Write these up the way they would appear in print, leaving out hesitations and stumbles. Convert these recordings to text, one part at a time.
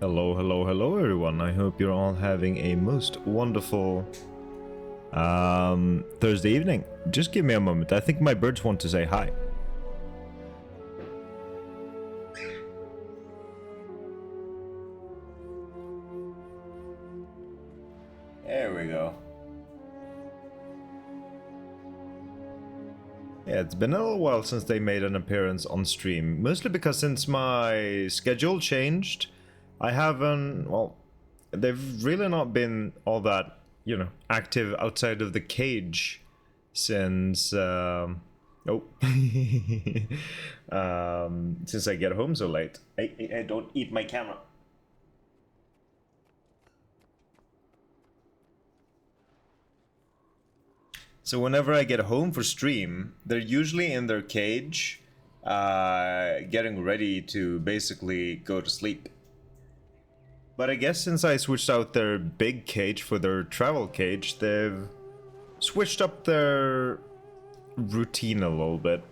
Hello, hello, hello, everyone. I hope you're all having a most wonderful Thursday evening. Just give me a moment. I think my birds want to say hi. There we go. Yeah, it's been a little while since they made an appearance on stream. Mostly because since my schedule changed, I haven't, well, they've really not been all that, active outside of the cage since, oh, since I get home so late. Hey, don't eat my camera. So whenever I get home for stream, they're usually in their cage, getting ready to basically go to sleep. But I guess since I switched out their big cage for their travel cage, they've switched up their routine a little bit.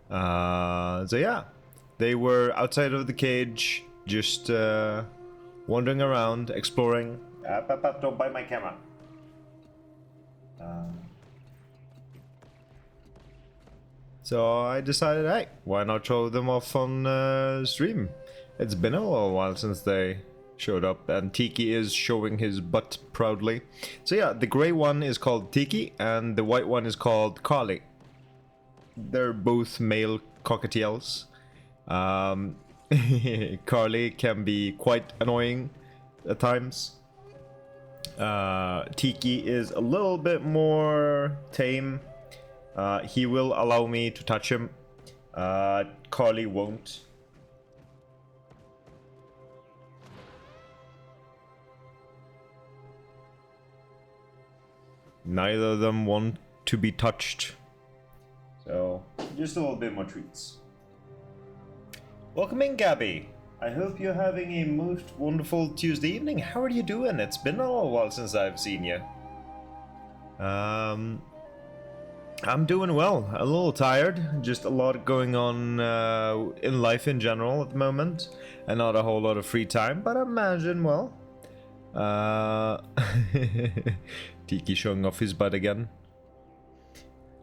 So yeah, they were outside of the cage, just wandering around, exploring. Don't bite my camera. So I decided, hey, why not show them off on stream? It's been a little while since they showed up, and Tiki is showing his butt proudly. So yeah, the gray one is called Tiki, and the white one is called Carly. They're both male cockatiels. Carly can be quite annoying at times. Tiki is a little bit more tame. He will allow me to touch him. Carly won't. Neither of them want to be touched. So, just a little bit more treats. Welcome in, Gabby. I hope you're having a most wonderful Tuesday evening. How are you doing? It's been a little while since I've seen you. I'm doing well. A little tired. Just a lot going on in life in general at the moment. And not a whole lot of free time, but I'm managing well. Tiki showing off his butt again.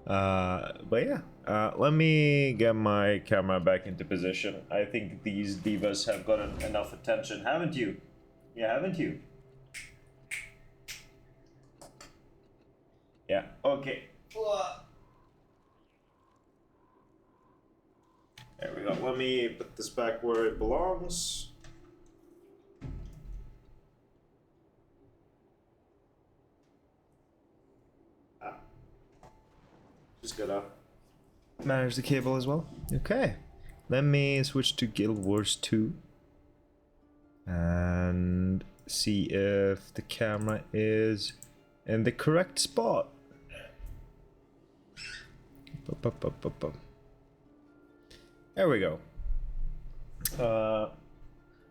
But yeah, let me get my camera back into position. I think these divas have gotten enough attention, haven't you? Yeah, haven't you? Yeah, okay. There we go. Let me put this back where it belongs. Just gotta manage the cable as well. Okay. Let me switch to Guild Wars 2 and see if the camera is in the correct spot. There we go.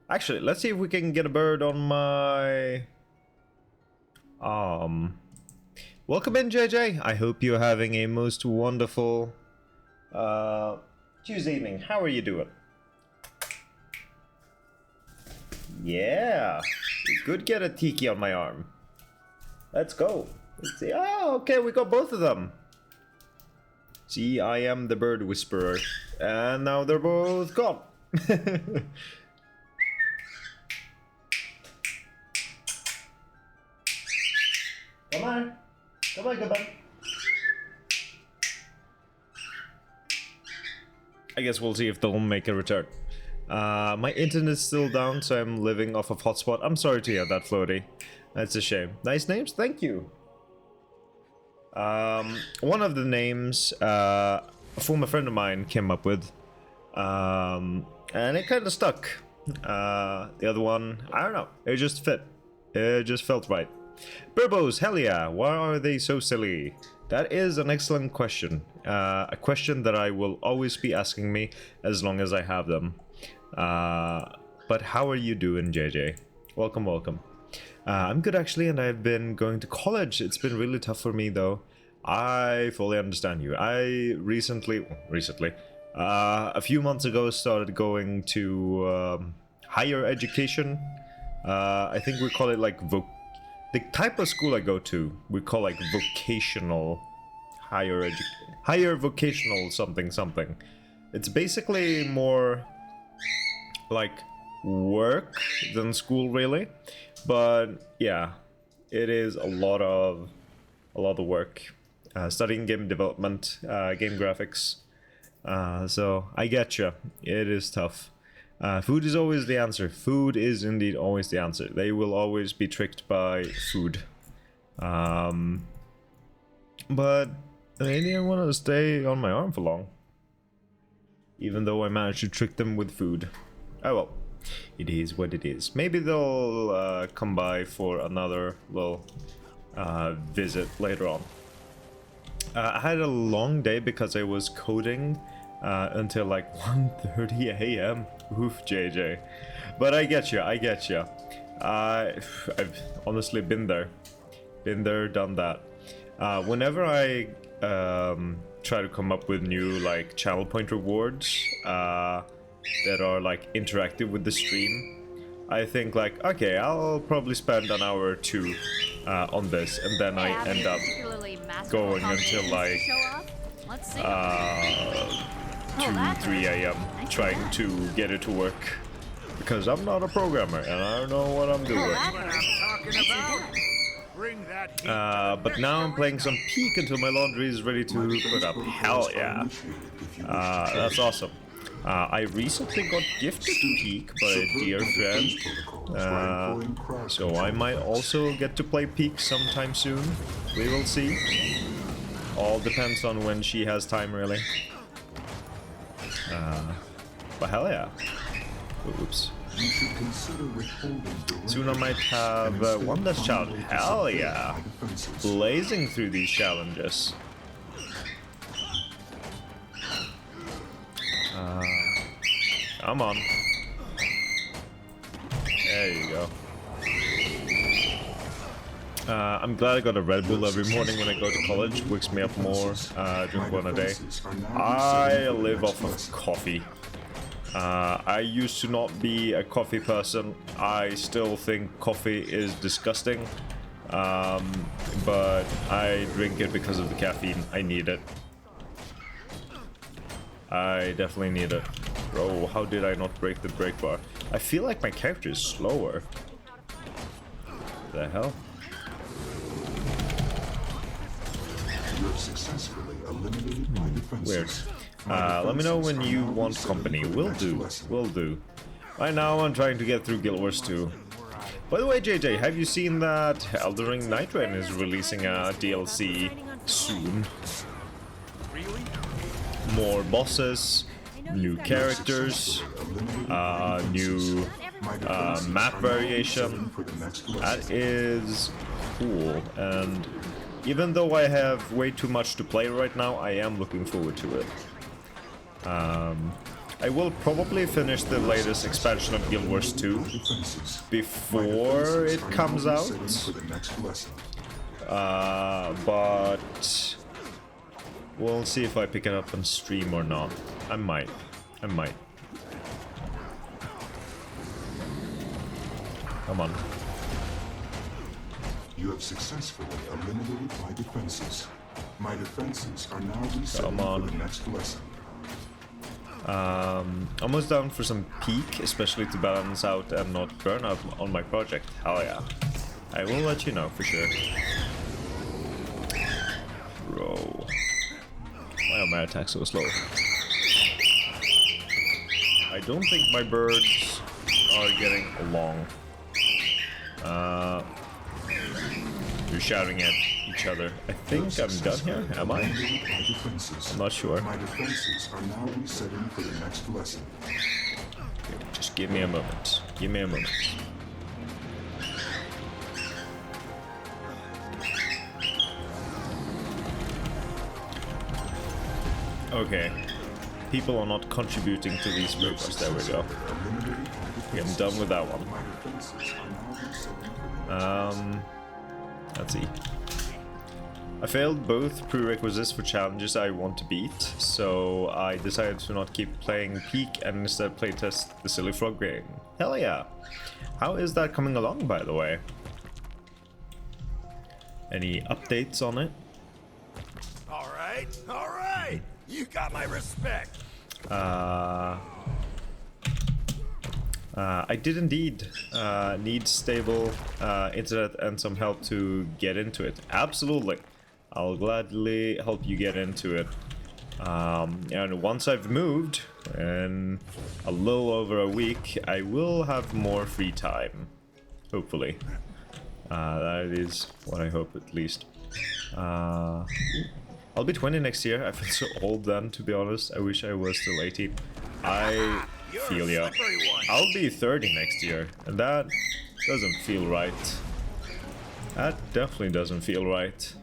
Actually, let's see if we can get a bird on my welcome in, JJ. I hope you're having a most wonderful Tuesday evening. How are you doing? Yeah, we could get a Tiki on my arm. Let's go. Let's see. Oh, okay, we got both of them. See, I am the bird whisperer. And now they're both gone. Come on. Come on, goodbye. I guess we'll see if they'll make a return. My internet's still down, so I'm living off of hotspot. I'm sorry to hear that, Floaty. That's a shame. Nice names, thank you. One of the names a former friend of mine came up with, and it kind of stuck. The other one, I don't know, it just fit. It just felt right. Burbos, hell yeah, why are they so silly? That is an excellent question. A question that I will always be asking me as long as I have them. But how are you doing, JJ? Welcome, welcome. I'm good actually, and I've been going to college. It's been really tough for me though. I fully understand you. I recently, a few months ago, started going to higher education. I think we call it like the type of school I go to. We call like vocational, higher vocational something something. It's basically more like work than school, really. But yeah, it is a lot of work. Studying game development, game graphics. So I get you. It is tough. Food is always the answer. Food is indeed always the answer. They will always be tricked by food. But they didn't want to stay on my arm for long. Even though I managed to trick them with food. Oh well. It is what it is. Maybe they'll come by for another little visit later on. I had a long day because I was coding until like 1:30 a.m. Oof, JJ. But I get you, I've honestly been there, done that. Whenever I try to come up with new like channel point rewards that are like interactive with the stream, I think like, okay, I'll probably spend an hour or two on this, and then I end up going until like 2-3 a.m. trying to get it to work, because I'm not a programmer and I don't know what I'm doing. But now I'm playing some Peak until my laundry is ready to put up. Hell yeah. That's awesome. I recently got gifted Peak by a dear friend, so I might also get to play Peak sometime soon. We will see. All depends on when she has time, really. But hell yeah. Oops. Soon I might have one less challenge. Hell yeah. Blazing through these challenges. Come on. There you go. I'm glad I got a Red Bull every morning when I go to college. Wakes me up more. Drink one a day. I live off of coffee. I used to not be a coffee person. I still think coffee is disgusting. But I drink it because of the caffeine. I need it. I definitely need it. Bro, how did I not break the brake bar? I feel like my character is slower. What the hell? Weird. Let me know when you want company. Will do. Will do. Right now I'm trying to get through Guild Wars 2. By the way, JJ, have you seen that Elden Ring Night Rain is releasing a DLC soon? More bosses, new characters, new map variation. That is cool, and even though I have way too much to play right now, I am looking forward to it. I will probably finish the latest expansion of Guild Wars 2 before it comes out, but we'll see if I pick it up on stream or not. I might. Come on. You have successfully eliminated my defenses. My defenses are now reset for the next lesson. Almost down for some Peak, especially to balance out and not burn out on my project. Hell yeah. I will let you know for sure. Bro. Why are my attacks so slow? I don't think my birds are getting along. You're shouting at each other. I think I'm done here. Am I? I'm not sure. My defenses are now resetting for the next lesson. Okay, just give me a moment. Give me a moment. Okay. People are not contributing to these progress. There we go. Okay, I'm done with that one. Let's see. I failed both prerequisites for challenges I want to beat, so I decided to not keep playing Peak and instead playtest the Silly Frog game. Hell yeah. How is that coming along, by the way? Any updates on it? All right. You got my respect. I did indeed need stable internet and some help to get into it. Absolutely. I'll gladly help you get into it. And once I've moved, in a little over a week, I will have more free time. Hopefully. That is what I hope, at least. I'll be 20 next year. I feel so old then, to be honest. I wish I was still 18. I feel ya. I'll be 30 next year, and that doesn't feel right. That definitely doesn't feel right.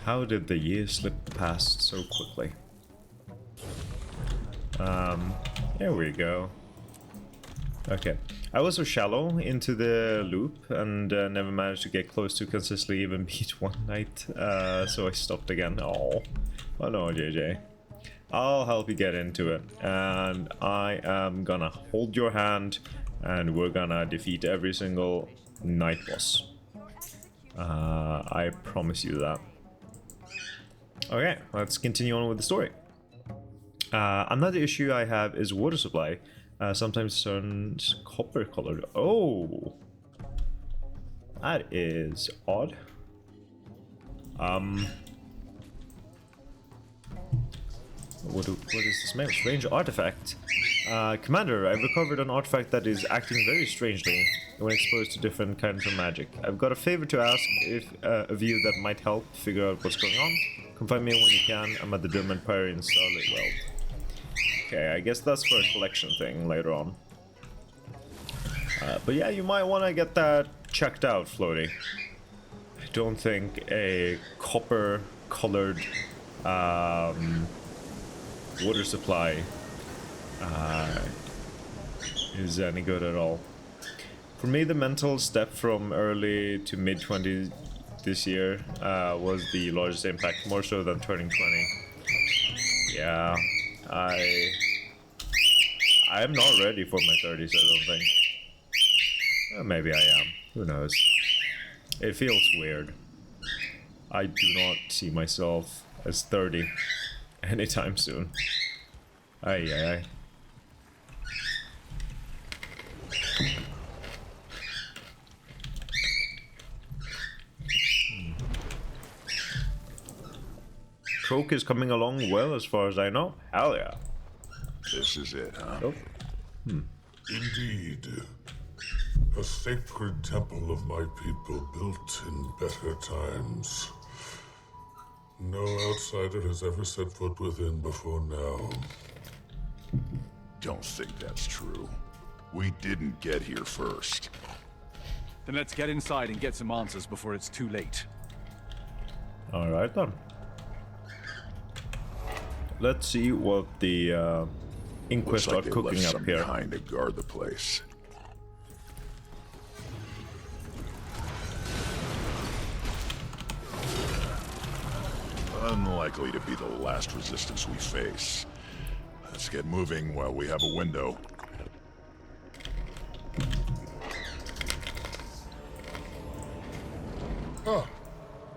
How did the years slip past so quickly? There we go. Okay. I was so shallow into the loop and never managed to get close to consistently even beat one night, so I stopped again. Oh no, JJ. I'll help you get into it, and I am gonna hold your hand, and we're gonna defeat every single night boss. I promise you that. Okay, let's continue on with the story. Another issue I have is water supply. Sometimes turns copper colored. Oh, that is odd. What is this man? Strange artifact. Commander, I've recovered an artifact that is acting very strangely when exposed to different kinds of magic. I've got a favor to ask if of you that might help figure out what's going on. Come find me when you can. I'm at the Dim Empire in Starlit World. Okay, I guess that's for a collection thing later on. But yeah, you might want to get that checked out, Floaty. I don't think a copper-colored water supply is any good at all. For me, the mental step from early to mid-20s this year was the largest impact, more so than turning 20. Yeah, I'm not ready for my 30s, I don't think. Maybe I am. Who knows? It feels weird. I do not see myself as 30 anytime soon. Aye. Croak is coming along well, as far as I know. Hell yeah. This is it, huh? Oh. Indeed. A sacred temple of my people built in better times. No outsider has ever set foot within before now. Don't think that's true. We didn't get here first. Then let's get inside and get some answers before it's too late. Alright then. Let's see what the Inquest Looks like are they cooking left up some here. behind to guard the place. Unlikely to be the last resistance we face. Let's get moving while we have a window.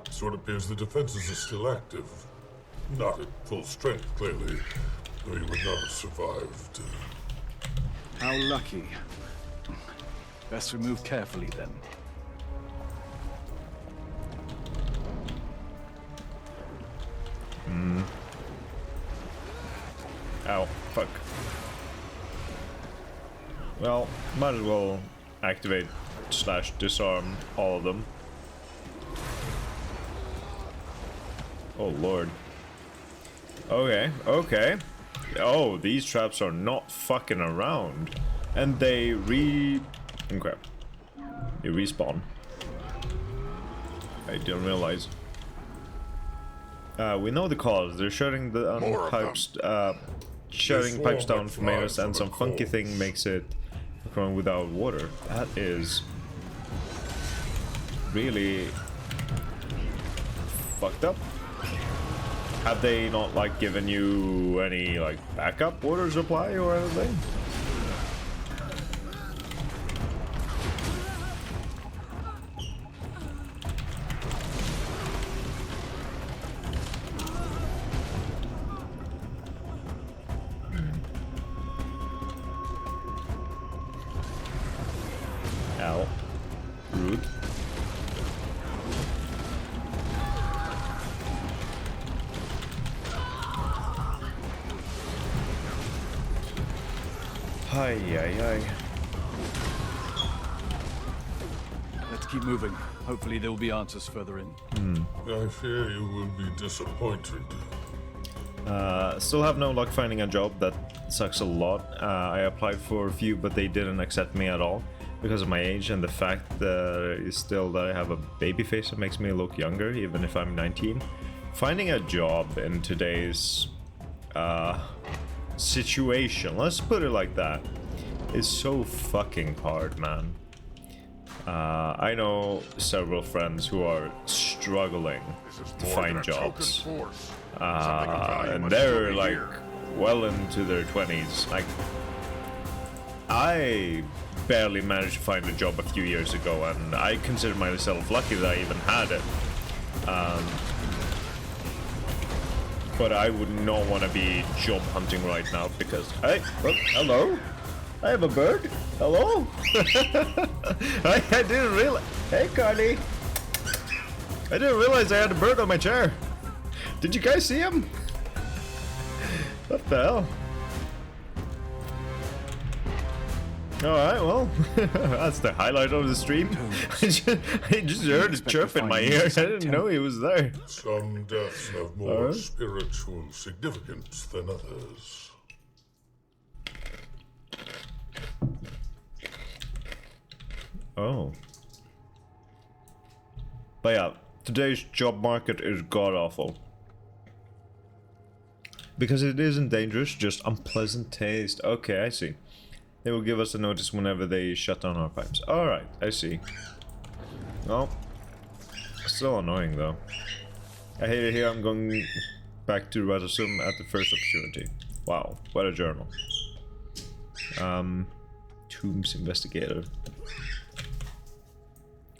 So it appears the defenses are still active. Not at full strength, clearly, or you would not have survived. How lucky. Best we move carefully then. Ow, fuck. Well, might as well activate / disarm all of them. Oh lord. Okay. Oh, these traps are not fucking around. And they They respawn. I didn't realize. We know the cause. They're shutting the pipes, shutting pipes down from us, and some funky thing makes it run without water. That is really fucked up. Have they not like given you any like backup water supply or anything? Ow. Rude. Hi, hi. Let's keep moving. Hopefully there will be answers further in. I fear you will be disappointed. Still have no luck finding a job. That sucks a lot. I applied for a few, but they didn't accept me at all because of my age and the fact that is still that I have a baby face that makes me look younger, even if I'm 19. Finding a job in today's situation, let's put it like that, is so fucking hard, man. I know several friends who are struggling to find jobs. And they're like well into their 20s. Like, I barely managed to find a job a few years ago, and I consider myself lucky that I even had it. But I would not want to be job hunting right now because, hey, oh, hello, I have a bird. Hello. I didn't realize. Hey, Carly. I didn't realize I had a bird on my chair. Did you guys see him? What the hell? Alright, well, that's the highlight of the stream. I just heard a chirp in my ear. I didn't know he was there. Some deaths have more spiritual significance than others. Oh. But yeah, today's job market is god-awful. Because it isn't dangerous, just unpleasant taste. Okay, I see. They will give us a notice whenever they shut down our pipes. Alright, I see. Well, still annoying though. I hate it here. I'm going back to Radosum at the first opportunity. Wow, what a journal. Tombs investigator.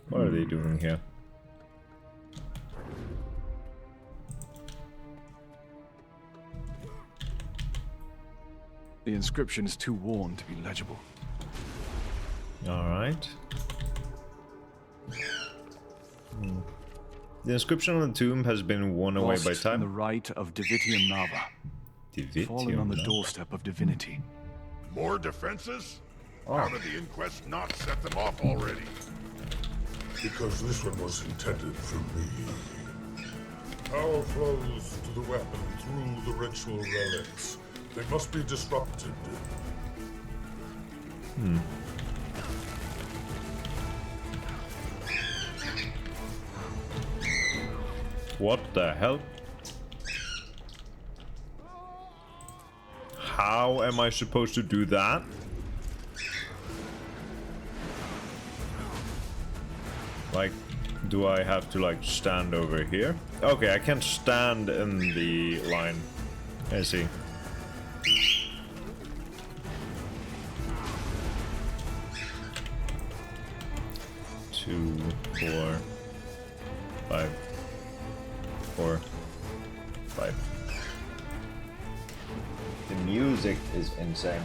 What are they doing here? The inscription is too worn to be legible. Alright. The inscription on the tomb has been worn away by Lost in time. the rite of Divitium Nava. Fallen on the doorstep of divinity. More defenses? How did the inquest not set them off already? Because this one was intended for me. Power flows to the weapon through the ritual relics. They must be disrupted. What the hell? How am I supposed to do that? Like, do I have to like stand over here? Okay, I can't stand in the line. I see. Two, 4, 5, 4, 5. The music is insane.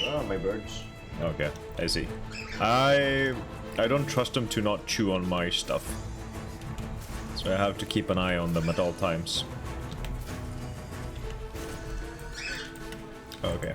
Where are my birds? Okay, I see. I don't trust them to not chew on my stuff. So I have to keep an eye on them at all times. Okay.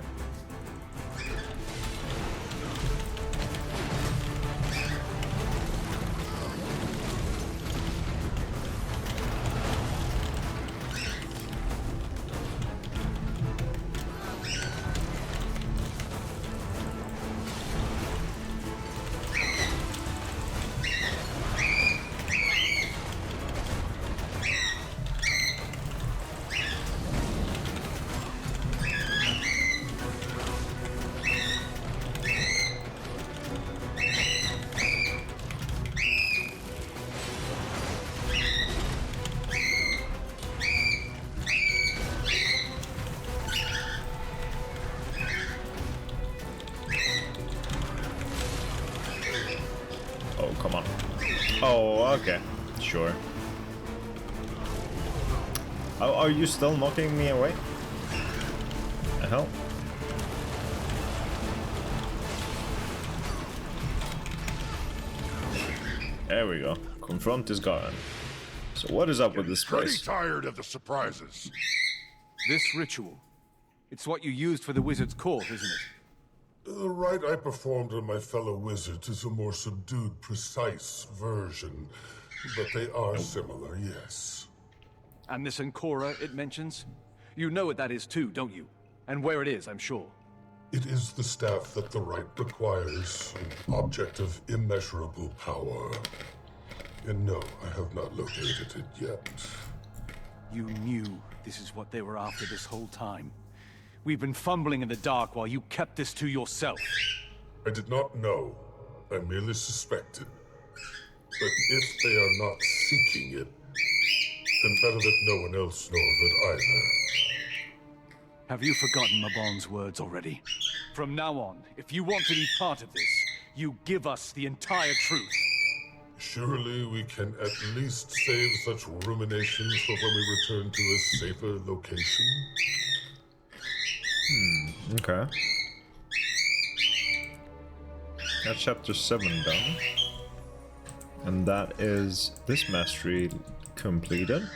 Oh, come on. Oh, okay. Sure. Oh, are you still knocking me away? The hell? There we go. Confront is gone. So what is up with this Pretty place? tired of the surprises. This ritual, it's what you used for the wizard's court, isn't it? The rite I performed on my fellow wizards is a more subdued, precise version, but they are similar, yes. And this Ancora it mentions? You know what that is too, don't you? And where it is, I'm sure. It is the staff that the rite requires, an object of immeasurable power. And no, I have not located it yet. You knew this is what they were after this whole time. We've been fumbling in the dark while you kept this to yourself. I did not know. I merely suspected. But if they are not seeking it, then better that no one else know of it either. Have you forgotten Mabon's words already? From now on, if you want to be part of this, you give us the entire truth. Surely we can at least save such ruminations for when we return to a safer location. Okay. That's chapter 7 done. And that is this mastery completed.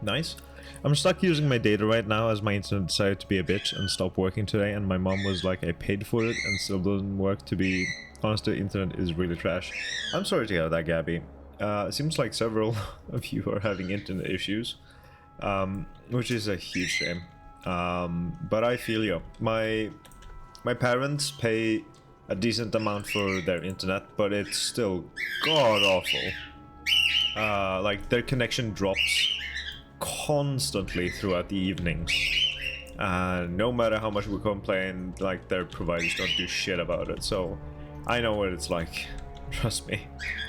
Nice. I'm stuck using my data right now as my internet decided to be a bitch and stop working today, and my mom was like, I paid for it and still doesn't work. To be honest, the internet is really trash. I'm sorry to hear that, Gabby. It seems like several of you are having internet issues. Which is a huge shame. But I feel you. My parents pay a decent amount for their internet, but it's still god awful. Like their connection drops constantly throughout the evenings. And no matter how much we complain, like their providers don't do shit about it. So I know what it's like. Trust me.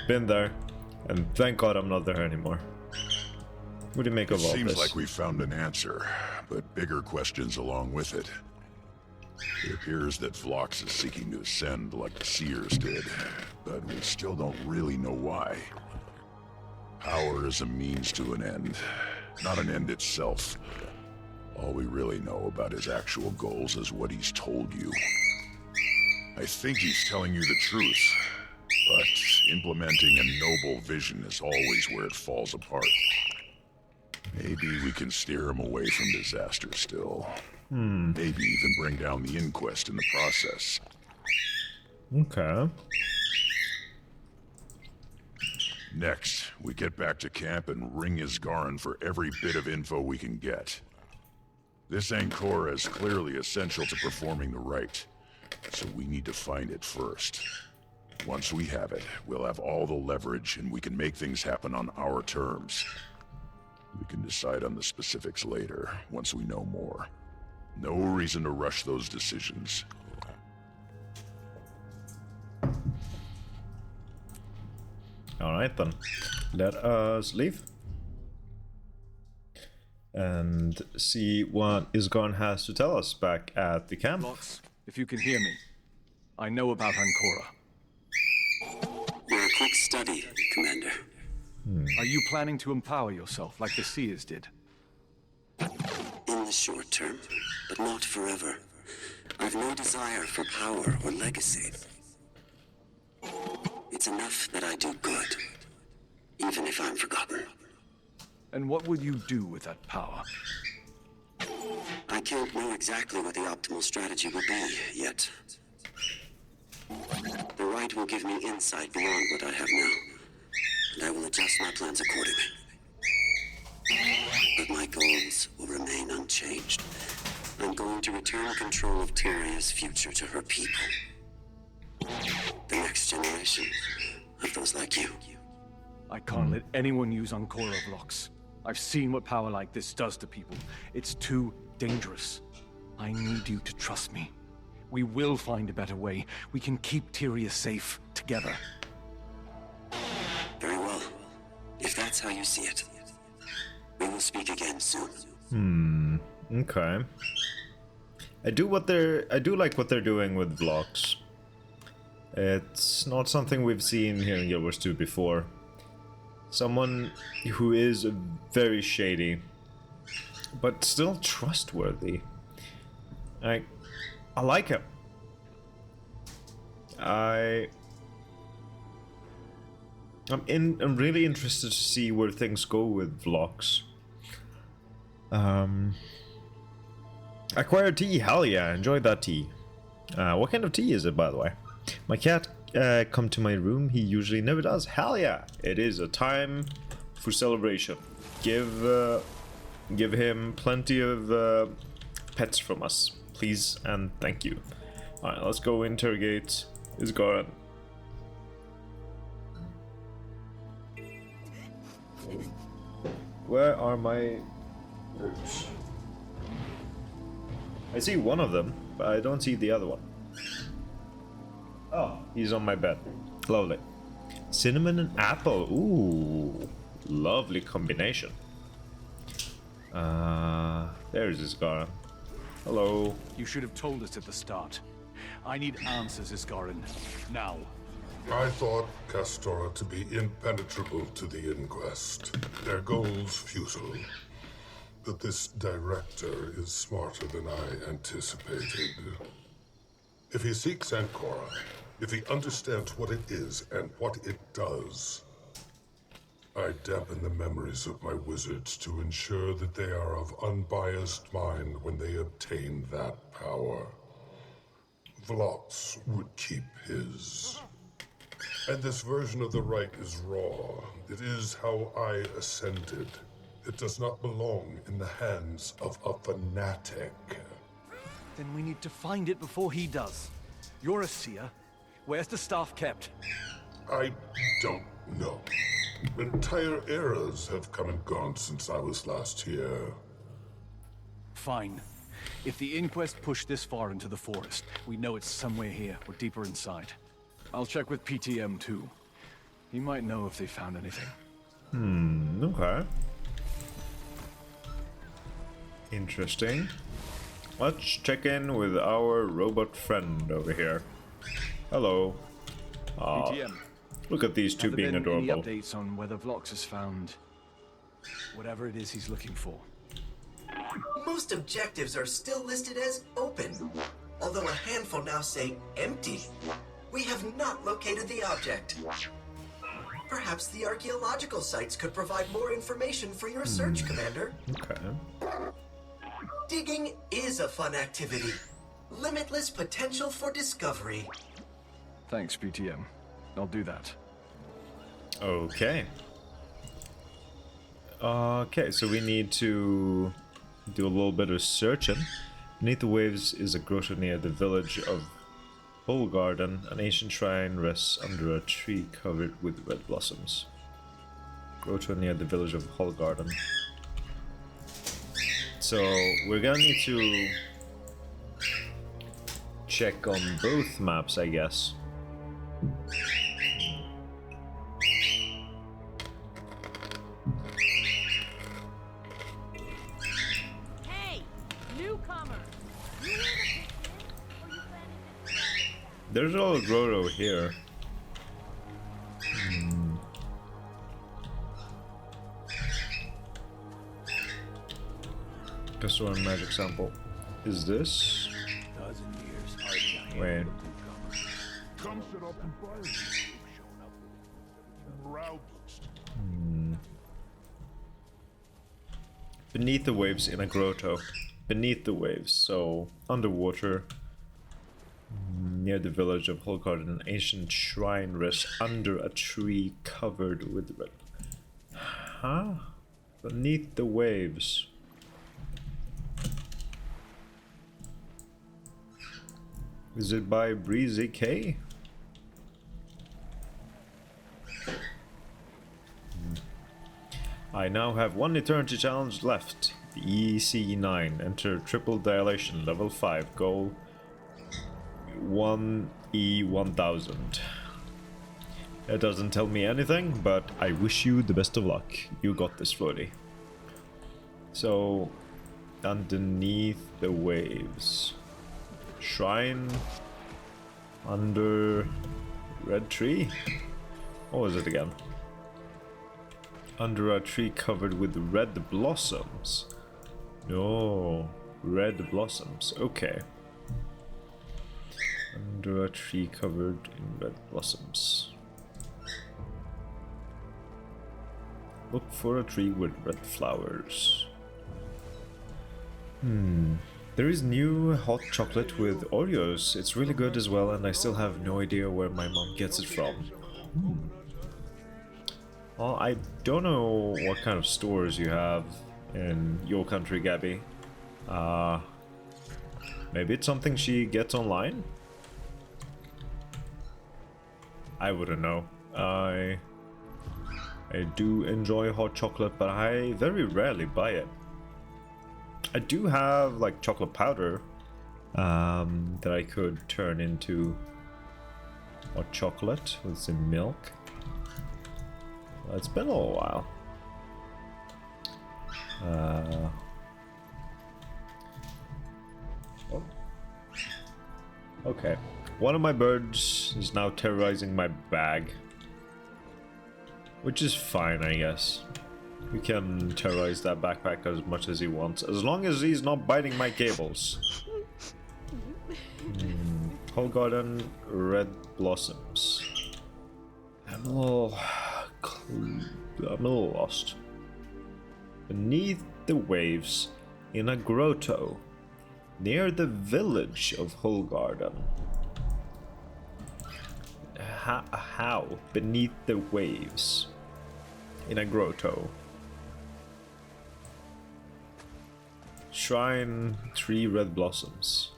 Been there. And thank God I'm not there anymore. What do you make of all this? Seems like we found an answer, but bigger questions along with it. It appears that Vlox is seeking to ascend like the Seers did, but we still don't really know why. Power is a means to an end, not an end itself. All we really know about his actual goals is what he's told you. I think he's telling you the truth, but implementing a noble vision is always where it falls apart. Maybe we can steer him away from disaster still. Maybe even bring down the inquest in the process. Okay. Next, we get back to camp and ring Isgarin for every bit of info we can get. This Ancora is clearly essential to performing the rite, so we need to find it first. Once we have it, we'll have all the leverage and we can make things happen on our terms. We can decide on the specifics later, once we know more. No reason to rush those decisions. Alright then. Let us leave. And see what Isgarn has to tell us back at the camp. Vlox, if you can hear me, I know about Ancora. You're a quick study, Commander. Are you planning to empower yourself like the Seers did? In the short term, but not forever. I've no desire for power or legacy. It's enough that I do good, even if I'm forgotten. And what would you do with that power? I can't know exactly what the optimal strategy will be yet. The rite will give me insight beyond what I have now, and I will adjust my plans accordingly. But my goals will remain unchanged. I'm going to return control of Tyria's future to her people. The next generation of those like you. I can't let anyone use Ancora, Vlox. I've seen what power like this does to people. It's too dangerous. I need you to trust me. We will find a better way. We can keep Tyria safe together. Very well. If that's how you see it, we will speak again soon. Okay. I do like what they're doing with Vlox. It's not something we've seen here in Guild Wars 2 before. Someone who is very shady, but still trustworthy. I like him. I'm really interested to see where things go with Vlox. Acquired tea, hell yeah, enjoyed that tea. What kind of tea is it, by the way? My cat come to my room, he usually never does. Hell yeah, it is a time for celebration. Give him plenty of pets from us, please and thank you. Alright, let's go interrogate Isgaran. Where are my herbs? I see one of them, but I don't see the other one. Oh, he's on my bed. Lovely. Cinnamon and apple. Ooh, lovely combination. There's Isgaran. Hello. You should have told us at the start. I need answers, Isgaran. Now. I thought Castora to be impenetrable to the Inquest. Their goals futile. But this director is smarter than I anticipated. If he seeks Ancora, if he understands what it is and what it does, I dampen the memories of my wizards to ensure that they are of unbiased mind when they obtain that power. Vlox would keep his. And this version of the rite is raw. It is how I ascended. It does not belong in the hands of a fanatic. Then we need to find it before he does. You're a seer. Where's the staff kept? I don't know. Entire eras have come and gone since I was last here. Fine. If the Inquest pushed this far into the forest, we know it's somewhere here or deeper inside. I'll check with PTM too. He might know if they found anything. Okay. Interesting. Let's check in with our robot friend over here. Hello. PTM. Look at these two Have being there been adorable. any updates on whether Vlox has found whatever it is he's looking for? Most objectives are still listed as open, although a handful now say empty. We have not located the object. Perhaps the archaeological sites could provide more information for your search, Commander. Okay. Digging is a fun activity. Limitless potential for discovery. Thanks, PTM. I'll do that. Okay. Okay, so we need to do a little bit of searching. Beneath the waves is a grotto near the village of Bull Garden. An ancient shrine rests under a tree covered with red blossoms. Grotto near the village of Hull Garden. So we're gonna need to check on both maps, I guess. Hey, newcomer! You here to pitch in, or you planning to try? There's a little grotto here. Castor magic sample. Is this? Wait. Come sit up and fire. Roused. Beneath the waves in a grotto. Beneath the waves, so underwater. Near the village of Holgard, an ancient shrine rests under a tree covered with red. Huh? Beneath the waves. Is it by Breezy K? I now have one eternity challenge left. The EC9. Enter triple dilation, level 5. Goal 1E1000. It doesn't tell me anything, but I wish you the best of luck. You got this, Floaty. So, underneath the waves. Shrine under red tree? What was it again? Under a tree covered with red blossoms. No, red blossoms. Okay. Under a tree covered in red blossoms. Look for a tree with red flowers. There is new hot chocolate with Oreos. It's really good as well, and I still have no idea where my mom gets it from. Well, I don't know what kind of stores you have in your country, Gabby. Maybe it's something she gets online? I wouldn't know. I do enjoy hot chocolate, but I very rarely buy it. I do have like chocolate powder that I could turn into hot chocolate with some milk. Well, it's been a little while. Oh. Okay. One of my birds is now terrorizing my bag. Which is fine, I guess. We can terrorize that backpack as much as he wants, as long as he's not biting my cables. Whole garden, red blossoms. I'm a little lost. Beneath the waves, in a grotto, near the village of Holgarden. How? Beneath the waves, in a grotto. Shrine, 3 red blossoms.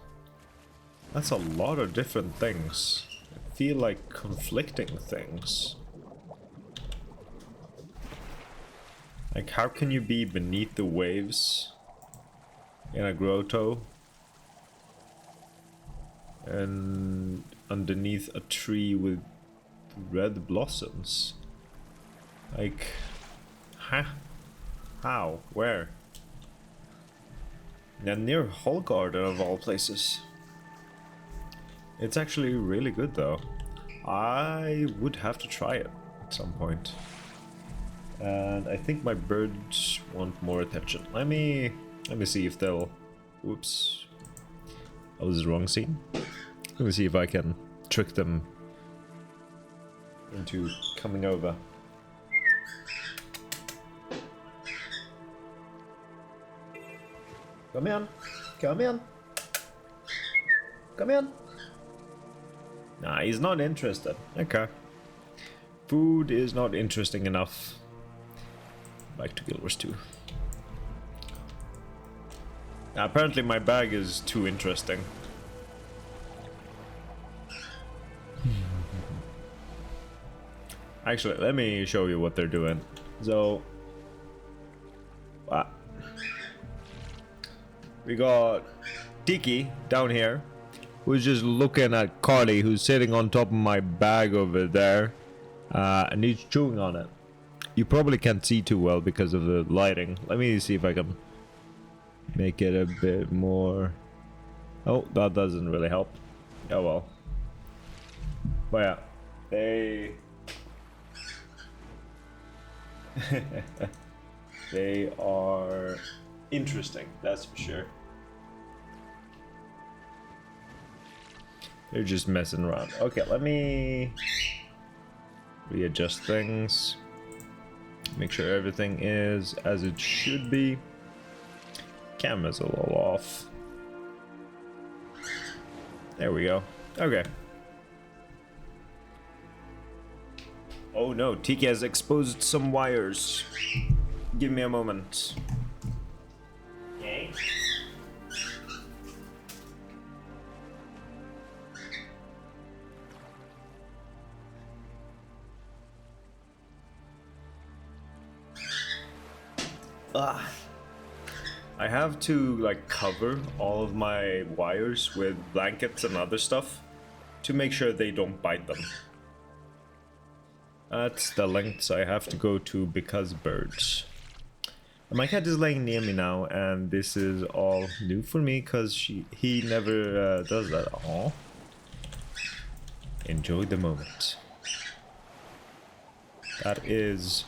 That's a lot of different things. I feel like conflicting things. Like, how can you be beneath the waves in a grotto and underneath a tree with red blossoms? Like, huh? How? Where? And near Holgarden of all places. It's actually really good though. I would have to try it at some point. And I think my birds want more attention. Let me see if they'll... Oops. That was the wrong scene. Let me see if I can trick them into coming over. Come in. Come in. Come in. Nah, he's not interested. Okay. Food is not interesting enough. Back to Guild Wars 2. Now, apparently my bag is too interesting. Actually, let me show you what they're doing. So, we got Tiki down here, who's just looking at Carly, who's sitting on top of my bag over there, and he's chewing on it. You probably can't see too well because of the lighting. Let me see if I can make it a bit more... Oh, that doesn't really help. Oh well. But yeah, they are interesting, that's for sure. They're just messing around. Okay, let me readjust things. Make sure everything is as it should be. Camera's a little off. There we go. Okay. Oh no, Tiki has exposed some wires. Give me a moment. Okay. I have to like cover all of my wires with blankets and other stuff to make sure they don't bite them. That's the lengths I have to go to because birds. My cat is laying near me now, and this is all new for me because he never does that. Aww. Enjoy the moment. That is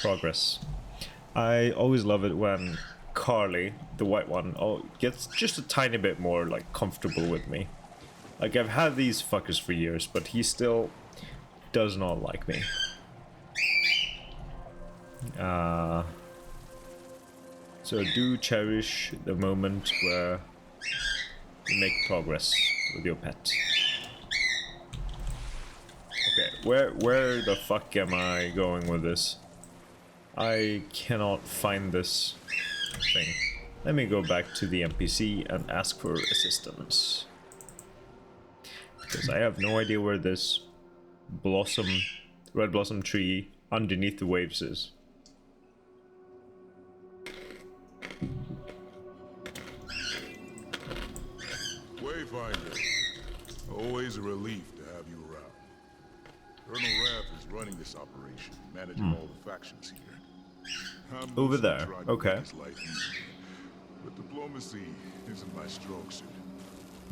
progress. I always love it when Carly, the white one, gets just a tiny bit more like comfortable with me. Like, I've had these fuckers for years, but he still does not like me. So do cherish the moment where you make progress with your pet. Okay, where the fuck am I going with this? I cannot find this thing. Let me go back to the NPC and ask for assistance. Because I have no idea where this red blossom tree underneath the waves is. Wayfinder, always a relief to have you around. Colonel Rath is running this operation, managing all the factions here. I'm Over mostly there, trying to okay. make his life easier, but diplomacy isn't my strong suit.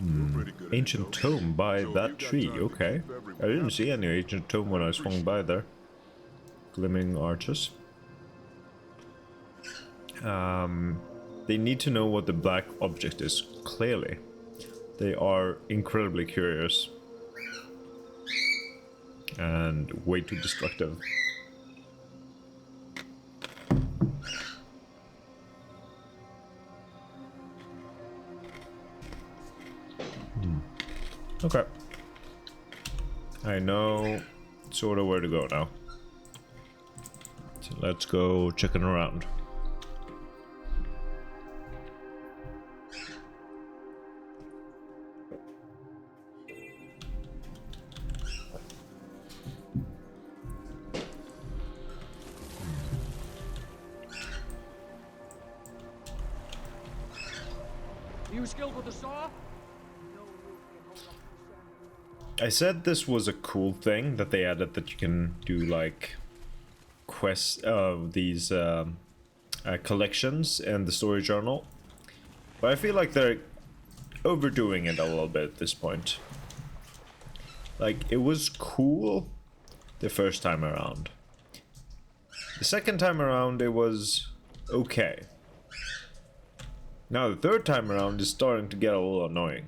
You're pretty good at it, Ancient though. tome by So if that you've got tree, time to okay. keep everyone I didn't happy, see any ancient tome when I swung by there. Glimmering arches. They need to know what the black object is, clearly. They are incredibly curious. And way too destructive. Okay. I know sort of where to go now. So let's go checking around. You skilled with the saw? I said this was a cool thing that they added, that you can do like quests of these collections in the story journal, but I feel like they're overdoing it a little bit at this point. Like, it was cool the first time around. The second time around it was okay. Now the third time around is starting to get a little annoying.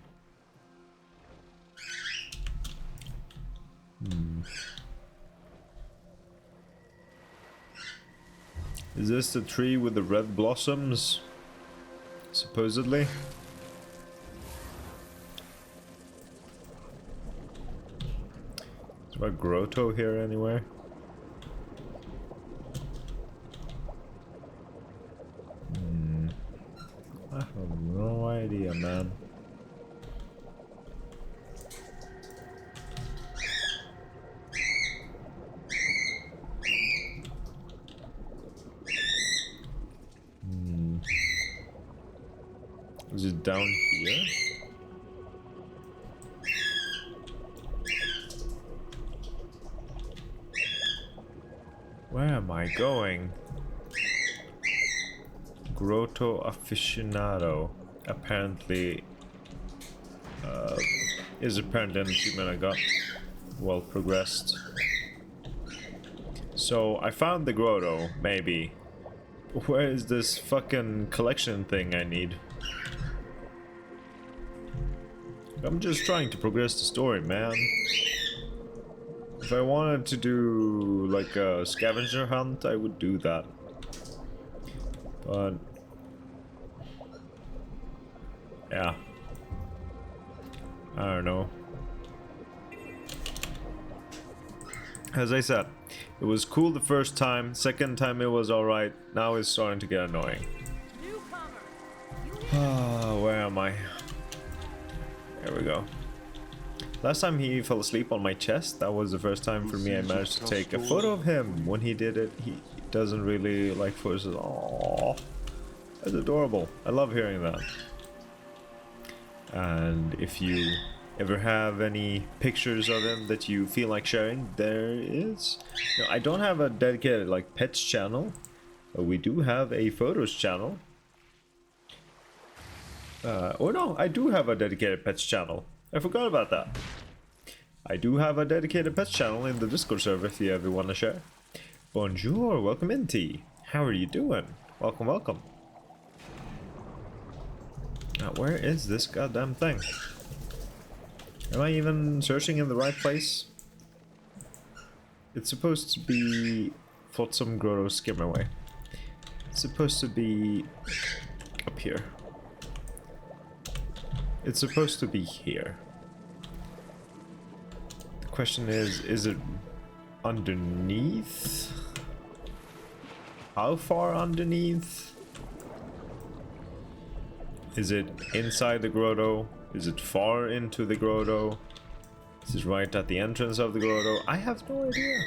Is this the tree with the red blossoms? Supposedly? Is there a grotto here anywhere? I have no idea, man. Is it down here? Where am I going? Grotto aficionado. Apparently, is apparently an achievement I got. Well progressed. So I found the grotto, maybe. Where is this fucking collection thing I need? I'm just trying to progress the story, man. If I wanted to do like a scavenger hunt, I would do that. But yeah, I don't know. As I said, it was cool the first time. Second time it was alright. Now it's starting to get annoying. Where am I? There we go. Last time he fell asleep on my chest, that was the first time for me I managed to take a photo of him. When he did it, he doesn't really like photos. Aww, that's adorable. I love hearing that. And if you ever have any pictures of him that you feel like sharing, there is. No, I don't have a dedicated like pets channel, but we do have a photos channel. Or no, I do have a dedicated pets channel. I forgot about that. I do have a dedicated pets channel in the Discord server if you ever want to share. Bonjour, welcome in, T. How are you doing? Welcome, welcome. Now, where is this goddamn thing? Am I even searching in the right place? It's supposed to be Flotsam Grotto Skimmerway. It's supposed to be up here. It's supposed to be here. The question is it underneath? How far underneath? Is it inside the grotto? Is it far into the grotto? Is it right at the entrance of the grotto? I have no idea.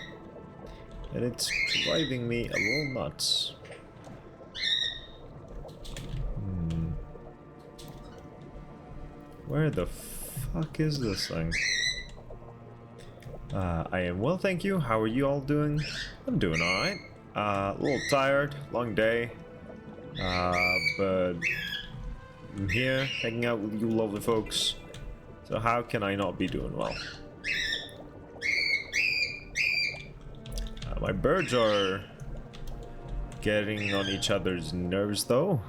And it's driving me a little nuts. Where the fuck is this thing? I am well, thank you. How are you all doing? I'm doing alright. A little tired, long day. But I'm here, hanging out with you lovely folks. So how can I not be doing well? My birds are getting on each other's nerves though.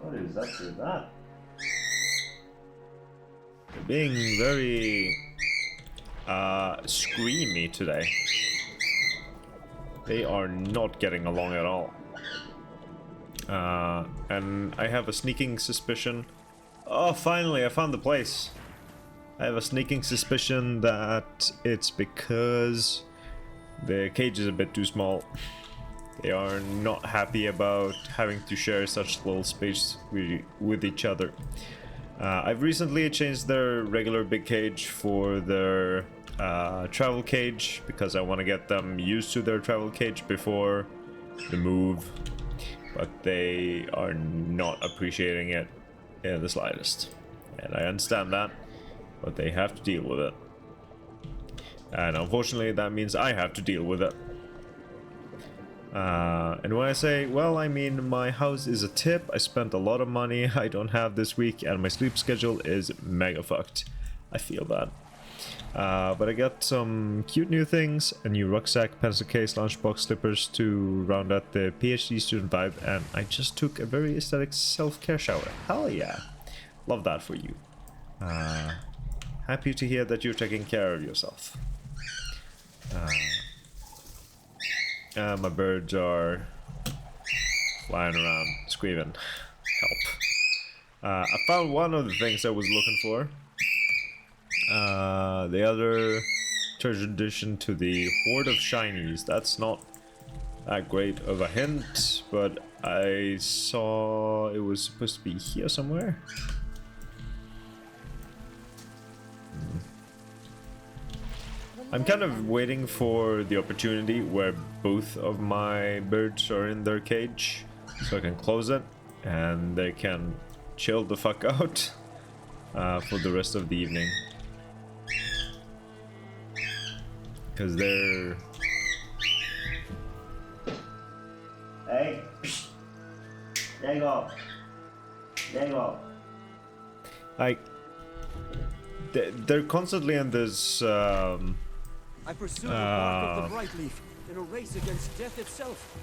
What is up with that? They're being very screamy today. They are not getting along at all. And I have a sneaking suspicion. Oh, finally, I found the place. I have a sneaking suspicion that it's because the cage is a bit too small. They are not happy about having to share such little space with each other. I've recently changed their regular big cage for their travel cage because I want to get them used to their travel cage before the move. But they are not appreciating it in the slightest. And I understand that, but they have to deal with it. And unfortunately, that means I have to deal with it. And when I say, well, I mean, my house is a tip. I spent a lot of money I don't have this week, and my sleep schedule is mega fucked. I feel that. But I got some cute new things, a new rucksack, pencil case, lunchbox, slippers to round out the PhD student vibe, and I just took a very aesthetic self-care shower. Hell yeah. Love that for you. Happy to hear that you're taking care of yourself. My birds are flying around, screaming, help. I found one of the things I was looking for. The other treasure addition to the Hoard of Shinies. That's not that great of a hint, but I saw it was supposed to be here somewhere. I'm kind of waiting for the opportunity where both of my birds are in their cage, so I can close it and they can chill the fuck out for the rest of the evening. Because they're... Hey! There you go! There you go! They're constantly in this... I pursue the bark of the bright leaf in a race against death itself.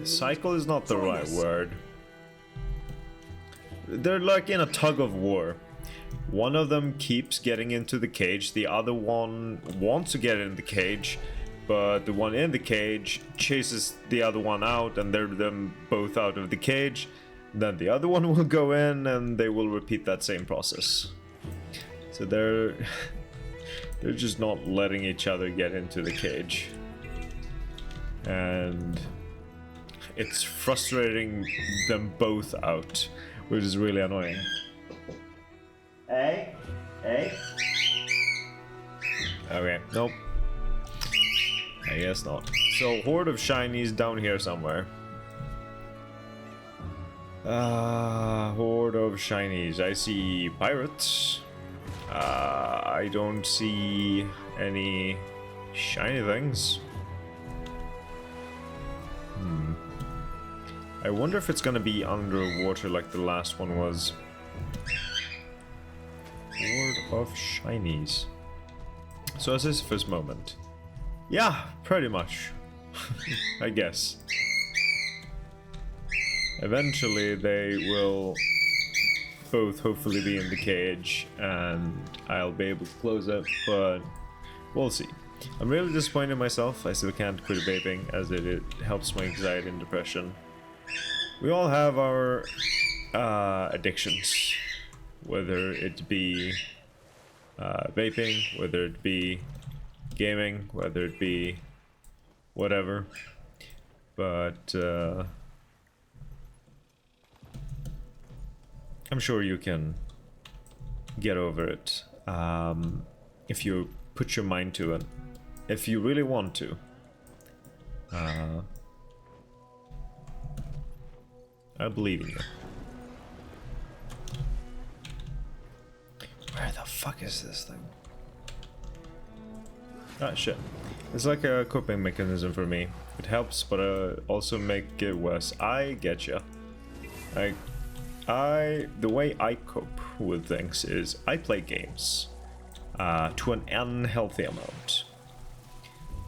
Cycle is not the right word. They're like in a tug of war. One of them keeps getting into the cage, the other one wants to get in the cage, but the one in the cage chases the other one out, and they're them both out of the cage. Then the other one will go in, and they will repeat that same process. So they're just not letting each other get into the cage. And it's frustrating them both out, which is really annoying. Hey? Hey? Okay, nope. I guess not. So, Hoard of Shinies down here somewhere. Hoard of Shinies. I see pirates. I don't see any shiny things. I wonder if it's gonna be underwater like the last one was. Hoard of Shinies. So is this first moment? Yeah, pretty much. I guess. Eventually they will both hopefully be in the cage and I'll be able to close it, but we'll see. I'm really disappointed in myself. I still can't quit vaping as it helps my anxiety and depression. We all have our addictions, whether it be vaping, whether it be gaming, whether it be whatever, but I'm sure you can get over it if you put your mind to it, if you really want to. I believe in you. Where the fuck is this thing? Ah, shit. It's like a coping mechanism for me. It helps, but also make it worse. I getcha. The way I cope with things is I play games to an unhealthy amount.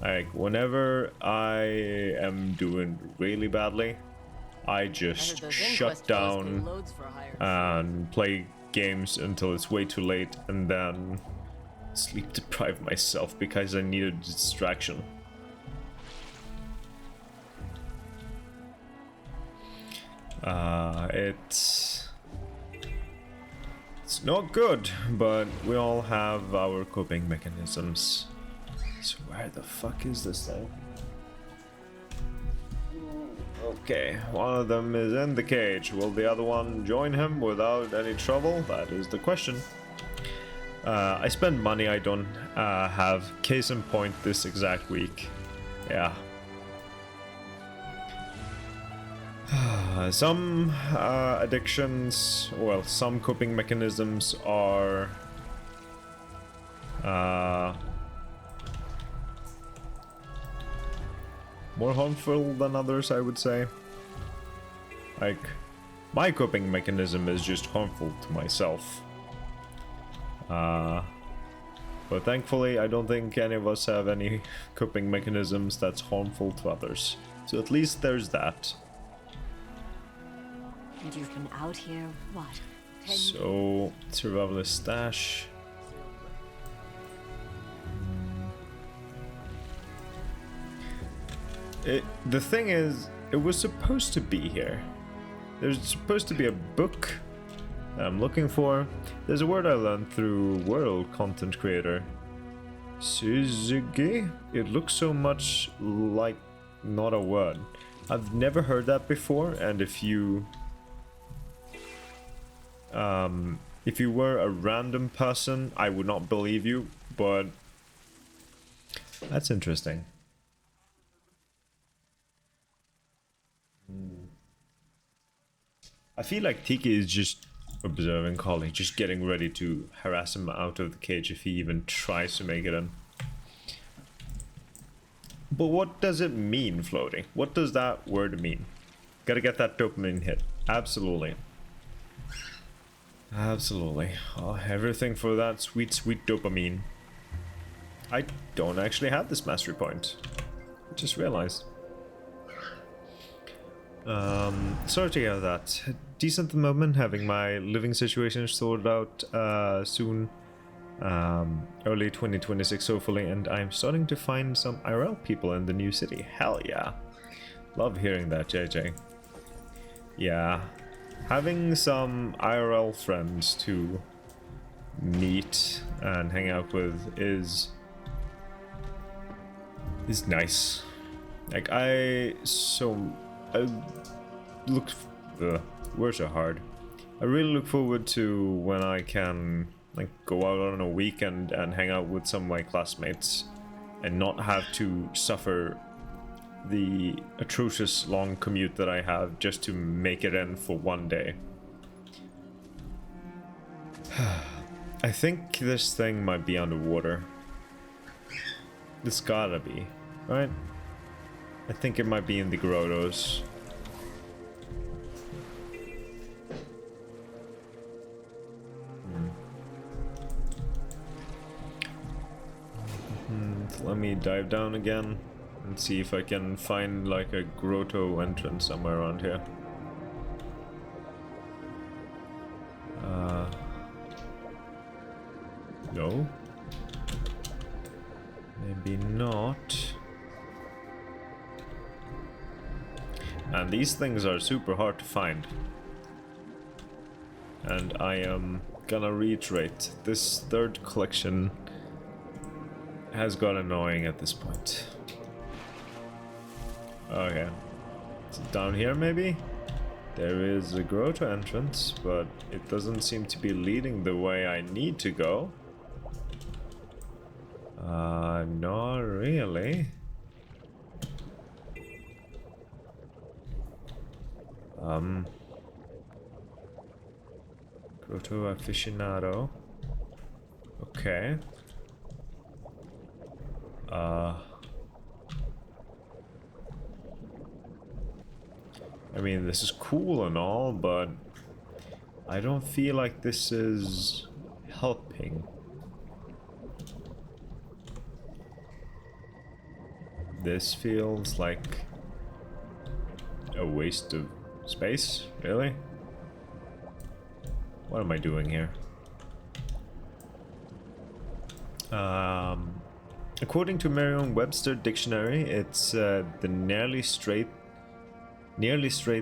Like, whenever I am doing really badly, I just shut down and play games until it's way too late, and then sleep deprive myself because I need a distraction. It's not good, but we all have our coping mechanisms. So where the fuck is this thing? Okay, one of them is in the cage. Will the other one join him without any trouble? That is the question. I spend money I don't have. Case in point, this exact week. Yeah. Some addictions, well, some coping mechanisms are more harmful than others, I would say. Like, my coping mechanism is just harmful to myself. But thankfully, I don't think any of us have any coping mechanisms that's harmful to others. So at least there's that. And you've been out here, what? So, survivalist stash. The thing is, it was supposed to be here. There's supposed to be a book that I'm looking for. There's a word I learned through World Content Creator. Suzuki? It looks so much like not a word. I've never heard that before, and if you were a random person, I would not believe you, but that's interesting. I feel like Tiki is just observing Collie, just getting ready to harass him out of the cage if he even tries to make it in. But what does it mean, Floaty? What does that word mean? Gotta get that dopamine hit. Absolutely. Absolutely. Oh, everything for that sweet, sweet dopamine. I don't actually have this mastery point. I just realized. Sorry to hear that. Decent at the moment, having my living situation sorted out soon. Early 2026 hopefully, and I'm starting to find some IRL people in the new city. Hell yeah. Love hearing that, JJ. Yeah. Having some IRL friends to meet and hang out with is nice. Like, words are hard. I really look forward to when I can like go out on a weekend and hang out with some of my classmates and not have to suffer the atrocious long commute that I have just to make it in for one day. I think this thing might be underwater. It's gotta be, right? I think it might be in the grottos. Let me dive down again and see if I can find like a grotto entrance somewhere around here. No. Maybe not. And these things are super hard to find. And I am gonna reiterate, this third collection has got annoying at this point. Okay. Is it down here maybe? There is a grotto entrance, but it doesn't seem to be leading the way I need to go. Not really. Grotto aficionado. Okay. I mean, this is cool and all, but I don't feel like this is helping. This feels like a waste of space, really? What am I doing here? According to Merriam-Webster dictionary, it's the nearly straight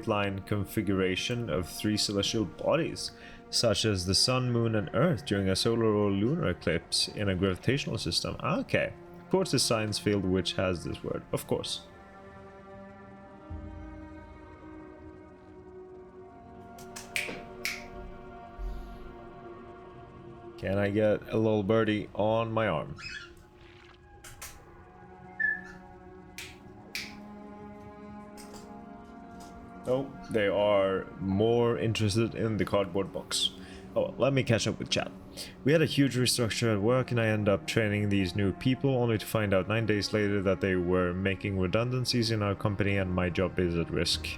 line configuration of three celestial bodies, such as the Sun, Moon, and Earth during a solar or lunar eclipse in a gravitational system. Okay, of course the science field which has this word, of course. Can I get a little birdie on my arm? Oh, they are more interested in the cardboard box. Oh, let me catch up with chat. We had a huge restructure at work and I ended up training these new people only to find out 9 days later that they were making redundancies in our company and my job is at risk.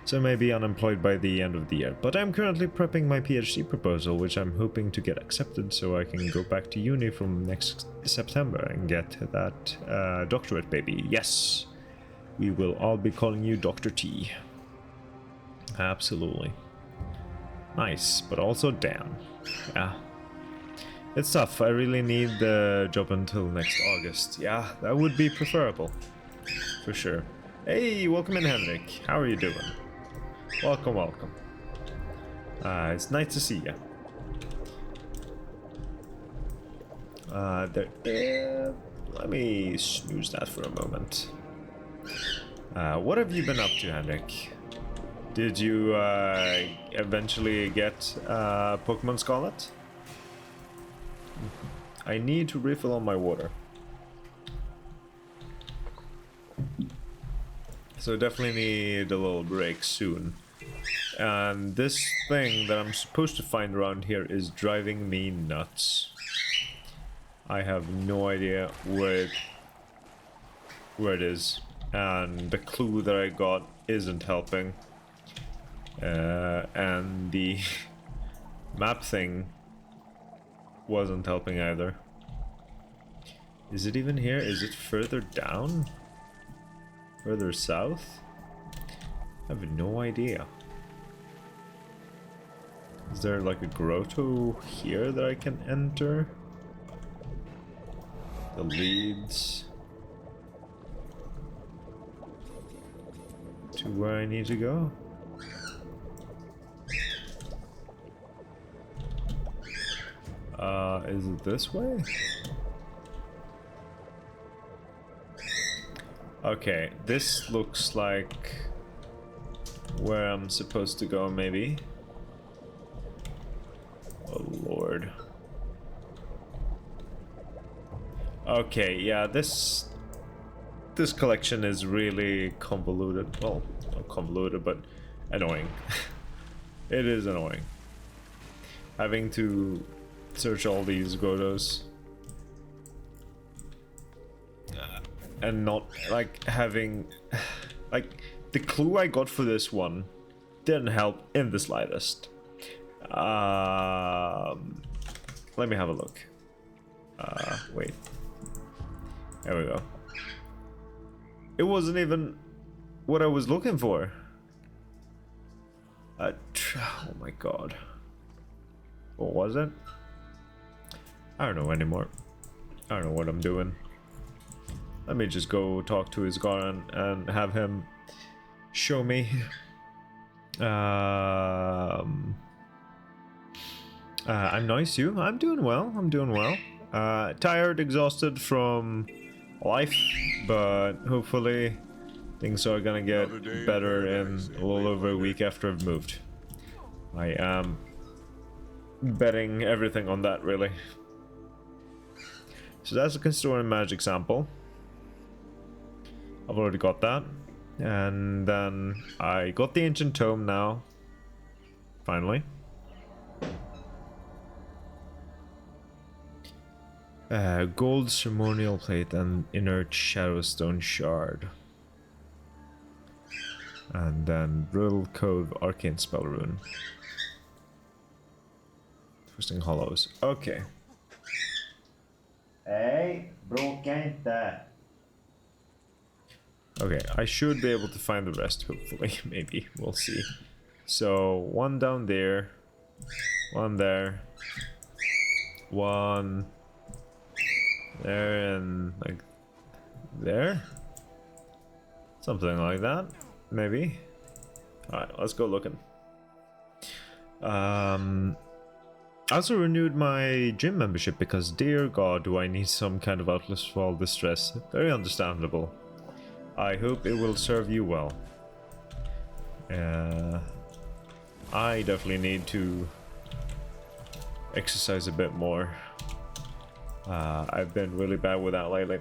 So I may be unemployed by the end of the year. But I'm currently prepping my PhD proposal, which I'm hoping to get accepted so I can go back to uni from next September and get that doctorate, baby. Yes! We will all be calling you Dr. T. Absolutely. Nice, but also damn. Yeah. It's tough. I really need the job until next August. Yeah, that would be preferable. For sure. Hey, welcome in, Henrik. How are you doing? Welcome, welcome. It's nice to see you. Let me snooze that for a moment. What have you been up to, Henrik? Did you eventually get Pokemon Scarlet? I need to refill on my water. So definitely need a little break soon. And this thing that I'm supposed to find around here is driving me nuts. I have no idea where it is. And the clue that I got isn't helping. And the map thing wasn't helping either. Is it even here? Is it further down? Further south? I have no idea. Is there like a grotto here that I can enter? The leads to where I need to go? Is it this way? Okay, this looks like where I'm supposed to go, maybe. Oh lord. Okay, yeah, this collection is really convoluted. Well, not convoluted, but annoying. It is annoying. Having to search all these grottos. And not, like, having... Like, the clue I got for this one didn't help in the slightest. Let me have a look. Wait. There we go. It wasn't even what I was looking for. Oh my god. What was it? I don't know anymore. I don't know what I'm doing. Let me just go talk to his guard and have him show me. I'm nice, you. I'm doing well. I'm doing well. Tired, exhausted from life, but hopefully things are gonna get better in a little over a week after I've moved. I am betting everything on that, really. So that's a Kastorian magic sample. I've already got that. And then I got the ancient tome now. Finally. Gold ceremonial plate and inert shadowstone shard. And then Brittle Cove arcane spell rune. Twisting hollows. Okay. Hey, bråka inte. Okay, I should be able to find the rest, hopefully. Maybe. We'll see. So, one down there. One there. One there and like there. Something like that. Maybe. Alright, let's go looking. I also renewed my gym membership because, dear God, do I need some kind of outlet for all this stress. Very understandable. I hope it will serve you well. I definitely need to exercise a bit more. I've been really bad with that lately.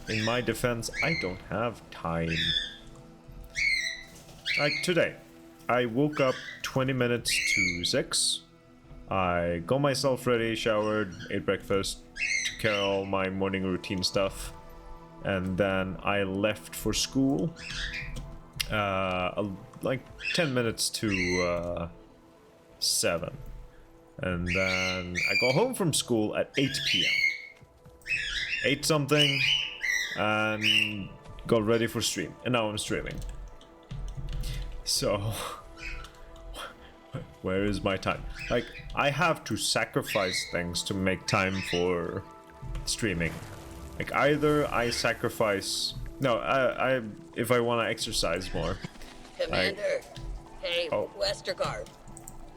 In my defense, I don't have time. Like today, I woke up 20 minutes to 6. I got myself ready, showered, ate breakfast, took care of all my morning routine stuff, and then I left for school. Like 10 minutes to 7. And then I got home from school at 8 p.m. Ate something and got ready for stream. And now I'm streaming. So, where is my time? Like, I have to sacrifice things to make time for streaming. Like, either I sacrifice... No, I if I want to exercise more. Commander, hey, Westergaard.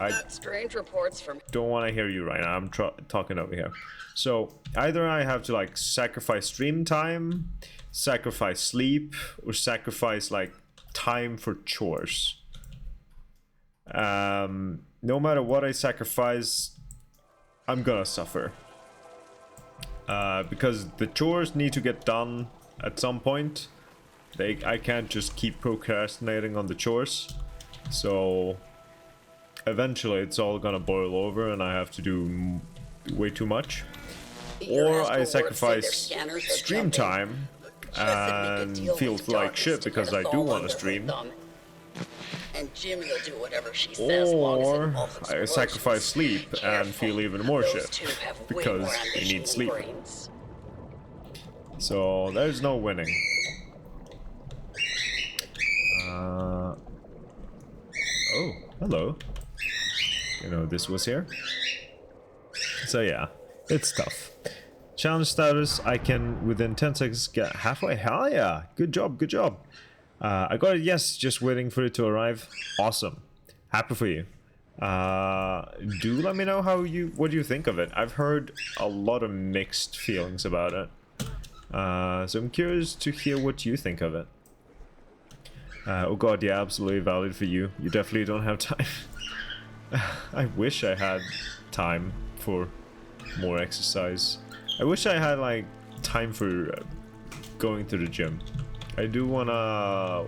Got strange reports from... Don't want to hear you right now. I'm talking over here. So, either I have to, like, sacrifice stream time, sacrifice sleep, or sacrifice, like, time for chores. No matter what I sacrifice, I'm gonna suffer. Because the chores need to get done at some point. I can't just keep procrastinating on the chores. So... eventually it's all gonna boil over and I have to do way too much. Or I sacrifice stream time and feel like shit because I do want to stream. And Jimmy will do whatever she says. Or I sacrifice sleep and feel even more shit because I need sleep. So there's no winning. Oh, hello. You know, this was here. So yeah, it's tough. Challenge status, I can within 10 seconds get halfway. Hell yeah, good job, good job. I got it, yes, just waiting for it to arrive. Awesome, happy for you. Do let me know what you think of it. I've heard a lot of mixed feelings about it. So I'm curious to hear what you think of it. Oh god, yeah, absolutely valid for you. You definitely don't have time. I wish I had time for more exercise. I wish I had like time for going to the gym. I do wanna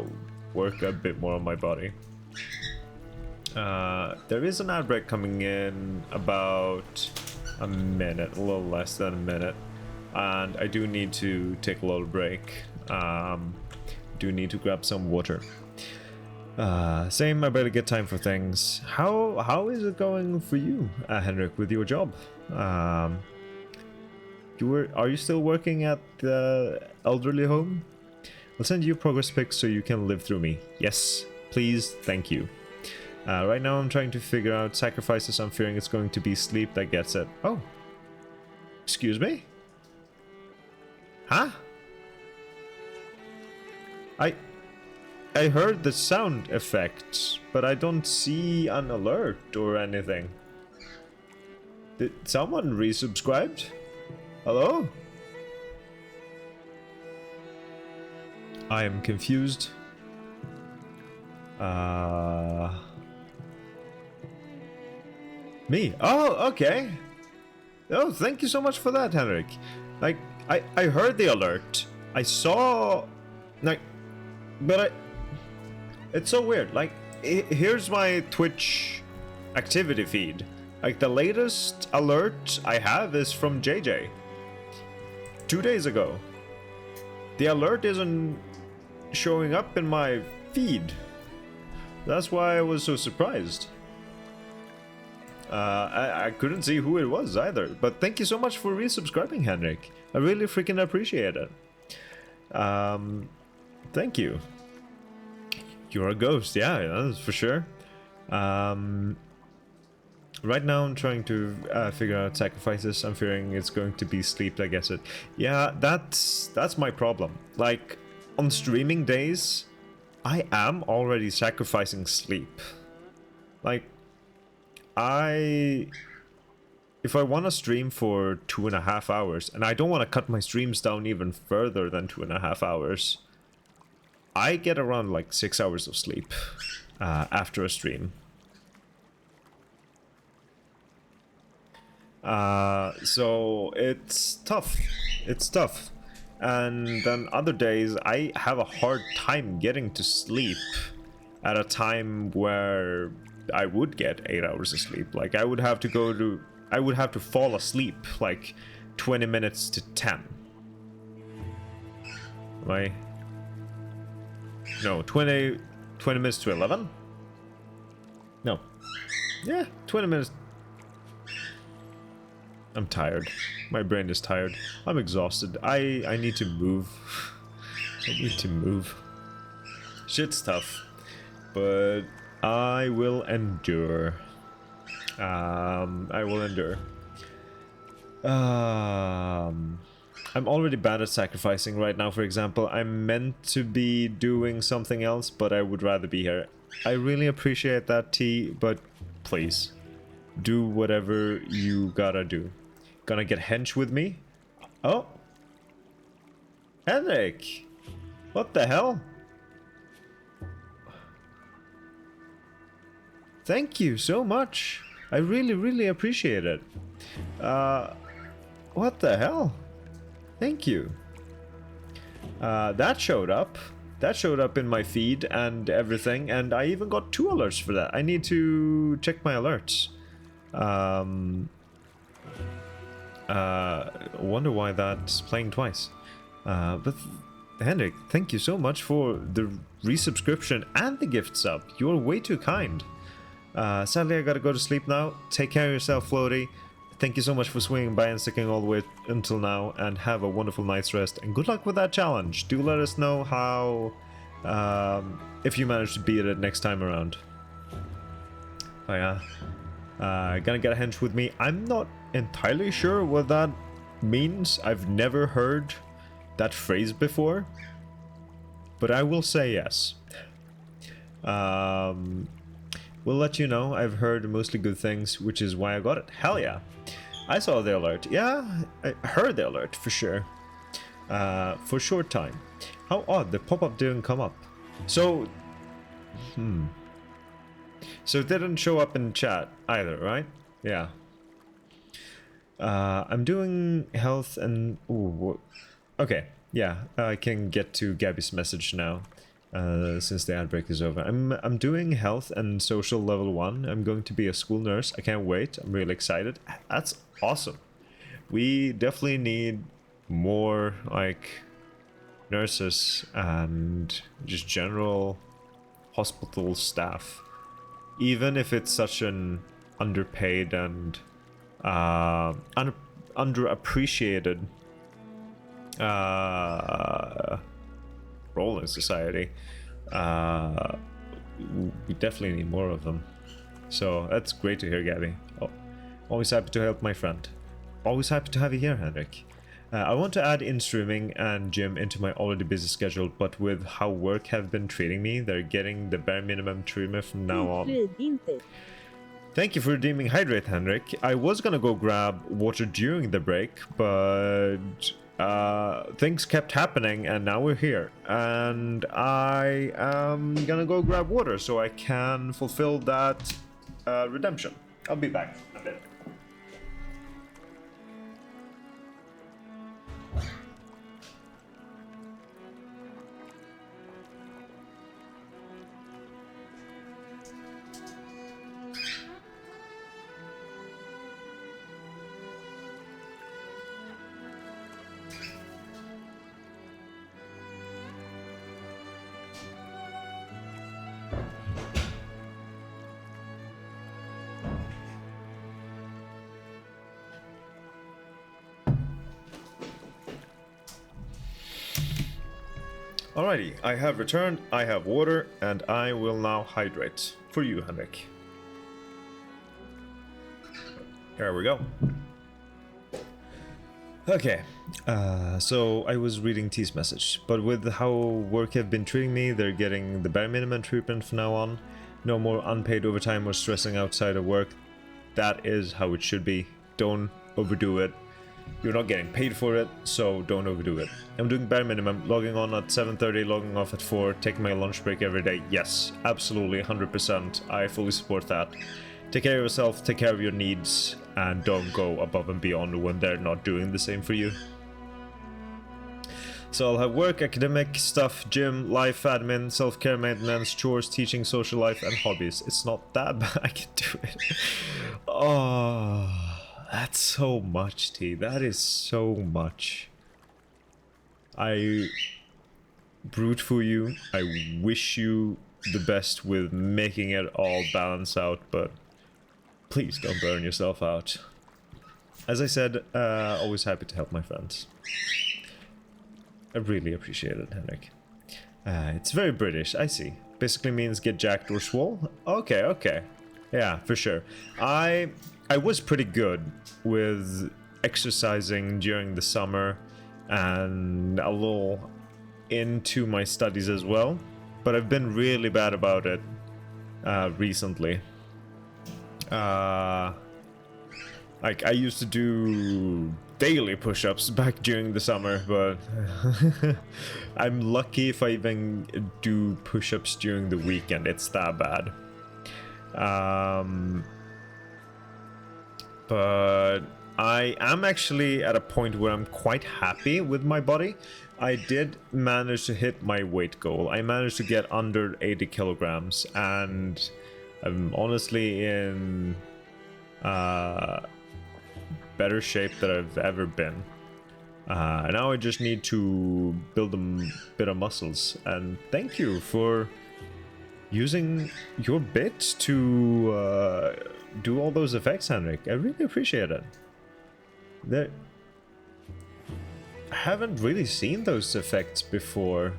work a bit more on my body. There is an ad break coming in about a minute, a little less than a minute, and I do need to take a little break. Do need to grab some water. Same, I better get time for things. How is it going for you, Henrik, with your job? Are you still working at the elderly home? I'll send you progress pics so you can live through me. Yes, please, thank you. Right now I'm trying to figure out sacrifices. I'm fearing it's going to be sleep that gets it. Oh. Excuse me? Huh? I heard the sound effects, but I don't see an alert or anything. Did someone resubscribed? Hello? I am confused. Me? Oh, okay. Oh, thank you so much for that, Henrik. Like, I heard the alert. I saw... Like, but it's so weird. Like, here's my Twitch activity feed. Like, the latest alert I have is from JJ. 2 days ago. The alert isn't showing up in my feed. That's why I was so surprised. I couldn't see who it was either. But thank you so much for resubscribing, Henrik. I really freaking appreciate it. Thank you. You're a ghost, yeah, that's for sure. Right now I'm trying to figure out sacrifices. I'm fearing it's going to be sleep that gets it. Yeah, that's my problem. Like, on streaming days, I am already sacrificing sleep. Like, if I want to stream for 2.5 hours, and I don't want to cut my streams down even further than 2.5 hours, I get around like 6 hours of sleep after a stream. So it's tough. It's tough. And then other days I have a hard time getting to sleep at a time where I would get 8 hours of sleep. Like, I would have to fall asleep like 20 minutes to 10. Right? No, 20 minutes to 11? No. Yeah, 20 minutes. I'm tired. My brain is tired. I'm exhausted. I need to move. I need to move. Shit's tough. But I will endure. I will endure. I'm already bad at sacrificing right now, for example. I'm meant to be doing something else, but I would rather be here. I really appreciate that, T, but please, do whatever you gotta do. Gonna get hench with me? Oh. Henrik! What the hell? Thank you so much. I really appreciate it. What the hell? Thank you. That showed up. That showed up in my feed and everything, and I even got 2 alerts for that. I need to check my alerts. Wonder why that's playing twice. But Henrik, thank you so much for the resubscription and the gift sub. You're way too kind. Sadly, I gotta go to sleep now. Take care of yourself, Floaty. Thank you so much for swinging by and sticking all the way until now, and have a wonderful night's rest. And good luck with that challenge. Do let us know how, if you manage to beat it next time around. Oh yeah. Gonna get a hench with me. I'm not entirely sure what that means. I've never heard that phrase before, but I will say yes. We'll let you know. I've heard mostly good things, which is why I got it. Hell yeah. I saw the alert. Yeah, I heard the alert for sure. For a short time. How odd, the pop-up didn't come up. So, So it didn't show up in chat either, right? Yeah. I'm doing health and... Ooh, okay, yeah, I can get to Gabby's message now. Since the ad break is over. I'm doing health and social level 1. I'm going to be a school nurse. I can't wait. I'm really excited. That's awesome. We definitely need more like nurses and just general hospital staff. Even if it's such an underpaid and underappreciated role in society. We definitely need more of them. So that's great to hear, Gabby. Oh, always happy to help my friend. Always happy to have you here, Henrik. I want to add in streaming and gym into my already busy schedule, but with how work have been treating me, they're getting the bare minimum treatment from now on. Thank you for redeeming Hydrate, Henrik. I was gonna go grab water during the break, but things kept happening and now we're here. And I am gonna go grab water so I can fulfill that redemption. I'll be back in a bit. Alrighty, I have returned, I have water, and I will now hydrate. For you, Henrik. There we go. Okay, so I was reading T's message, but with how work have been treating me, they're getting the bare minimum treatment from now on. No more unpaid overtime or stressing outside of work. That is how it should be. Don't overdo it. You're not getting paid for it, so don't overdo it. I'm doing bare minimum, logging on at 7:30, logging off at 4, taking my lunch break every day. Yes, absolutely, 100%. I fully support that. Take care of yourself, take care of your needs, and don't go above and beyond when they're not doing the same for you. So I'll have work, academic stuff, gym, life admin, self-care, maintenance, chores, teaching, social life, and hobbies. It's not that bad. I can do it. Oh... That's so much, T. That is so much. I root for you. I wish you the best with making it all balance out, but please don't burn yourself out. As I said, always happy to help my friends. I really appreciate it, Henrik. It's very British, I see. Basically means get jacked or swole. Okay, okay. Yeah, for sure. I was pretty good with exercising during the summer and a little into my studies as well, but I've been really bad about it recently. Like I used to do daily push-ups back during the summer, but I'm lucky if I even do push-ups during the weekend. It's that bad. But I am actually at a point where I'm quite happy with my body. I did manage to hit my weight goal. I managed to get under 80 kilograms, and I'm honestly in better shape than I've ever been. Now I just need to build a bit of muscles, and thank you for using your bit to do all those effects, Henrik. I really appreciate it. I haven't really seen those effects before.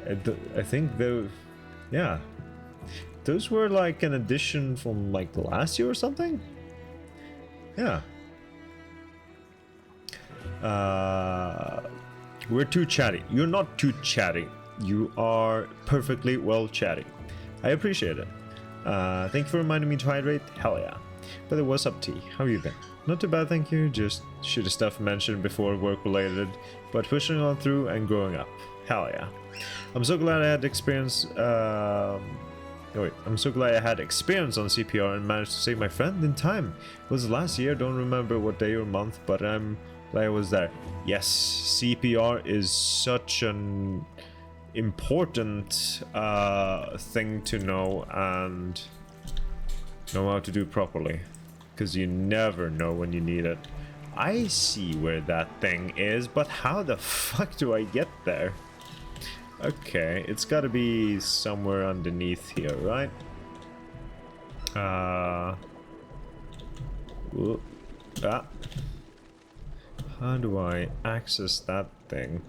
I think those, yeah, those were like an addition from like last year or something. Yeah. We're too chatty. You're not too chatty. You are perfectly well chatty. I appreciate it. Thank you for reminding me to hydrate. Hell yeah. But what's up, T? How have you been? Not too bad, thank you. Just shitty stuff mentioned before, work related, but pushing on through and growing up. Hell yeah. I'm so glad I had experience. I'm so glad I had experience on CPR and managed to save my friend in time. It was last year. Don't remember what day or month, but I'm glad I was there. Yes, CPR is such an important thing to know and know how to do properly, because you never know when you need it. I see where that thing is, but how the fuck do I get there? Okay, it's gotta be somewhere underneath here, right? How do I access that thing?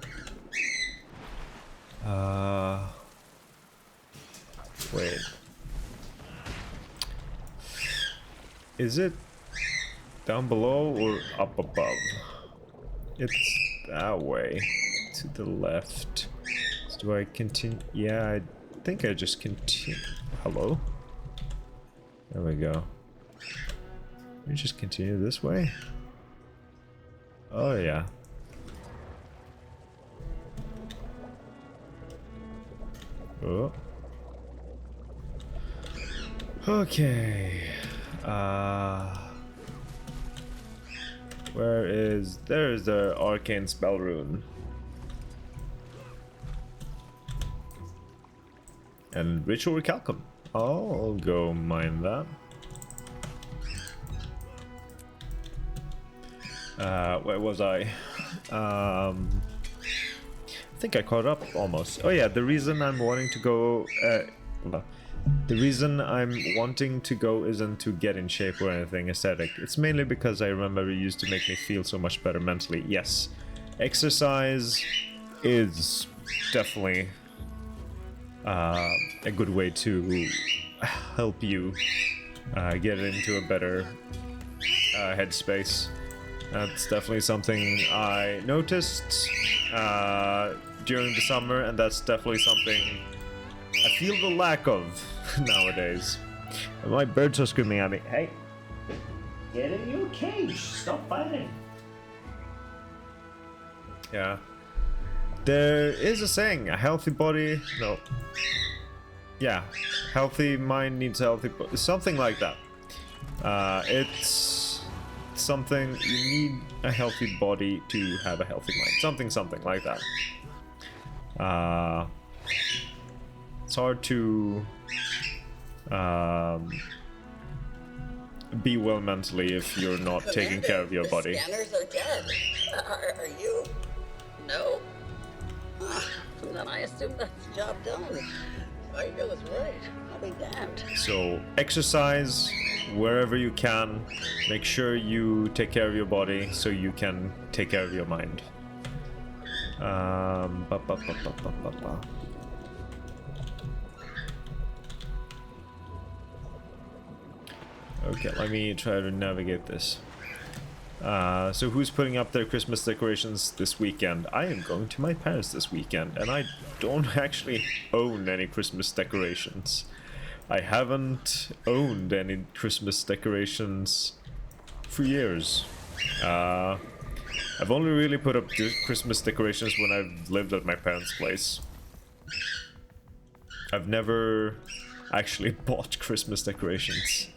Wait. Is it down below or up above? It's that way. To the left. So do I continue? Yeah, I think I just continue. Hello? There we go. We just continue this way? Oh, yeah. Oh. Okay. Where is... There's the arcane spell rune. And ritual recalcum. I'll go mine that. Where was I? I think I caught up almost. Oh yeah, the reason I'm wanting to go... the reason I'm wanting to go isn't to get in shape or anything aesthetic. It's mainly because I remember it used to make me feel so much better mentally. Yes, exercise is definitely a good way to help you get into a better headspace. That's definitely something I noticed during the summer, and that's definitely something I feel the lack of nowadays. My birds are screaming at me. Hey, get in your cage. Stop fighting. Yeah. There is a saying, a healthy body... No. Yeah. Healthy mind needs a healthy body. Something like that. It's something... You need a healthy body to have a healthy mind. Something like that. It's hard to be well mentally if you're not taking care of your body. The scanners are dead. Are you? No. Then I assume that's the job done. Igo was right. I'll be damned. So exercise wherever you can. Make sure you take care of your body so you can take care of your mind. Okay, let me try to navigate this. So who's putting up their Christmas decorations this weekend? I am going to my parents this weekend, and I don't actually own any Christmas decorations. I haven't owned any Christmas decorations for years. I've only really put up Christmas decorations when I've lived at my parents' place. I've never actually bought Christmas decorations.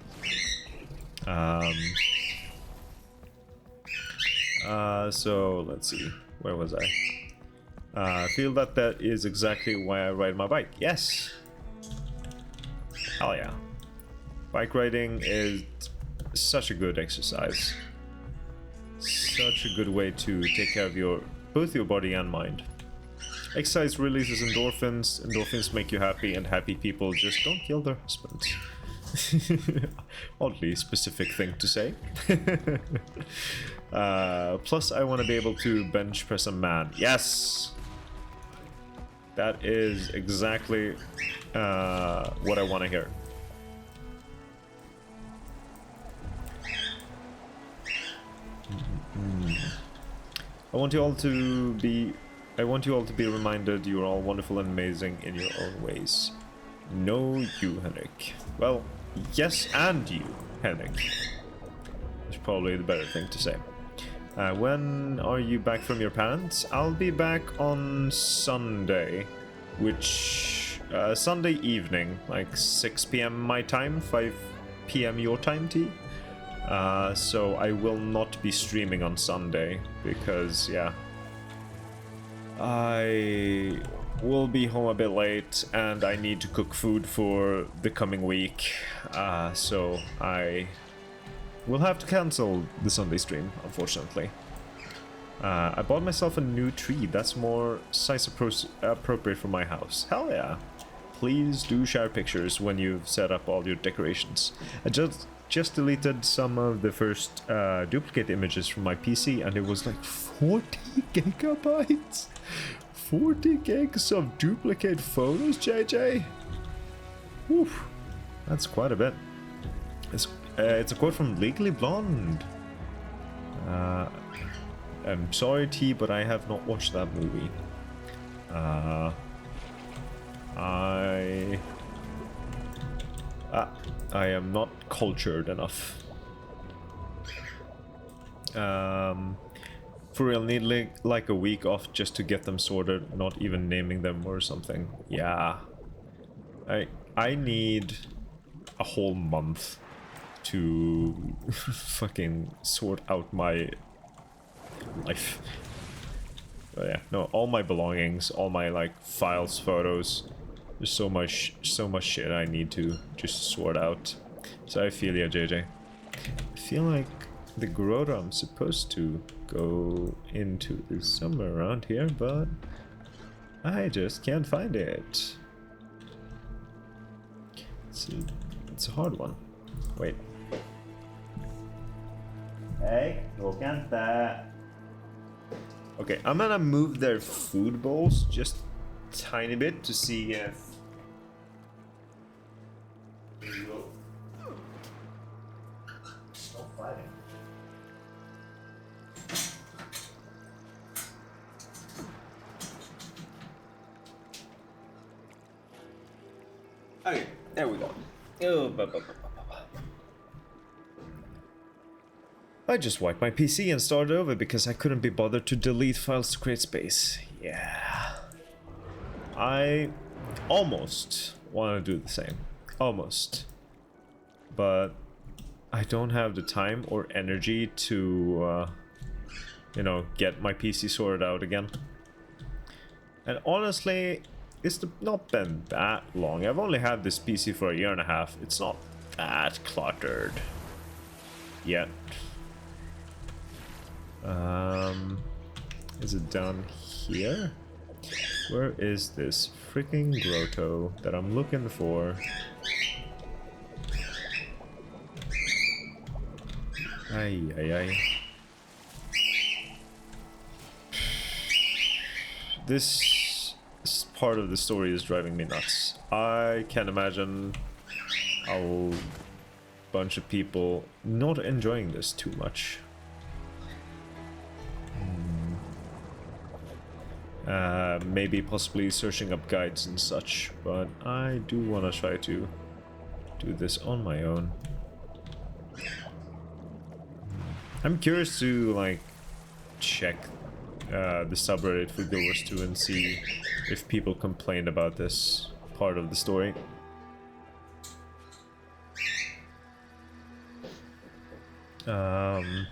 So let's see, where was I? I feel that is exactly why I ride my bike. Yes! Hell yeah. Bike riding is such a good exercise. Such a good way to take care of both your body and mind. Exercise releases endorphins. Endorphins make you happy, and happy people just don't kill their husbands. Oddly specific thing to say. Plus I want to be able to bench press a man. Yes! That is exactly what I want to hear. I want you all to be reminded you're all wonderful and amazing in your own ways. No, you, Henrik. Well, yes, and you, Henrik. That's probably the better thing to say. When are you back from your parents? I'll be back on Sunday, which... Sunday evening, like 6 p.m. my time, 5 p.m. your time, T. So I will not be streaming on Sunday, because, yeah... I will be home a bit late, and I need to cook food for the coming week, so I will have to cancel the Sunday stream, unfortunately. I bought myself a new tree that's more size appropriate for my house. Hell yeah! Please do share pictures when you've set up all your decorations. I just deleted some of the first duplicate images from my PC, and it was like 40 gigabytes! 40 gigs of duplicate photos, JJ? Oof, that's quite a bit. It's a quote from Legally Blonde. I'm sorry, T, but I have not watched that movie. I am not cultured enough. For real, need like a week off just to get them sorted, not even naming them or something. Yeah. I need a whole month to fucking sort out my life. But yeah, no, all my belongings, all my like files, photos. There's so much shit I need to just sort out. So I feel ya, JJ. I feel like the grotto I'm supposed to go into is somewhere around here, but I just can't find it. It's a hard one. Wait. Hey, look at that. Okay, I'm gonna move their food bowls just a tiny bit to see if... There you go. Stop fighting. Okay, there we go. I just wiped my PC and started over because I couldn't be bothered to delete files to create space. Yeah. I almost want to do the same. Almost. But I don't have the time or energy to, you know, get my PC sorted out again. And honestly, it's not been that long. I've only had this PC for a year and a half. It's not that cluttered yet. Is it down here? Where is this freaking grotto that I'm looking for? Ay, ay, ay. This part of the story is driving me nuts. I can't imagine a bunch of people not enjoying this too much. Maybe possibly searching up guides and such, but I do want to try to do this on my own. I'm curious to like check the subreddit for Guild 2 and see if people complain about this part of the story. I'm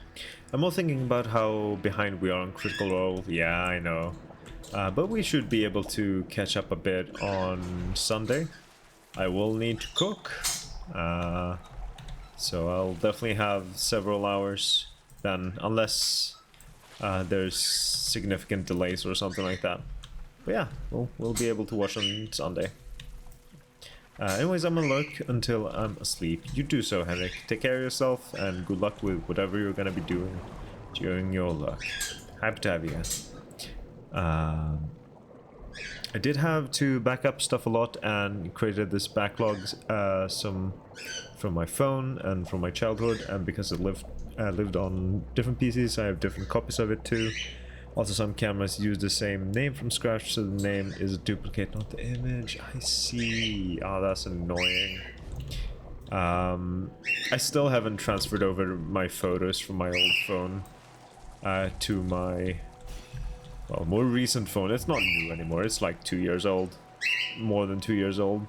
more thinking about how behind we are on Critical Role. Yeah, I know. But we should be able to catch up a bit on Sunday. I will need to cook. So I'll definitely have several hours then, unless there's significant delays or something like that. But yeah, we'll be able to watch on Sunday. Anyways, I'm gonna look until I'm asleep. You do so, Henrik. Take care of yourself, and good luck with whatever you're gonna be doing during your luck. Happy to have you guys. I did have to back up stuff a lot and created this backlog, some from my phone and from my childhood, and because it lived on different PCs, I have different copies of it too. Also, some cameras use the same name from scratch, so the name is a duplicate, not the image. I see. Oh, that's annoying. I still haven't transferred over my photos from my old phone to my, well, more recent phone. It's not new anymore. It's like 2 years old. More than 2 years old.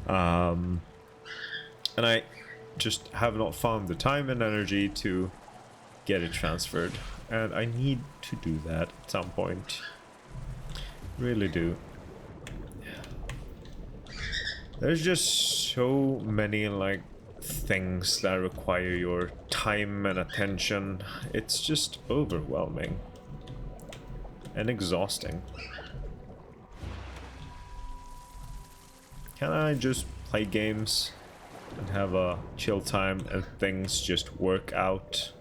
And I just have not found the time and energy to get it transferred. And I need to do that at some point. Really do. There's just so many like things that require your time and attention. It's just overwhelming and exhausting. Can I just play games and have a chill time and things just work out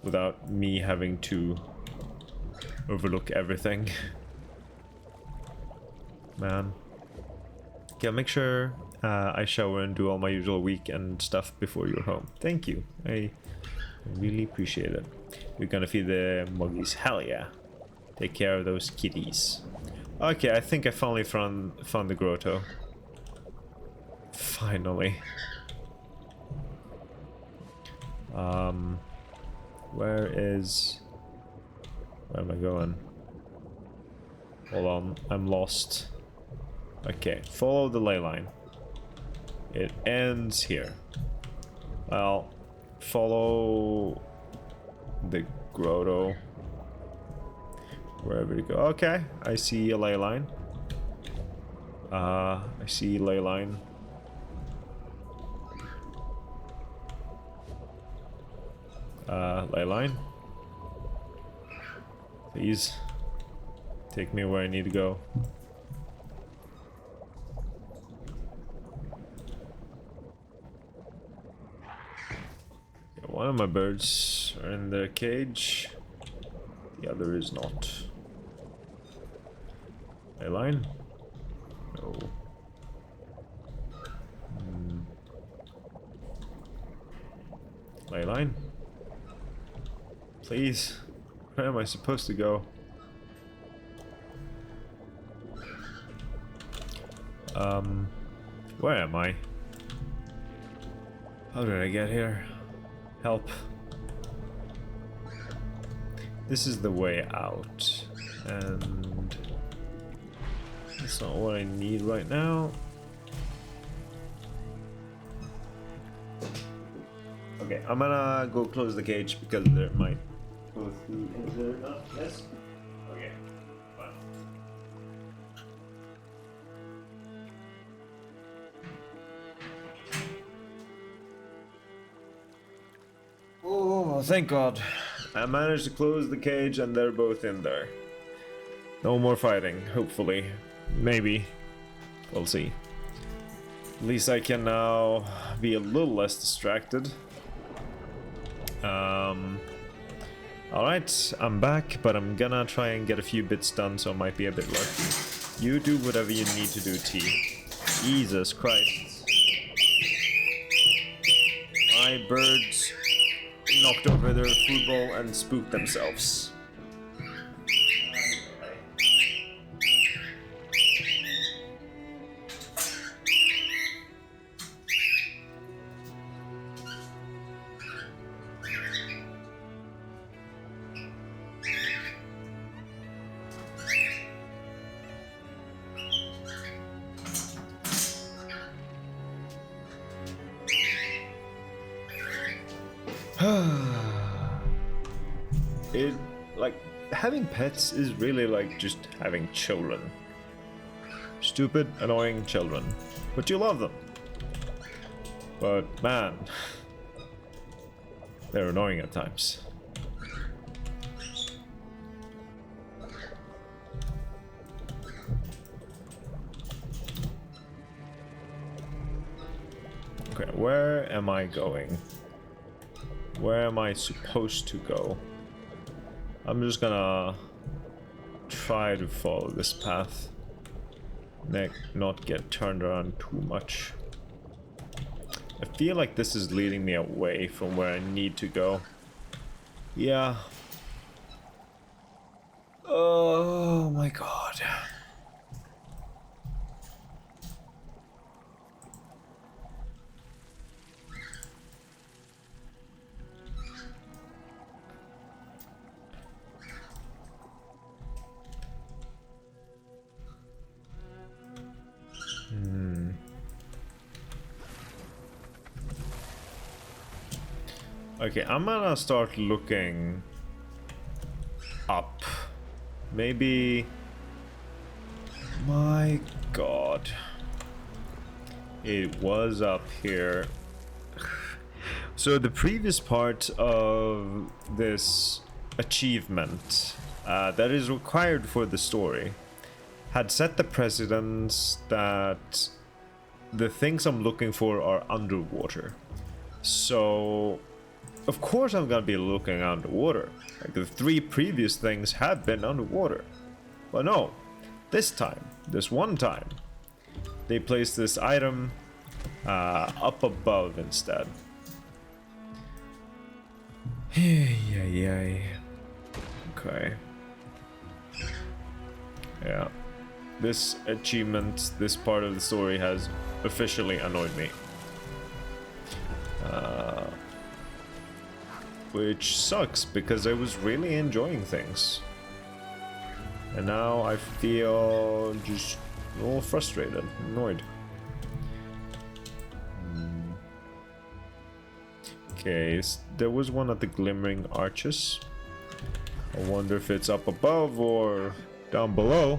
without me having to overlook everything? Man. Okay, I'll make sure I shower and do all my usual weekend stuff before you're home. Thank you. I really appreciate it. We're gonna feed the muggies. Hell yeah. Take care of those kitties. Okay, I think I finally found the grotto. Finally. Where am I going? Hold on, I'm lost. Okay, follow the ley line. It ends here. Well, follow the grotto. Wherever you go. Okay, I see a ley line. I see ley line. Ley line. Please take me where I need to go. Okay, one of my birds are in the cage. The other is not. Ley line? No. Ley line? Please. Where am I supposed to go? Where am I? How did I get here? Help. This is the way out, and that's not what I need right now. Okay, I'm gonna go close the cage because there might go through. Is there not? Yes? Okay, fine. Oh, thank God. I managed to close the cage and they're both in there. No more fighting, hopefully. Maybe. We'll see. At least I can now be a little less distracted. Alright, I'm back, but I'm gonna try and get a few bits done, so I might be a bit lucky. You do whatever you need to do, T. Jesus Christ. My birds knocked over their food bowl and spooked themselves. It, like, having pets is really like just having children. Stupid, annoying children. But you love them. But man, they're annoying at times. Okay, where am I going? Where am I supposed to go? I'm just gonna try to follow this path. Not get turned around too much. I feel like this is leading me away from where I need to go. Yeah. Oh my God. Okay, I'm gonna start looking up. Maybe... My God. It was up here. So the previous part of this achievement that is required for the story had set the precedence that the things I'm looking for are underwater. So of course I'm gonna be looking underwater. Like the 3 previous things have been underwater. But no, this one time, they placed this item up above instead. Yay. Okay. Yeah. This achievement, this part of the story has officially annoyed me. Which sucks because I was really enjoying things. And now I feel just a little frustrated, annoyed. Okay, there was one at the Glimmering Arches. I wonder if it's up above or down below.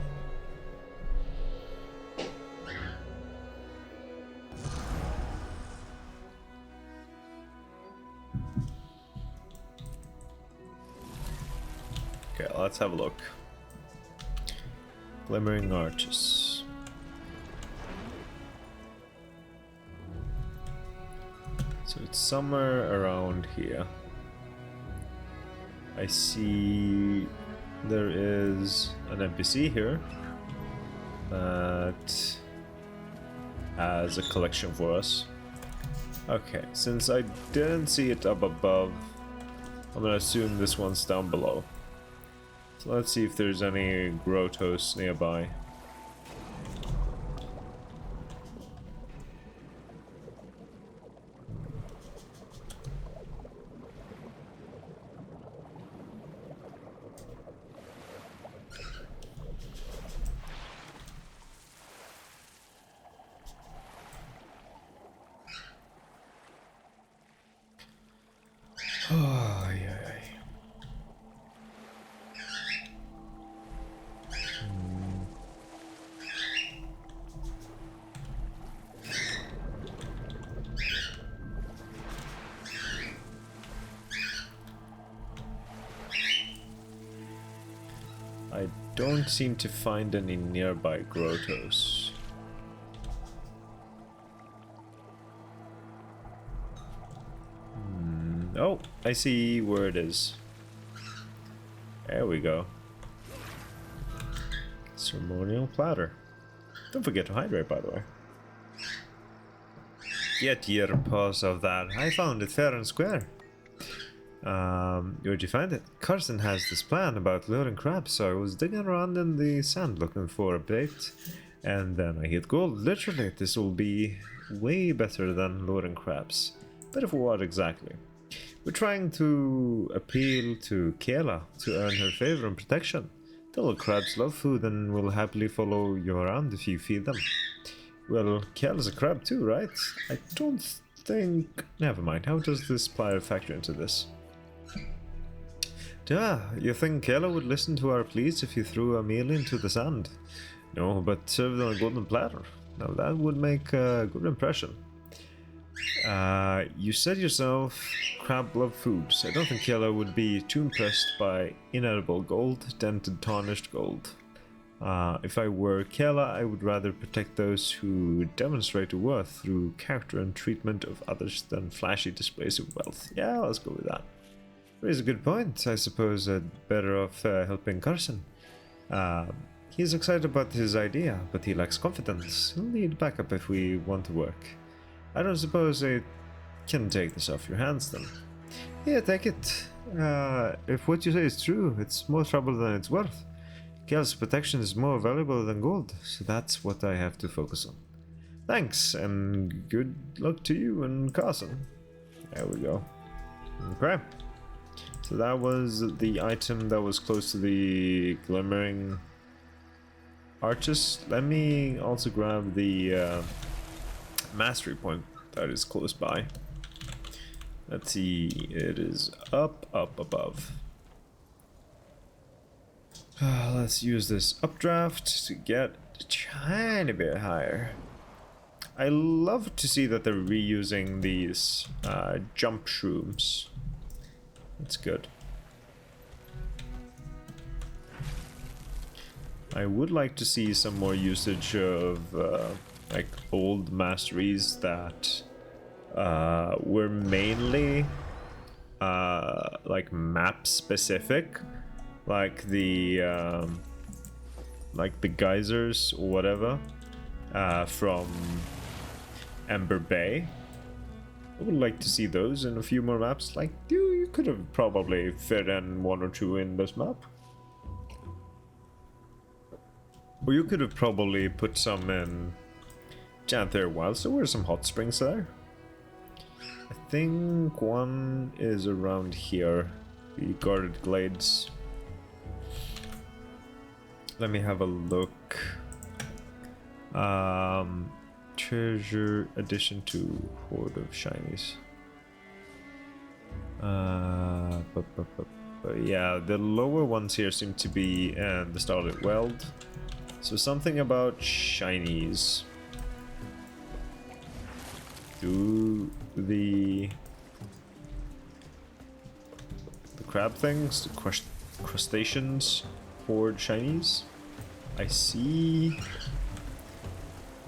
Okay, let's have a look. Glimmering Arches. So it's somewhere around here. I see there is an NPC here that has a collection for us. Okay, since I didn't see it up above, I'm gonna assume this one's down below. So let's see if there's any grottos nearby. Oh, yeah. I don't seem to find any nearby grottos. Oh, I see where it is. There we go. Ceremonial platter. Don't forget to hydrate, by the way. Get your paws off that. I found it fair and square. Where'd you find it? Carson has this plan about luring crabs, so I was digging around in the sand looking for a bait, and then I hit gold. Literally, this will be way better than luring crabs. But for what exactly? We're trying to appeal to Kayla to earn her favor and protection. The little crabs love food and will happily follow you around if you feed them. Well, Kayla's a crab too, right? I don't think... Never mind, how does this player factor into this? Yeah, you think Kayla would listen to our pleas if you threw a meal into the sand? No, but served on a golden platter. Now that would make a good impression. You said yourself, crab love foods. I don't think Kayla would be too impressed by inedible gold, dented, tarnished gold. If I were Kayla, I would rather protect those who demonstrate worth through character and treatment of others than flashy displays of wealth. Yeah, let's go with that. Raise a good point. I suppose I'd better off helping Carson. He's excited about his idea, but he lacks confidence. He'll need backup if we want to work. I don't suppose I can take this off your hands then. Yeah, take it. If what you say is true, it's more trouble than it's worth. Kayla's protection is more valuable than gold, so that's what I have to focus on. Thanks, and good luck to you and Carson. There we go. Okay. So that was the item that was close to the Glimmering Arches. Let me also grab the mastery point that is close by. Let's see, it is up above. Let's use this updraft to get a tiny bit higher. I love to see that they're reusing these jump shrooms. That's good. I would like to see some more usage of like old masteries that were mainly like map specific, like the geysers or whatever from Ember Bay. I would like to see those in a few more maps. Like, you could have probably fit in 1 or 2 in this map. Or you could have probably put some in Janther Wilds. There were some hot springs there. I think one is around here. The Guarded Glades. Let me have a look. Treasure addition to Horde of Shinies. Yeah, the lower ones here seem to be in the Starlit Weld. So something about shinies. Do the crab things, the crustaceans, horde shinies. I see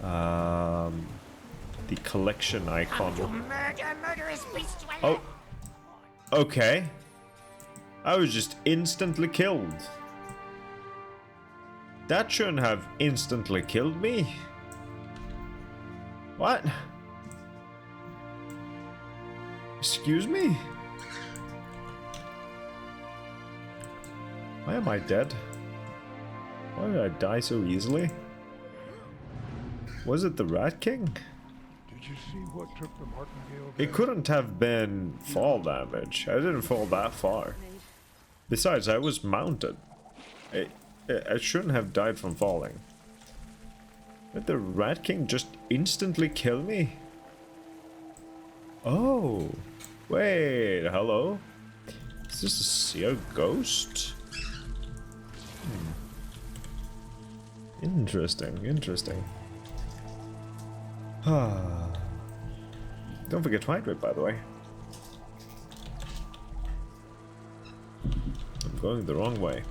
the collection icon. Oh, okay. I was just instantly killed. That shouldn't have instantly killed me. What? Excuse me? Why am I dead? Why did I die so easily? Was it the Rat King? Did you see what took the Martingale? It couldn't have been fall damage. I didn't fall that far. Besides, I was mounted. I shouldn't have died from falling. Did the Rat King just instantly kill me? Oh. Wait, hello? Is this a Seer ghost? Interesting, interesting. Don't forget to hydrate, by the way. I'm going the wrong way.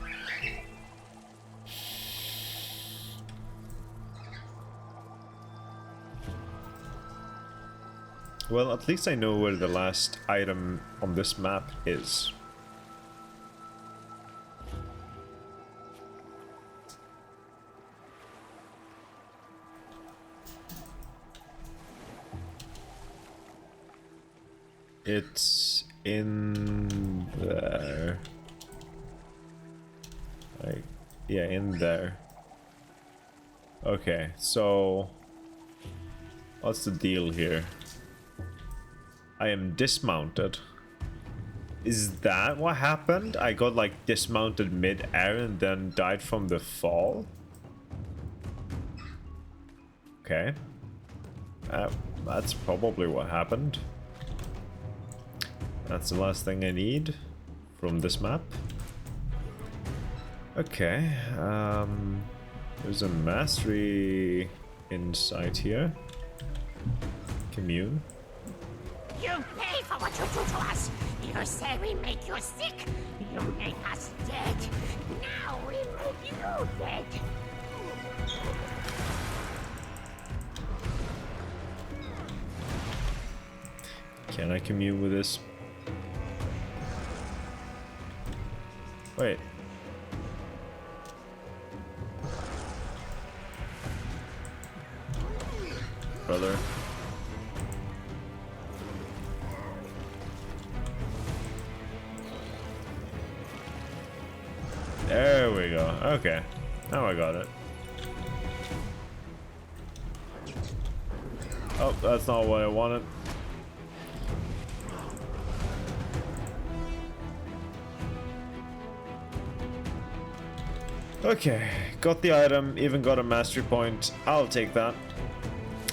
Well, at least I know where the last item on this map is. It's in there. Like, yeah, in there. Okay, so what's the deal here? I am dismounted. Is that what happened? I got like dismounted mid-air and then died from the fall? Okay. That's probably what happened. That's the last thing I need from this map. Okay. There's a mastery inside here. Commune. You pay for what you do to us. You say we make you sick. You make us dead. Now we make you dead. Can I commune with this? Wait. Brother. There we go. Okay. Now I got it. Oh, that's not what I wanted. Okay, got the item, even got a mastery point. I'll take that.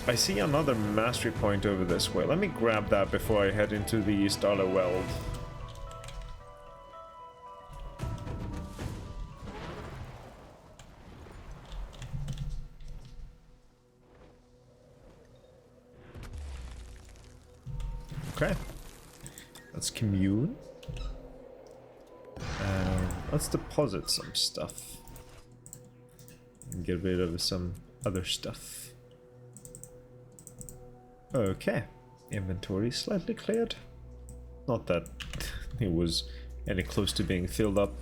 I see another mastery point over this way. Let me grab that before I head into the Starlit Weld. Okay, let's commune. Let's deposit some stuff. And get rid of some other stuff. Okay, inventory slightly cleared. Not that it was any close to being filled up.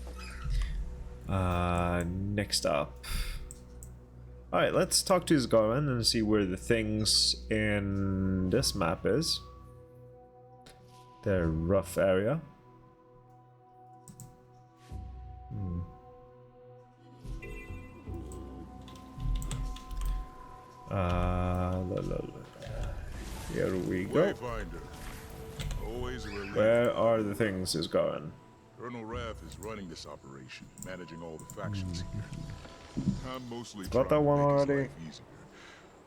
Next up. Alright, let's talk to Isgaran and see where the things in this map is. Their rough area. Here we go. Where are the things, Isgaran? Colonel Rath is running this operation, managing all the factions here. I'm mostly Got that one already?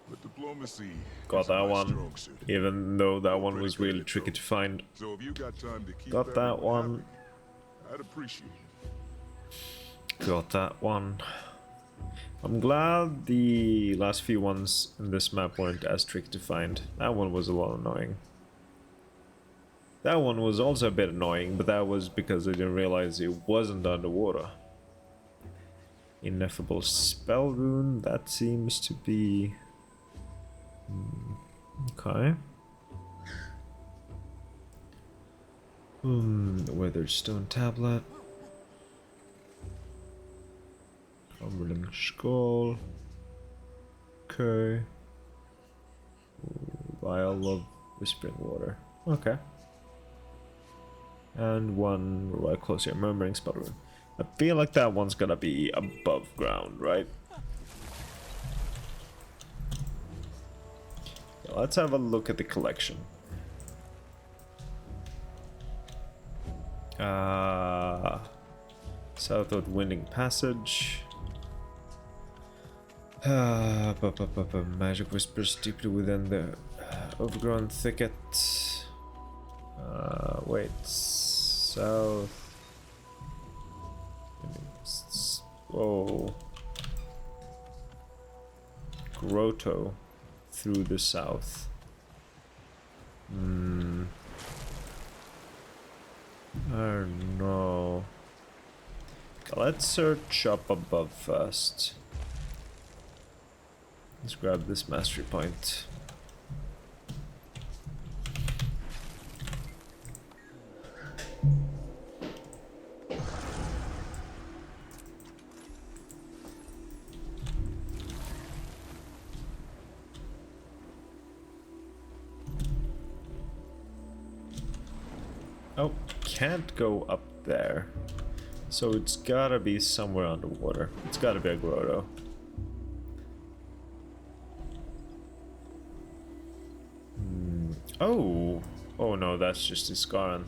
But diplomacy Got that one, even though that one was really tricky to find. So if you got time to keep Got that one. I'd appreciate it. Got that one. I'm glad the last few ones in this map weren't as tricky to find. That one was a lot annoying. That one was also a bit annoying, but that was because I didn't realize it wasn't underwater. Ineffable spell rune, that seems to be... okay. Weathered stone tablet. Crumbling skull. Okay. Vial of whispering water. Okay. And one right close here, murmuring spell rune. I feel like that one's gonna be above ground, right? Yeah, let's have a look at the collection. Southward Winding Passage. Magic whispers deeply within the overgrown thicket. Wait, south. Whoa. Grotto through the south. I don't know. Let's search up above first. Let's grab this mastery point. Oh, can't go up there. So it's gotta be somewhere underwater. It's gotta be a grotto. Oh! Oh no, that's just Isgaran.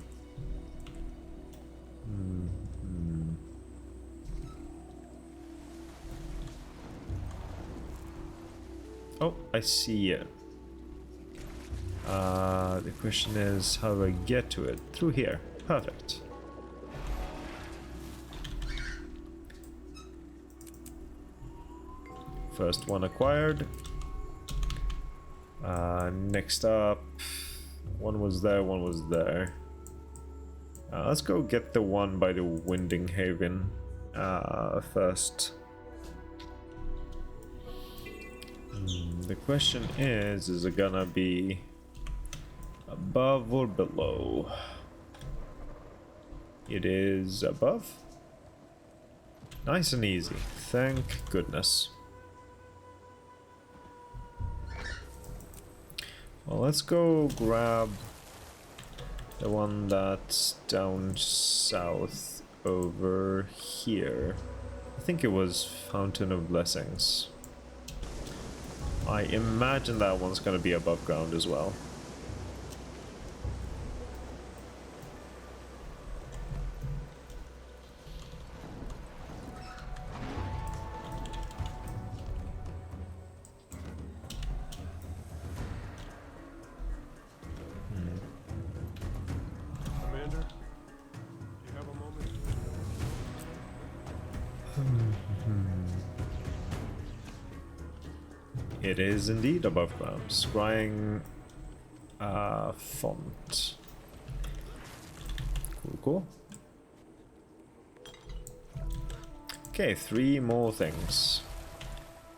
Oh, I see it. The question is, how do I get to it? Through here. Perfect. First one acquired. Next up, one was there, one was there. Let's go get the one by the Winding Haven first. The question is it gonna be above or below? It is above. Nice and easy, thank goodness. Well, let's go grab the one that's down south over here. I think it was Fountain of Blessings. I imagine that one's gonna be above ground as well. Commander, do you have a moment? It is indeed above ground. Scrying font. Cool, cool. Okay, 3 more things.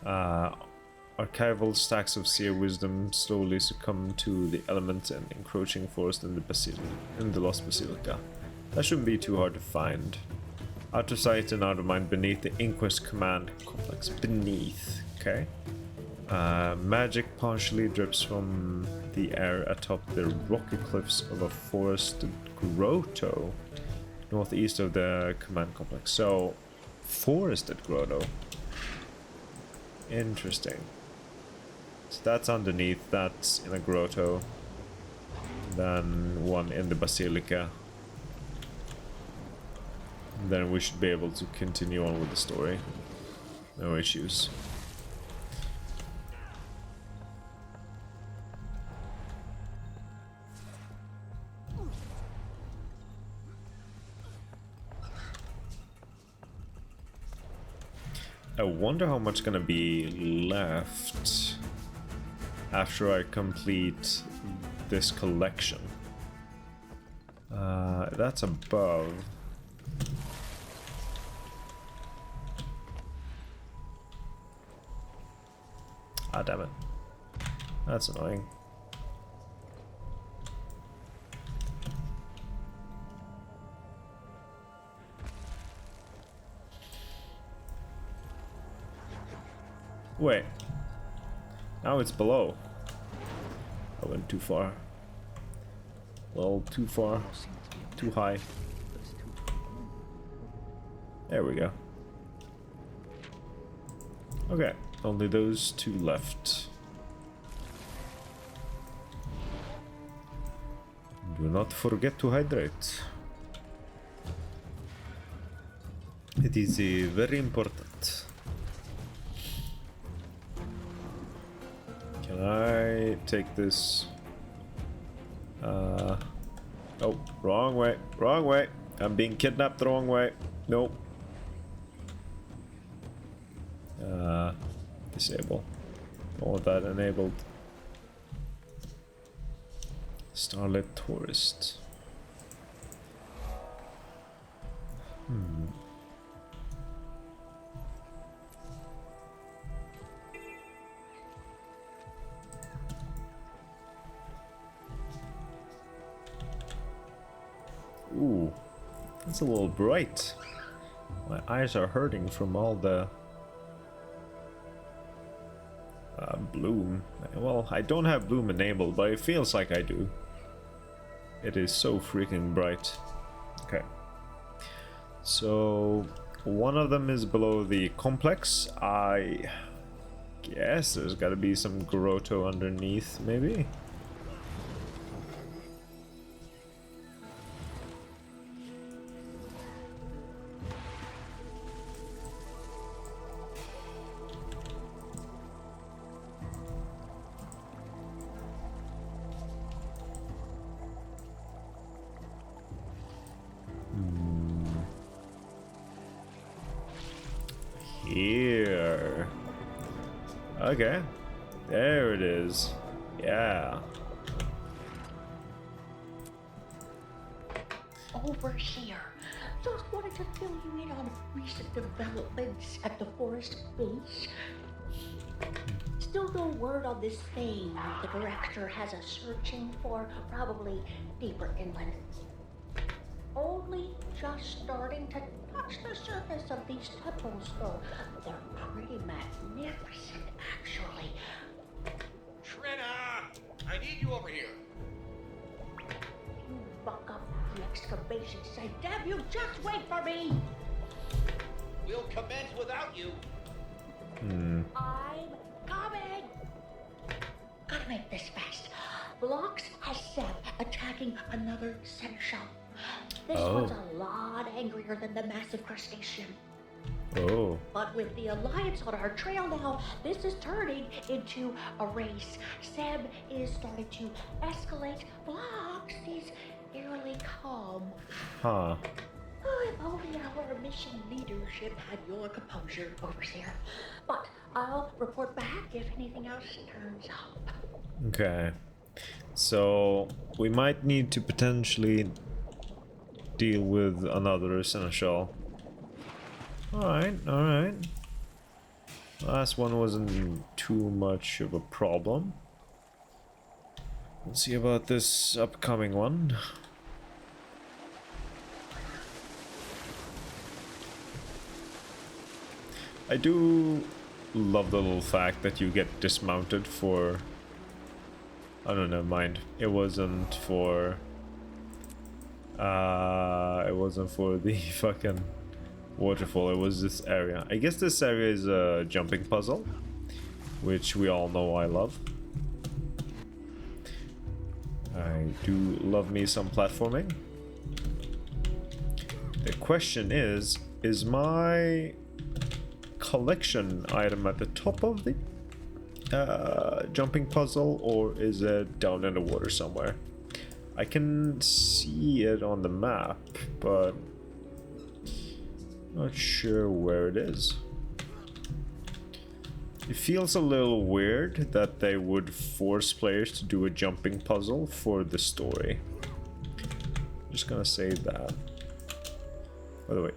Archival stacks of seer wisdom slowly succumb to the element and encroaching forest in the Lost Basilica. That shouldn't be too hard to find. Out of sight and out of mind beneath the Inquest command complex. Beneath. Okay. Magic partially drips from the air atop the rocky cliffs of a forested grotto northeast of the command complex. So, forested grotto. Interesting. So that's underneath, that's in a grotto. Then one in the Basilica. Then we should be able to continue on with the story. No issues. I wonder how much gonna be left after I complete this collection. That's above. Ah, damn it. That's annoying. Wait. Now it's below. I went too far. A little too far. Too high. There we go. Okay, only those two left. Do not forget to hydrate. It is very important. Can I take this? Oh, wrong way, wrong way. I'm being kidnapped the wrong way. Nope. Disable. Don't want that enabled. Starlit Tourist. Ooh, that's a little bright. My eyes are hurting from all the bloom. Well, I don't have bloom enabled, but it feels like I do. It is so freaking bright. Okay. So, one of them is below the complex. I guess there's gotta be some grotto underneath, maybe? Here. Okay. There it is. Yeah. Over here. Just wanted to fill you in on recent developments at the forest base. Still no word on this thing the director has us searching for, probably deeper inland. Only just starting to touch the surface of these temples, though. They're pretty magnificent, actually. Trina! I need you over here. You buck up the excavation site. Damn you, just wait for me! We'll commence without you. I'm coming! Gotta make this fast. Blocks has Seb attacking another seneschal. This one's a lot angrier than the massive crustacean. Oh. But with the Alliance on our trail now, this is turning into a race. Seb is starting to escalate. Blocks is eerily calm. Huh. Oh, if only our mission leadership had your composure, Overseer. But I'll report back if anything else turns up. Okay. So, we might need to potentially deal with another seneschal. Alright, alright. Last one wasn't too much of a problem. Let's see about this upcoming one. I do love the little fact that you get dismounted for... Oh no, never mind. It wasn't for... it wasn't for the fucking waterfall, it was this area. I guess this area is a jumping puzzle, which we all know I love. I do love me some platforming. The question is my collection item at the top of the jumping puzzle, or is it down in the water somewhere? I can see it on the map, but not sure where it is. It feels a little weird that they would force players to do a jumping puzzle for the story. Just gonna say that. By the way,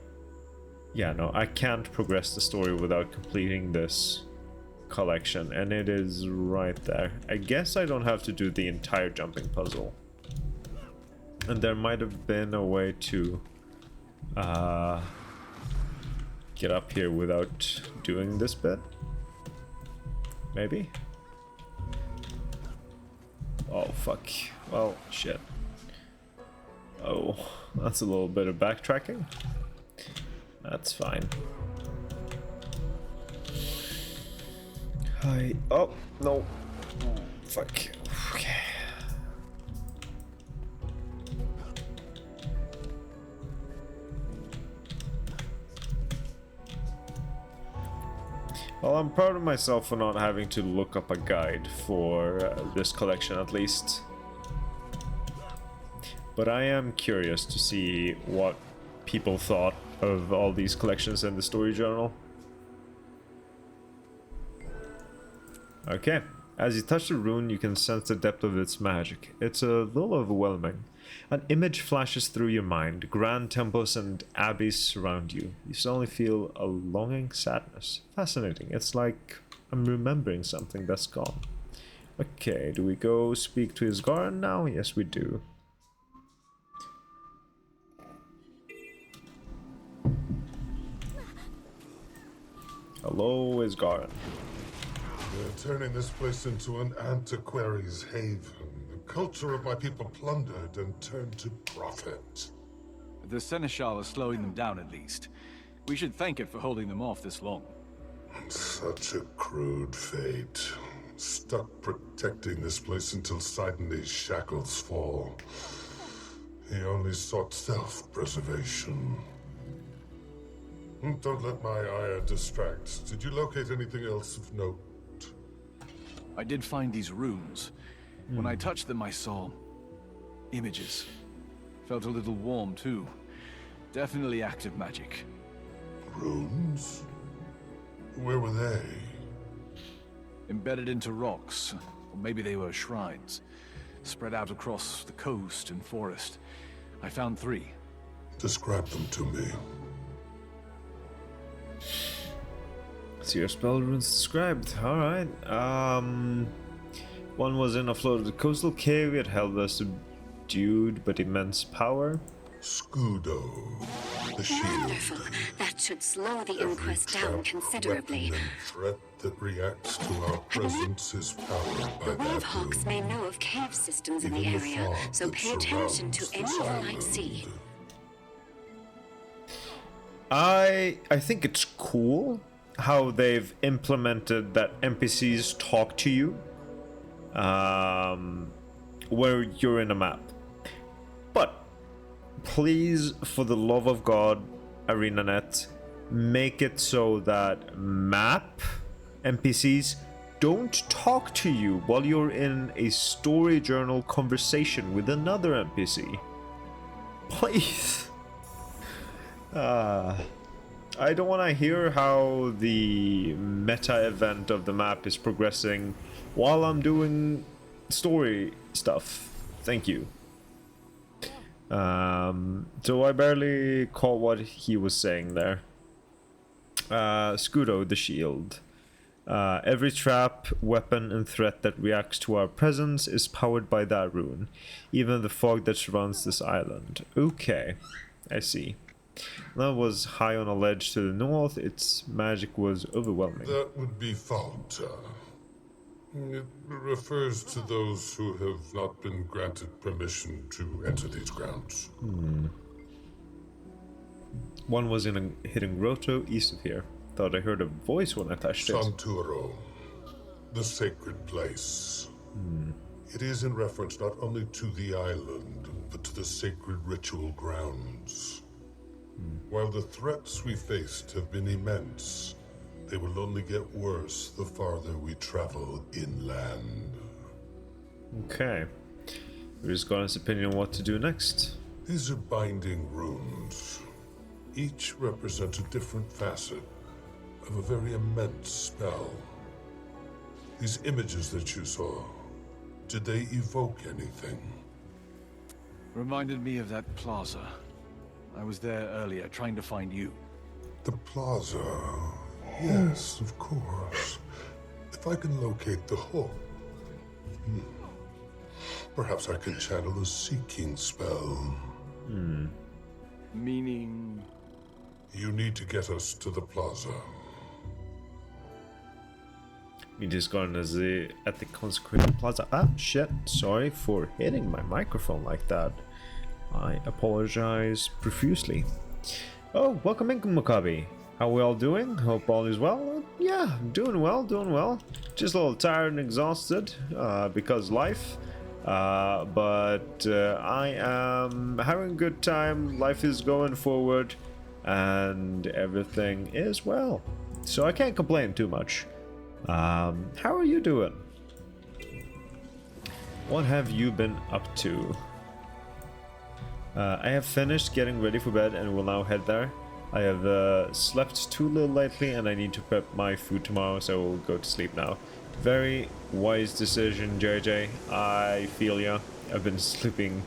yeah, no, I can't progress the story without completing this collection, and it is right there. I guess I don't have to do the entire jumping puzzle. And there might have been a way to get up here without doing this bit. Maybe? Oh, fuck. Well, shit. Oh, that's a little bit of backtracking. That's fine. Hi. Oh, no. Fuck. Okay. Well, I'm proud of myself for not having to look up a guide for this collection, at least. But I am curious to see what people thought of all these collections in the story journal. Okay, as you touch the rune, you can sense the depth of its magic. It's a little overwhelming. An image flashes through your mind. Grand temples and abbeys surround you. You suddenly feel a longing sadness. Fascinating. It's like I'm remembering something that's gone. Okay, do we go speak to Isgaran now? Yes, we do. Hello, Isgaran. They're turning this place into an antiquary's haven. The culture of my people plundered and turned to profit. The Seneschal is slowing them down, at least. We should thank it for holding them off this long. Such a crude fate. Stuck protecting this place until Sidon's shackles fall. He only sought self-preservation. Don't let my ire distract. Did you locate anything else of note? I did find these runes. When I touched them, I saw images. Felt a little warm, too. Definitely active magic. Runes? Where were they? Embedded into rocks, or maybe they were shrines. Spread out across the coast and forest. I found 3. Describe them to me. See your spell runes described. Alright. One was in a floated coastal cave. It held a subdued but immense power. Scudo, the shield. Wonderful. That should slow the inquest down considerably. Weapon and threat that reacts to our presence is powered by The that Wavehawks may know of cave systems in the Even the area, fog so that pay attention to surrounds any this you might see. I think it's cool how they've implemented that NPCs talk to you where you're in a map. But please, for the love of God, ArenaNet, make it so that map NPCs don't talk to you while you're in a story journal conversation with another NPC. Please. I don't want to hear how the meta event of the map is progressing while I'm doing story stuff. Thank you. So I barely caught what he was saying there. Scudo, the shield. Every trap, weapon, and threat that reacts to our presence is powered by that rune. Even the fog that surrounds this island. Okay, I see. That was high on a ledge to the north. Its magic was overwhelming. That would be Falta. It refers to those who have not been granted permission to enter these grounds. One was in a hidden grotto east of here. Thought I heard a voice when I touched it. Santuro, the sacred place. It is in reference not only to the island, but to the sacred ritual grounds. While the threats we faced have been immense, they will only get worse the farther we travel inland. Okay. We just got his opinion on what to do next. These are binding runes. Each represent a different facet of a very immense spell. These images that you saw, did they evoke anything? Reminded me of that plaza. I was there earlier, trying to find you. The plaza? Yes, of course. If I can locate the hook, perhaps I can channel a seeking spell. Meaning? You need to get us to the plaza. We just got at the consecrated plaza. Ah, shit. Sorry for hitting my microphone like that. I apologize profusely. Oh, welcome in, Makabi. How we all doing? Hope all is well. Yeah, doing well. Just a little tired and exhausted because life. But I am having a good time. Life is going forward, and everything is well. So I can't complain too much. How are you doing? What have you been up to? I have finished getting ready for bed and will now head there. I have slept too little lately and I need to prep my food tomorrow, so I will go to sleep now. Very wise decision, JJ. I feel ya. I've been sleeping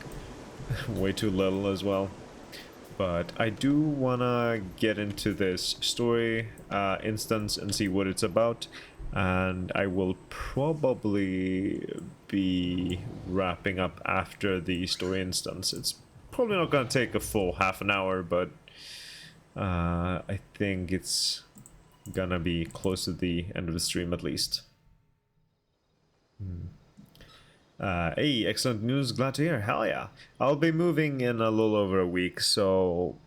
way too little as well. But I do wanna get into this story instance and see what it's about. And I will probably be wrapping up after the story instance. It's probably not going to take a full half an hour, but I think it's gonna be close to the end of the stream at least. Hey, excellent news, glad to hear. Hell yeah. I'll be moving in a little over a week, so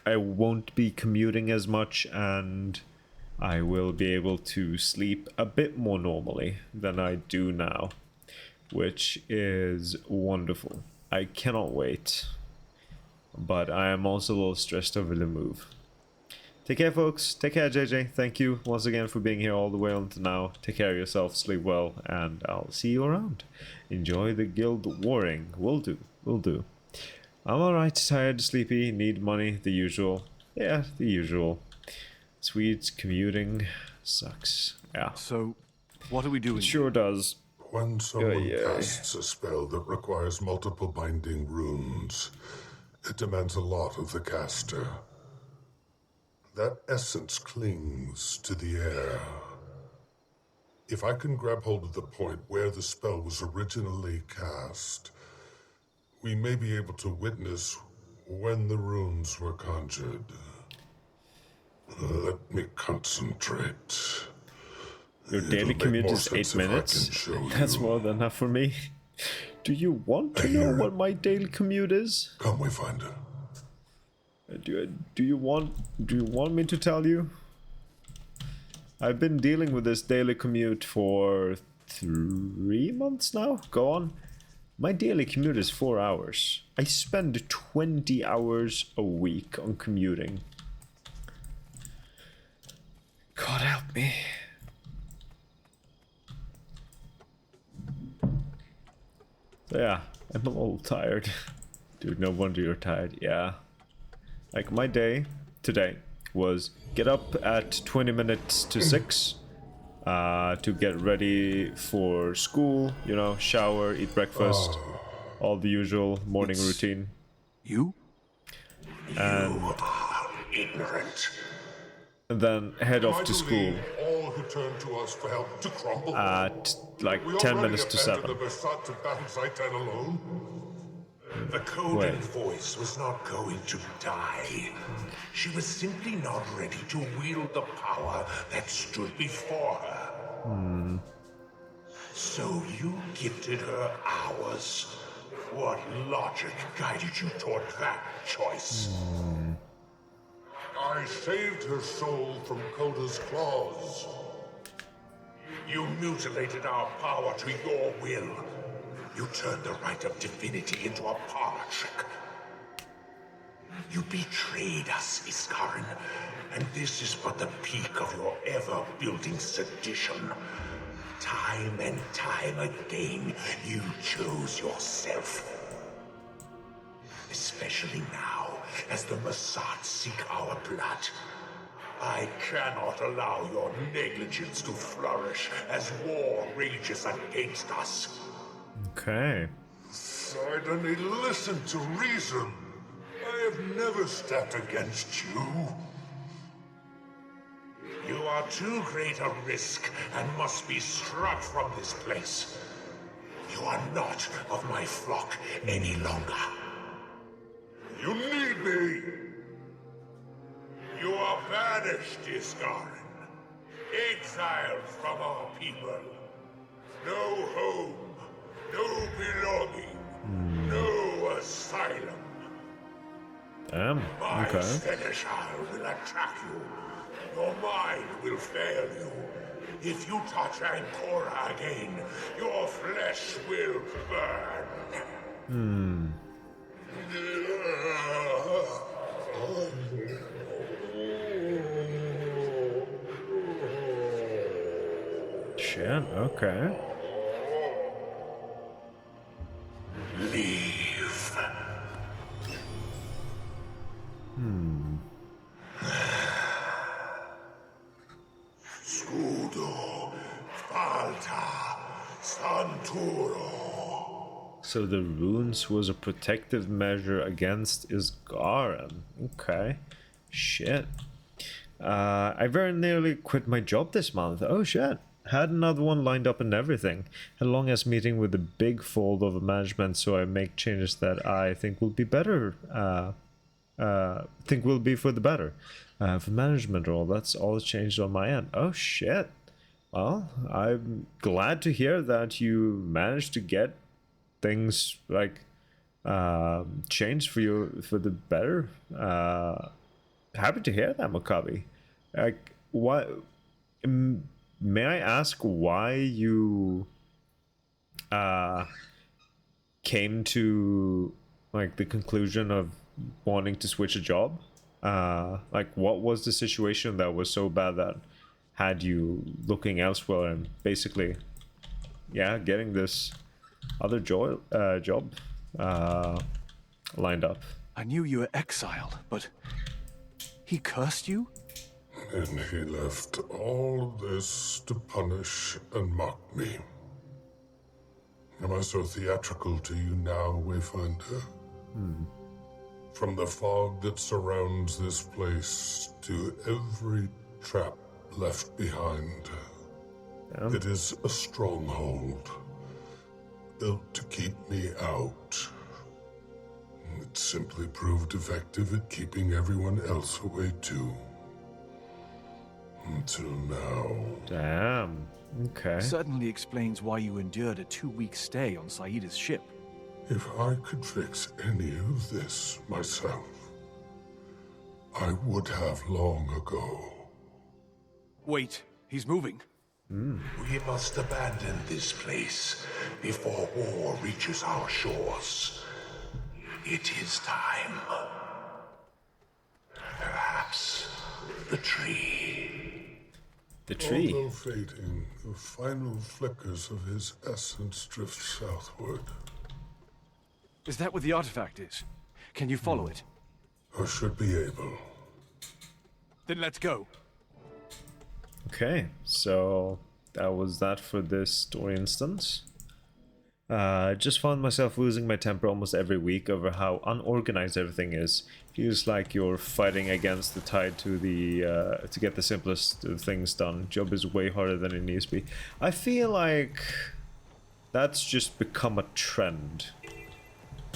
I won't be commuting as much, and I will be able to sleep a bit more normally than I do now, which is wonderful. I cannot wait, but I am also a little stressed over the move. Take care, folks. Take care, JJ. Thank you once again for being here all the way until now. Take care of yourself, sleep well, and I'll see you around. Enjoy the guild warring. Will do. I'm alright, tired, sleepy, need money, the usual. Yeah, the usual. Swedes commuting sucks. Yeah. So, what are we doing? It sure does. When someone casts a spell that requires multiple binding runes, it demands a lot of the caster. That essence clings to the air. If I can grab hold of the point where the spell was originally cast, we may be able to witness when the runes were conjured. Let me concentrate. Your daily commute is 8 minutes. That's more than enough for me. Do you want to know what my daily commute is? Come, we find it. Do you want me to tell you? I've been dealing with this daily commute for 3 months now. Go on. My daily commute is 4 hours. I spend 20 hours a week on commuting. God help me. So yeah, I'm a little tired. Dude, no wonder you're tired. Yeah. Like my day today was get up at 20 minutes to 6 to get ready for school, you know, shower, eat breakfast, all the usual morning routine. You? And ignorant. And then head off to school all who turn to us for help to crumble at like 10 minutes to 7. The Bersat to battle Zaitan alone. The Coden voice was not going to die. She was simply not ready to wield the power that stood before her. So you gifted her ours. What logic guided you toward that choice? I saved her soul from Coda's claws. You mutilated our power to your will. You turned the right of divinity into a parlor trick. You betrayed us, Iskarin, and this is but the peak of your ever-building sedition. Time and time again, you chose yourself. Especially now, as the Mossad seek our blood. I cannot allow your negligence to flourish as war rages against us. Okay. Sidoney, listen to reason. I have never stepped against you. You are too great a risk and must be struck from this place. You are not of my flock any longer. You need me! You are banished, Iskarin. Exiled from our people. No home, no belonging, no asylum. Damn, My okay. Seneschal will attack you. Your mind will fail you. If you touch Ancora again, your flesh will burn. Shit, okay. Leave. Scudo, Falta, Santuro. So the runes was a protective measure against Isgaran. Okay. Shit. I very nearly quit my job this month. Oh shit. Had another one lined up and everything. Had a long ass meeting with the big fold of management, so I make changes that I think will be better. Think will be for the better. For management role, that's all changed on my end. Oh shit. Well, I'm glad to hear that you managed to get things like changed for you for the better. Happy to hear that, Makabi. Like, what? May I ask why you came to like the conclusion of wanting to switch a job? Like, what was the situation that was so bad that had you looking elsewhere and basically, yeah, getting this other job lined up? I knew you were exiled, but he cursed you? And he left all this to punish and mock me. Am I so theatrical to you now, Wayfinder? From the fog that surrounds this place to every trap left behind. It is a stronghold, built to keep me out. It simply proved effective at keeping everyone else away too. Until now. Damn. Okay. Certainly explains why you endured a 2-week stay on Saida's ship. If I could fix any of this myself, I would have long ago. Wait, he's moving. We must abandon this place before war reaches our shores. It is time. Perhaps the tree. The tree. Although fading, the final flickers of his essence drift southward. Is that what the artifact is? Can you follow it? I should be able. Then let's go. Okay, so that was that for this story instance. I just found myself losing my temper almost every week over how unorganized everything is. Feels like you're fighting against the tide to the to get the simplest of things done. Job is way harder than it needs to be. I feel like that's just become a trend.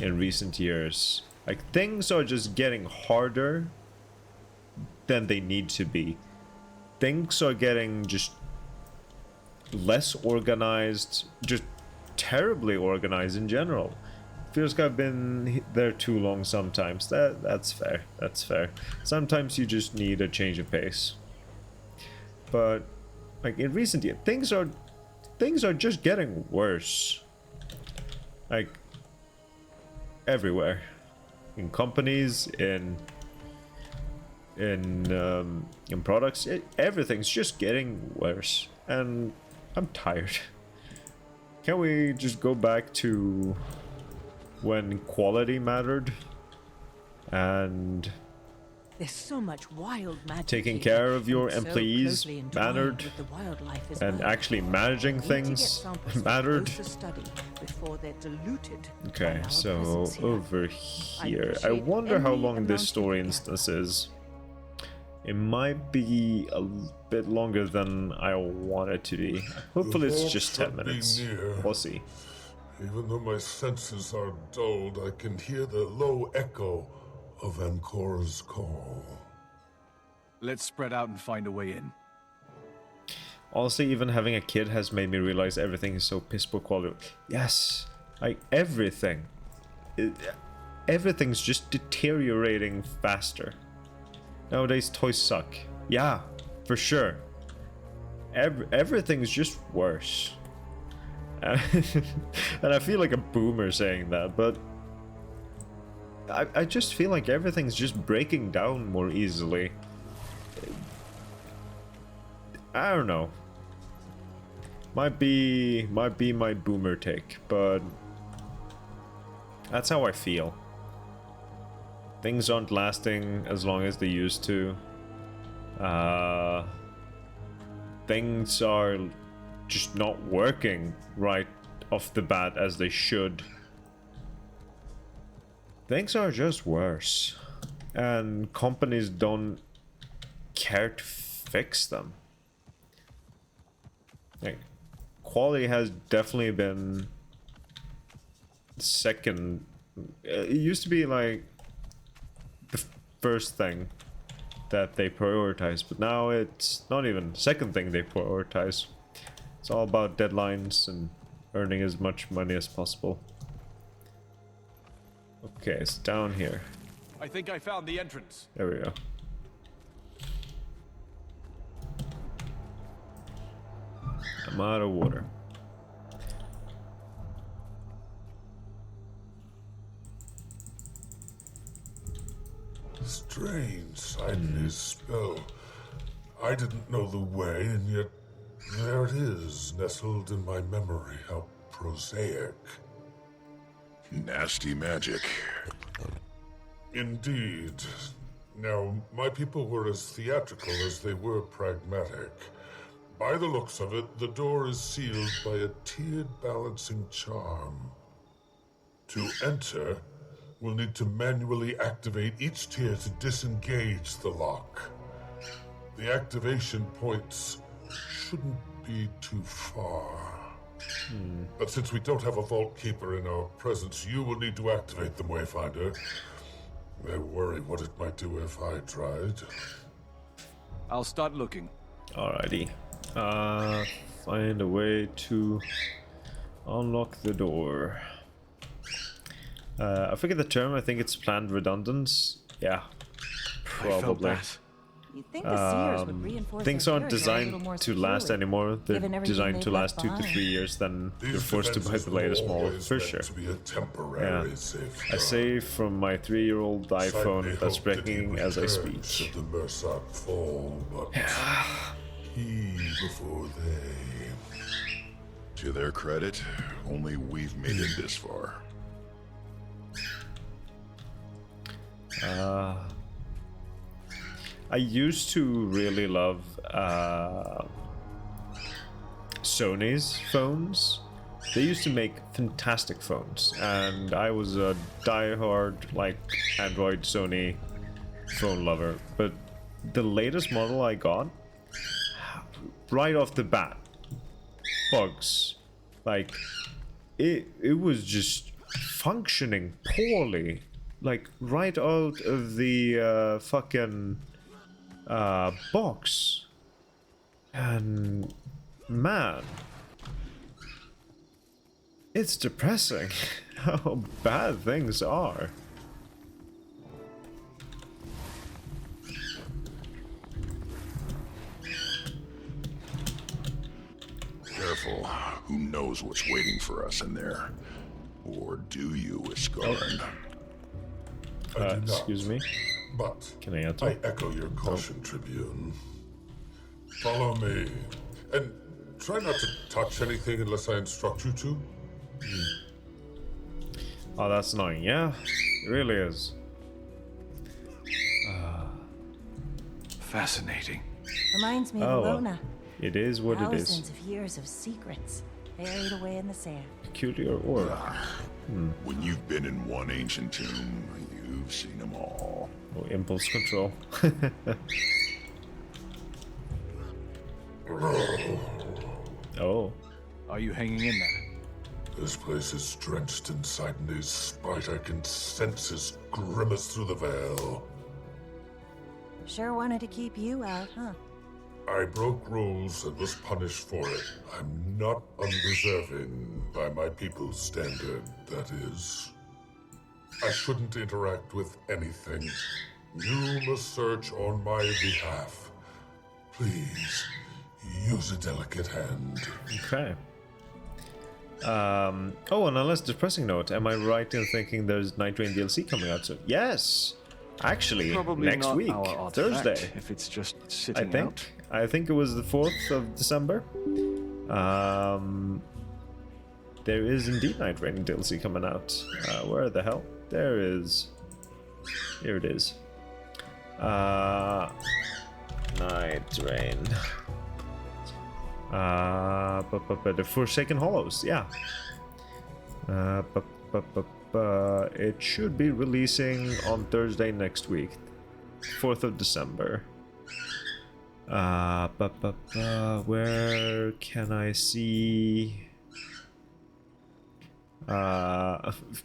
in recent years. Like, things are just getting harder than they need to be. Things are getting just less organized, just terribly organized in general. Feels like I've been there too long sometimes. That's fair. That's fair. Sometimes you just need a change of pace. But like in recent years, things are just getting worse. Like everywhere, in companies, in products, everything's just getting worse, and I'm tired. Can we just go back to when quality mattered and there's so much wild magic taking here, care of your and so employees closely entwined mattered, with the wildlife as and well. actually managing We need to get things samples for mattered? closer study before they're diluted by Okay, our so presence here. over here, I appreciate wonder how any long this amount story instance is. It might be a bit longer than I want it to be. Hopefully The it's vault just 10 should be minutes. near. We'll see. Even though my senses are dulled, I can hear the low echo of Ancora's call. Let's spread out and find a way in. Honestly, even having a kid has made me realize everything is so piss poor quality. Yes, like everything. Everything's just deteriorating faster. Nowadays, toys suck. Yeah, for sure. Everything's just worse. And I feel like a boomer saying that, but I just feel like everything's just breaking down more easily. I don't know. Might be my boomer take, but that's how I feel. Things aren't lasting as long as they used to. Things are just not working right off the bat as they should. Things are just worse. And companies don't care to fix them. Like, quality has definitely been second. It used to be like the first thing that they prioritize, but now it's not even second thing they prioritize. It's all about deadlines and earning as much money as possible. Okay, it's down here. I think I found the entrance. There we go. I'm out of water. Strange sighting his spell. I didn't know the way, and yet there it is, nestled in my memory. How prosaic. Nasty magic. Indeed. Now, my people were as theatrical as they were pragmatic. By the looks of it, the door is sealed by a tiered balancing charm. To enter, we'll need to manually activate each tier to disengage the lock. The activation points shouldn't be too far. But since we don't have a Vault Keeper in our presence, you will need to activate them, Wayfinder. I worry what it might do if I tried. I'll start looking. Alrighty. Find a way to unlock the door. I forget the term. I think it's planned redundance. Yeah, probably. You'd think the Seers would reinforce Things their aren't territory a little designed more to last securely, anymore. They're given everything designed to they've last left 2 to behind. 3 years. Then These you're forced to buy defenses the were latest model always for meant sure. to be a temporary Yeah, safeguard. I save from my 3-year-old iPhone Slightly that's hoped that he breaking would as I return speak. Should the Mersat fall, but he before they. To their credit, only we've made it this far. I used to really love Sony's phones. They used to make fantastic phones, and I was a die-hard like Android Sony phone lover. But the latest model I got, right off the bat, bugs. Like it was just functioning poorly, like right out of the fucking box. And man, it's depressing how bad things are. Careful. Who knows what's waiting for us in there? Or do you, Iskarin? Excuse me? But can I enter? I echo your caution, Tribune. Follow me. And try not to touch anything unless I instruct you to. Oh, that's annoying. Yeah, it really is. Fascinating. Reminds me of Oh, Lona. it is what it is. Thousands of years of secrets buried away in the sand. Peculiar orb. When you've been in one ancient tomb, you've seen them all. Oh, impulse control. Oh. Are you hanging in there? This place is drenched in Sidene's spite. I can sense his grimace through the veil. Sure wanted to keep you out, huh? I broke rules and was punished for it. I'm not undeserving by my people's standard, that is. I shouldn't interact with anything. You must search on my behalf. Please, use a delicate hand. Okay. Oh, on a less depressing note, am I right in thinking there's Night Rain DLC coming out soon? Yes! Actually, Probably next not week, our artifact, Thursday. if it's just sitting out. I think it was the 4th of December. There is indeed Night Rain DLC coming out. Where the hell? There is. Here it is. Night Rain. The Forsaken Hollows, yeah. It should be releasing on Thursday next week, 4th of December. Where can I see?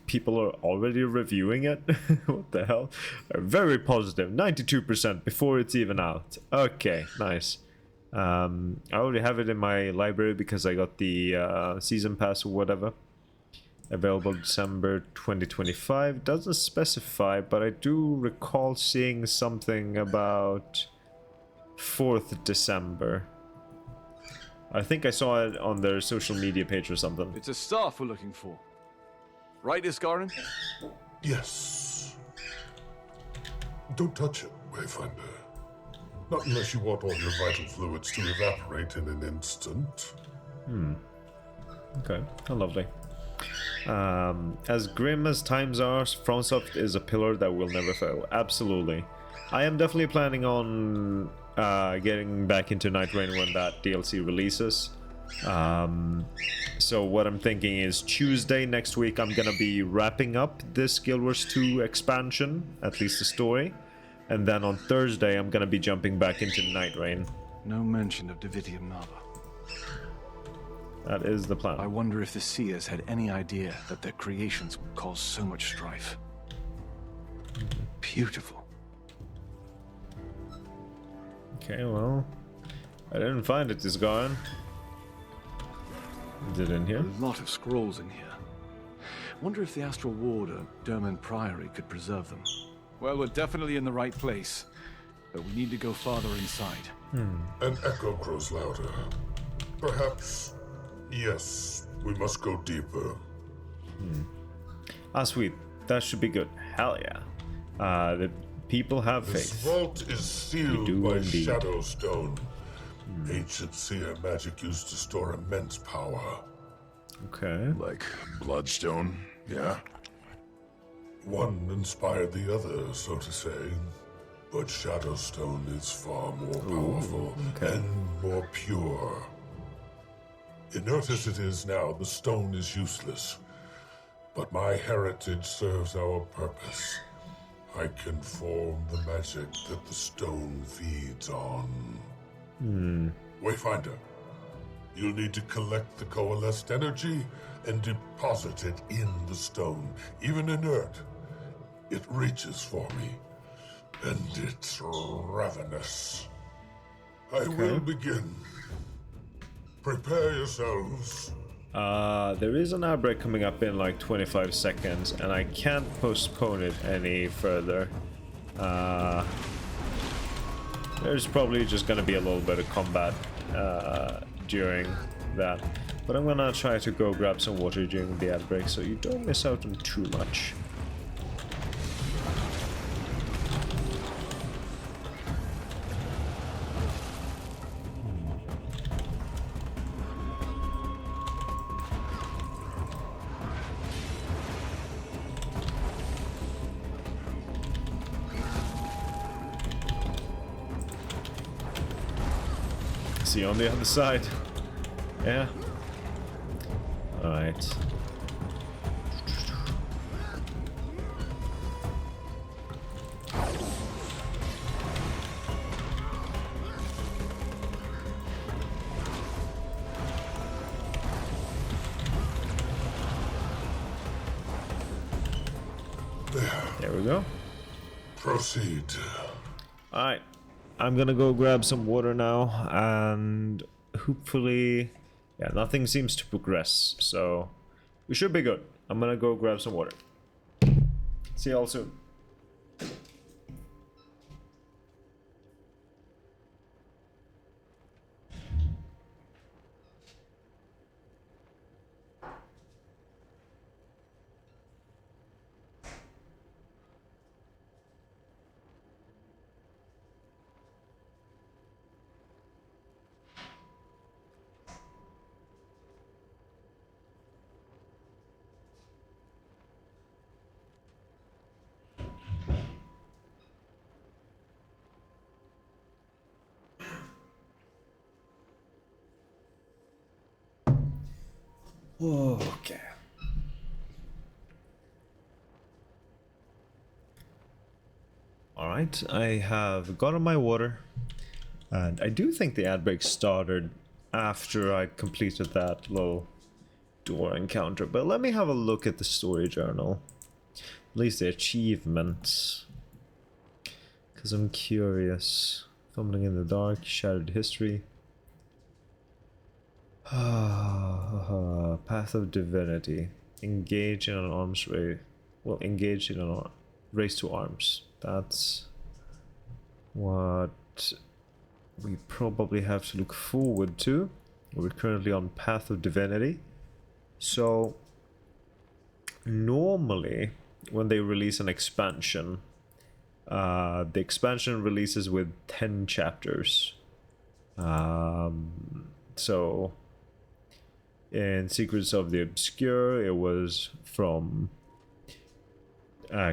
People are already reviewing it. What the hell? Very positive, 92% before it's even out. Okay, nice. I already have it in my library because I got the season pass or whatever. Available December 2025. Doesn't specify, but I do recall seeing something about 4th December. I think I saw it on their social media page or something. It's a staff we're looking for. Right, Iskarin? Yes. Don't touch it, Wayfinder. Not unless you want all your vital fluids to evaporate in an instant. Okay, how lovely. As grim as times are, FromSoft is a pillar that will never fail. Absolutely. I am definitely planning on getting back into Night Rain when that DLC releases. So what I'm thinking is Tuesday next week I'm gonna be wrapping up this Guild Wars 2 expansion, at least the story. And then on Thursday I'm gonna be jumping back into Night Rain. No mention of Davidium Nava. That is the plan. I wonder if the Seers had any idea that their creations would cause so much strife. Beautiful. Okay, well, I didn't find it, Iskarin. Is it in here? A lot of scrolls in here. Wonder if the Astral Ward or Derman Priory could preserve them. Well, we're definitely in the right place, but we need to go farther inside. An echo grows louder. Perhaps, yes, we must go deeper. Ah, sweet. That should be good. Hell yeah. The people have This faith. vault is sealed do by indeed. Shadowstone. Ancient seer magic used to store immense power. Okay. Like Bloodstone, yeah? One inspired the other, so to say. But Shadowstone is far more powerful and more pure. Inert as it is now, the stone is useless. But my heritage serves our purpose. I can form the magic that the stone feeds on. Wayfinder, You'll need to collect the coalesced energy and deposit it in the stone. Even inert, it reaches for me. And it's ravenous. I will begin. Prepare yourselves. There is an outbreak coming up in like 25 seconds, and I can't postpone it any further. There's probably just gonna be a little bit of combat during that. But I'm gonna try to go grab some water during the outbreak so you don't miss out on too much. See you on the other side. Yeah. Alright. There we go. Proceed. Alright. I'm gonna go grab some water now, and hopefully, yeah, nothing seems to progress, so we should be good. I'm gonna go grab some water. See y'all soon. Okay. Alright, I have gotten my water, and I do think the ad break started after I completed that little door encounter, but let me have a look at the story journal. At least the achievements. Because I'm curious. Fumbling in the dark, shattered history. Path of Divinity. Engage in an arms race. Well, engage in a race to arms. That's what we probably have to look forward to. We're currently on Path of Divinity. So, normally, when they release an expansion, the expansion releases with 10 chapters. So, in Secrets of the Obscure, it was from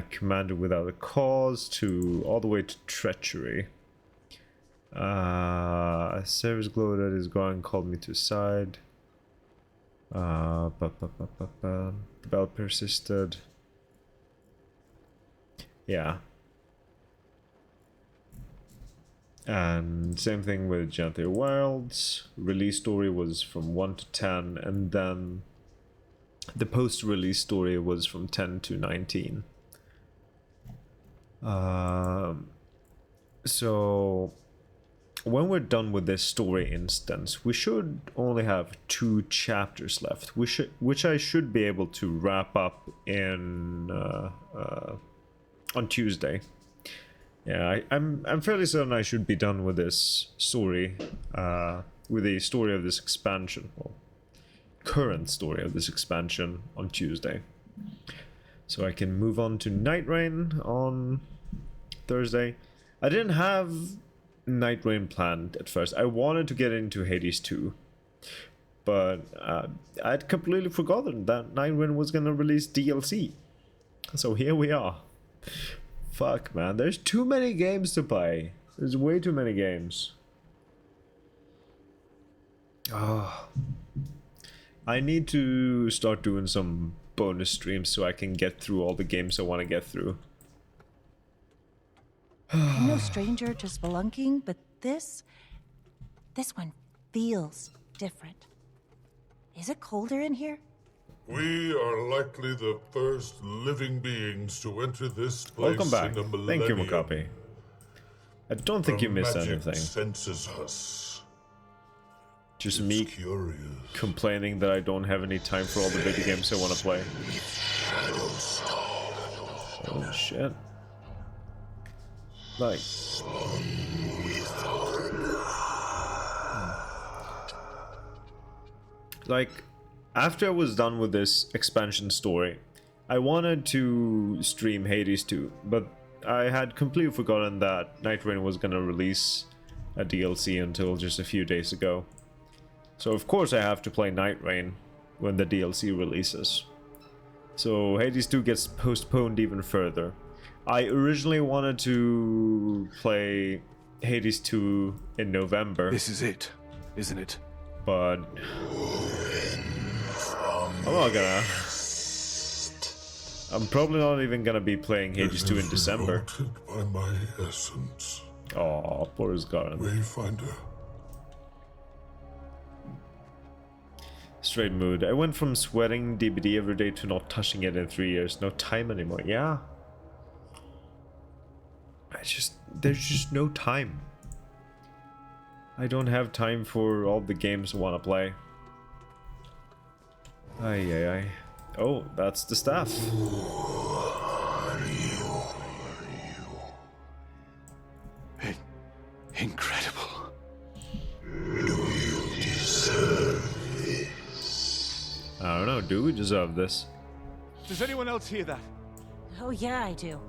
Commander Without a Cause to all the way to Treachery. Service Glow that is gone called me to his side. The bell persisted. Yeah. And same thing with Gentile Wilds. Release story was from 1 to 10, and then the post-release story was from 10 to 19. So when we're done with this story instance, we should only have 2 chapters left, which I should be able to wrap up in on Tuesday. Yeah, I'm fairly certain I should be done with this story, with the story of this expansion, well, current story of this expansion on Tuesday. So I can move on to Night Rain on Thursday. I didn't have Night Rain planned at first. I wanted to get into Hades 2, but I'd completely forgotten that Night Rain was gonna release DLC. So here we are. Fuck, man, there's too many games to play. There's way too many games. Oh. I need to start doing some bonus streams so I can get through all the games I want to get through. I'm no stranger to spelunking, but this one feels different. Is it colder in here? We are likely the first living beings to enter this place. Welcome back. In a Thank you, millennium. Makapi. I don't think you missed Magic anything. senses us. Just me complaining that I don't have any time for all the video games I want to play. Oh shit. Like. Like, after I was done with this expansion story, I wanted to stream Hades 2, but I had completely forgotten that Night Rain was gonna release a DLC until just a few days ago. So of course I have to play Night Rain when the DLC releases. So Hades 2 gets postponed even further. I originally wanted to play Hades 2 in November. This is it, isn't it? But I'm not gonna. I'm probably not even gonna be playing Hades 2 in December. By my essence. Aw, poor Asgaran. Wayfinder. Straight mood. I went from sweating DBD every day to not touching it in 3 years. No time anymore. Yeah. There's just no time. I don't have time for all the games I want to play. Ay. Oh, that's the staff. Incredible. I don't know, do we deserve this? Does anyone else hear that? Oh yeah, I do.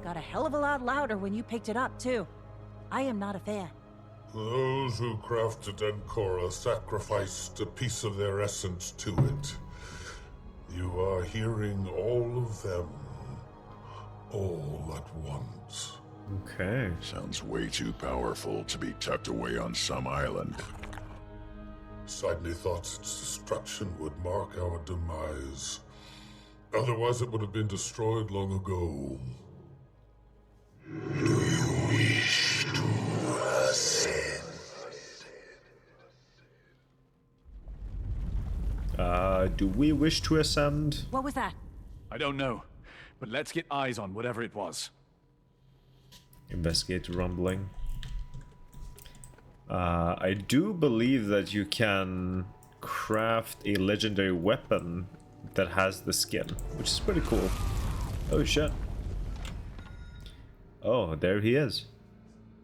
Got a hell of a lot louder when you picked it up, too. I am not a fan. Those who crafted Ancora sacrificed a piece of their essence to it. You are hearing all of them, all at once. Okay. Sounds way too powerful to be tucked away on some island. Sidney thought its destruction would mark our demise. Otherwise it would have been destroyed long ago. Do you wish to ascend? Do we wish to ascend? What was that? I don't know, but let's get eyes on whatever it was. Investigate the rumbling. I do believe that you can craft a legendary weapon that has the skin, which is pretty cool. Oh shit. Oh, there he is.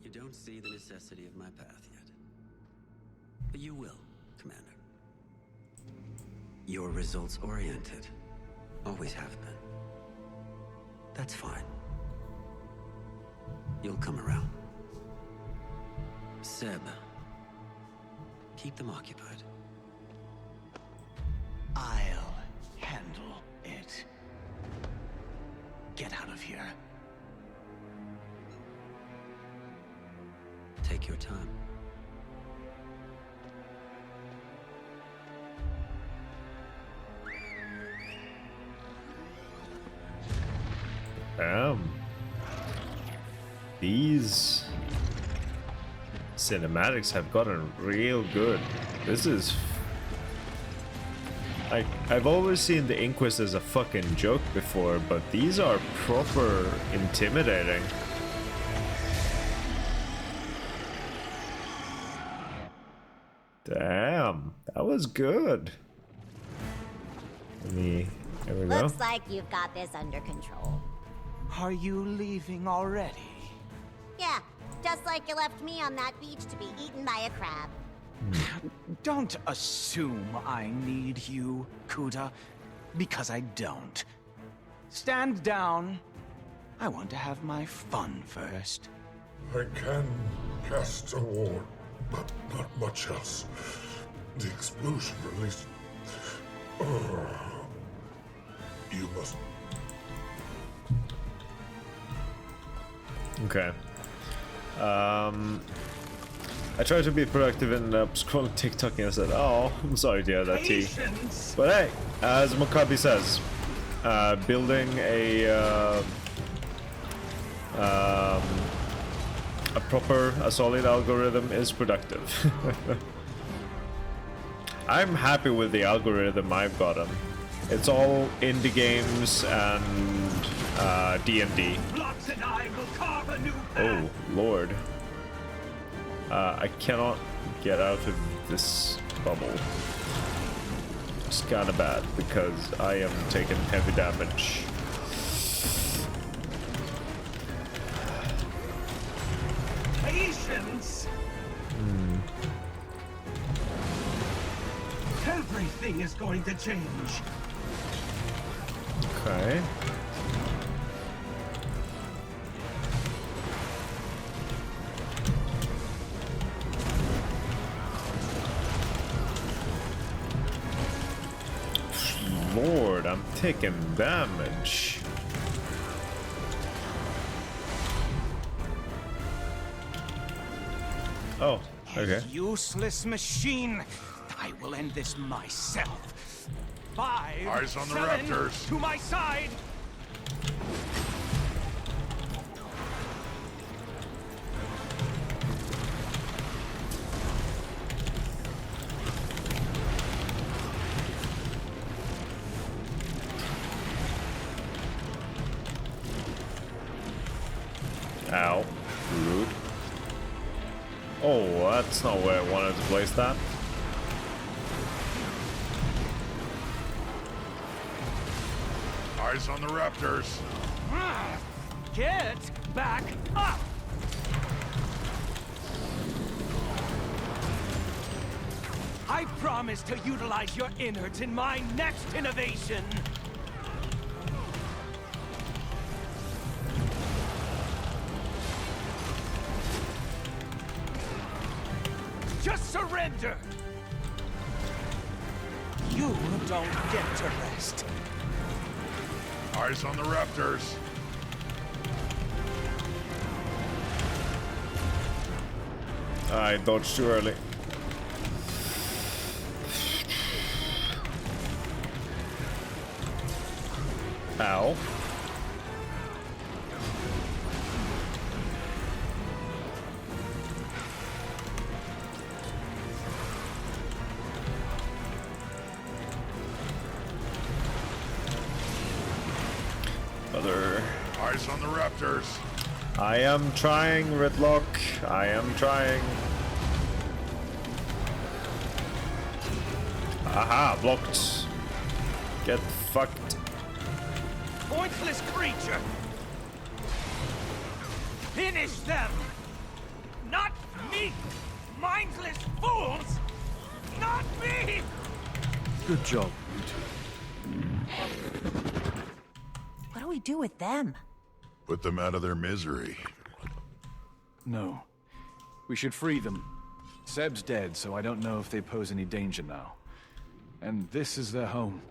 You don't see the necessity of my path yet. But you will, Commander. You're results-oriented. Always have been. That's fine. You'll come around. Seb, keep them occupied. I'll handle it. Get out of here. Take your time. These cinematics have gotten real good. This is... I've always seen the Inquest as a fucking joke before, but these are proper intimidating. Damn, that was good. There we go. Looks like you've got this under control. Are you leaving already? Yeah, just like you left me on that beach to be eaten by a crab. Don't assume I need you, Kuda, because I don't. Stand down. I want to have my fun first. I can cast a ward, but not much else. The explosion released... You must... Okay. I tried to be productive and scrolling TikTok and I said, oh, I'm sorry to hear that, T. But hey, as Makabi says, building a solid algorithm is productive. I'm happy with the algorithm I've gotten. It's all indie games and D&D. Oh, Lord. I cannot get out of this bubble. It's kinda bad because I am taking heavy damage. Patience! Everything is going to change. Okay. Lord, I'm taking damage. Oh, okay. Useless machine. I will end this myself. 5, Eyes on the 7, raptors. to my side. Ow. Rude. Oh, that's not where I wanted to place that. Eyes on the raptors. Get back up. I promise to utilize your innards in my next innovation. Just surrender! You don't get to rest. Eyes on the raptors. I dodged too early. Ow. Eyes on the raptors. I am trying, Ridlock. I am trying. Aha, blocked. Get fucked. Pointless creature! Finish them! Not me! Mindless fools! Not me! Good job, What do we do with them? Put them out of their misery. No. We should free them. Seb's dead, so I don't know if they pose any danger now. And this is their home.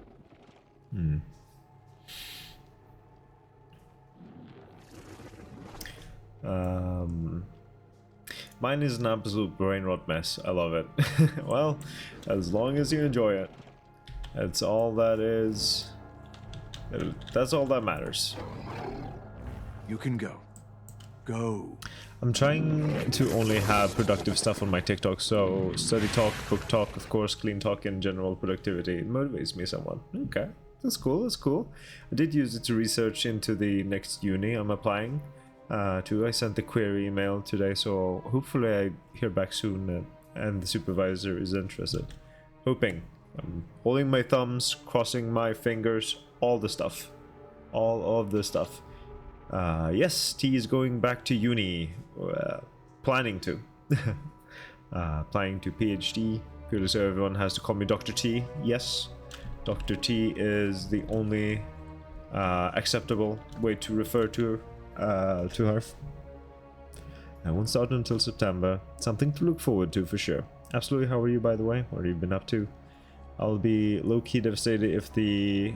Mine is an absolute brain rot mess. I love it. Well, as long as you enjoy it. That's all that is. That's all that matters. You can go. Go. I'm trying to only have productive stuff on my TikTok, so study talk, book talk, of course, clean talk, and general productivity. It motivates me somewhat. Okay, that's cool, that's cool. I did use it to research into the next uni I'm applying to. I sent the query email today, so hopefully I hear back soon and the supervisor is interested. Hoping. I'm holding my thumbs, crossing my fingers, all the stuff. All of the stuff. Yes, T is going back to uni. Planning to. Planning to PhD. Purely so everyone has to call me Dr. T. Yes. Dr. T is the only acceptable way to refer to her. I won't start until September. Something to look forward to for sure. Absolutely. How are you, by the way? What have you been up to? I'll be low-key devastated if they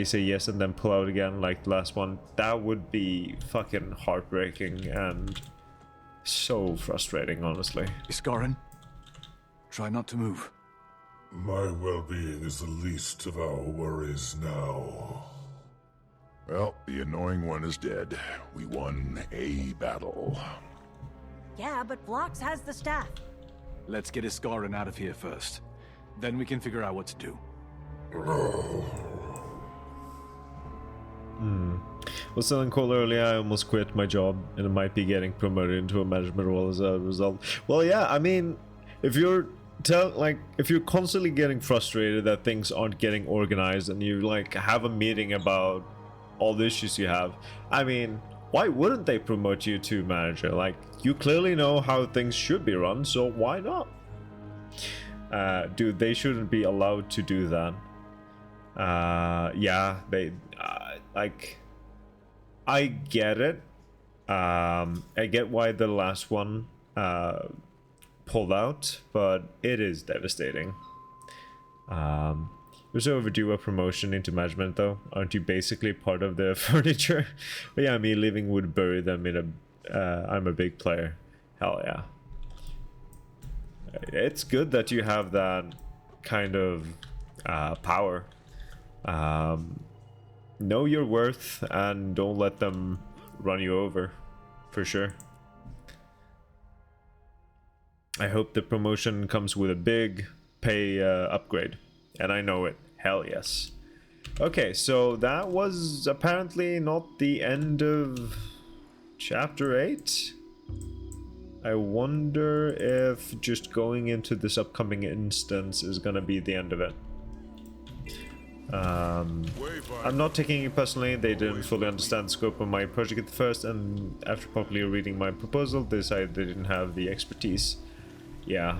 say yes and then pull out again like the last one. That would be fucking heartbreaking and so frustrating, honestly. Iskarin, try not to move. My well-being is the least of our worries now. Well, the annoying one is dead. We won a battle. Yeah, but Phlox has the staff. Let's get Iskarin out of here first. Then we can figure out what to do. Was telling Cole earlier I almost quit my job and I might be getting promoted into a management role as a result. Well, yeah, I mean, if you're constantly getting frustrated that things aren't getting organized and you like have a meeting about all the issues you have, I mean, why wouldn't they promote you to manager? Like, you clearly know how things should be run, so why not? Dude, they shouldn't be allowed to do that. Yeah, they like, I get it. I get why the last one pulled out, but it is devastating. You're so overdue a promotion into management, though. Aren't you basically part of the furniture? But yeah, me leaving would bury them in a. I'm a big player. Hell yeah. It's good that you have that kind of power. Know your worth and don't let them run you over, for sure. I hope the promotion comes with a big pay upgrade, and I know it. Hell yes. Okay, so that was apparently not the end of chapter 8. I wonder if just going into this upcoming instance is gonna be the end of it. I'm not taking it personally. They didn't fully understand the scope of my project at first, and after properly reading my proposal, they decided they didn't have the expertise. Yeah,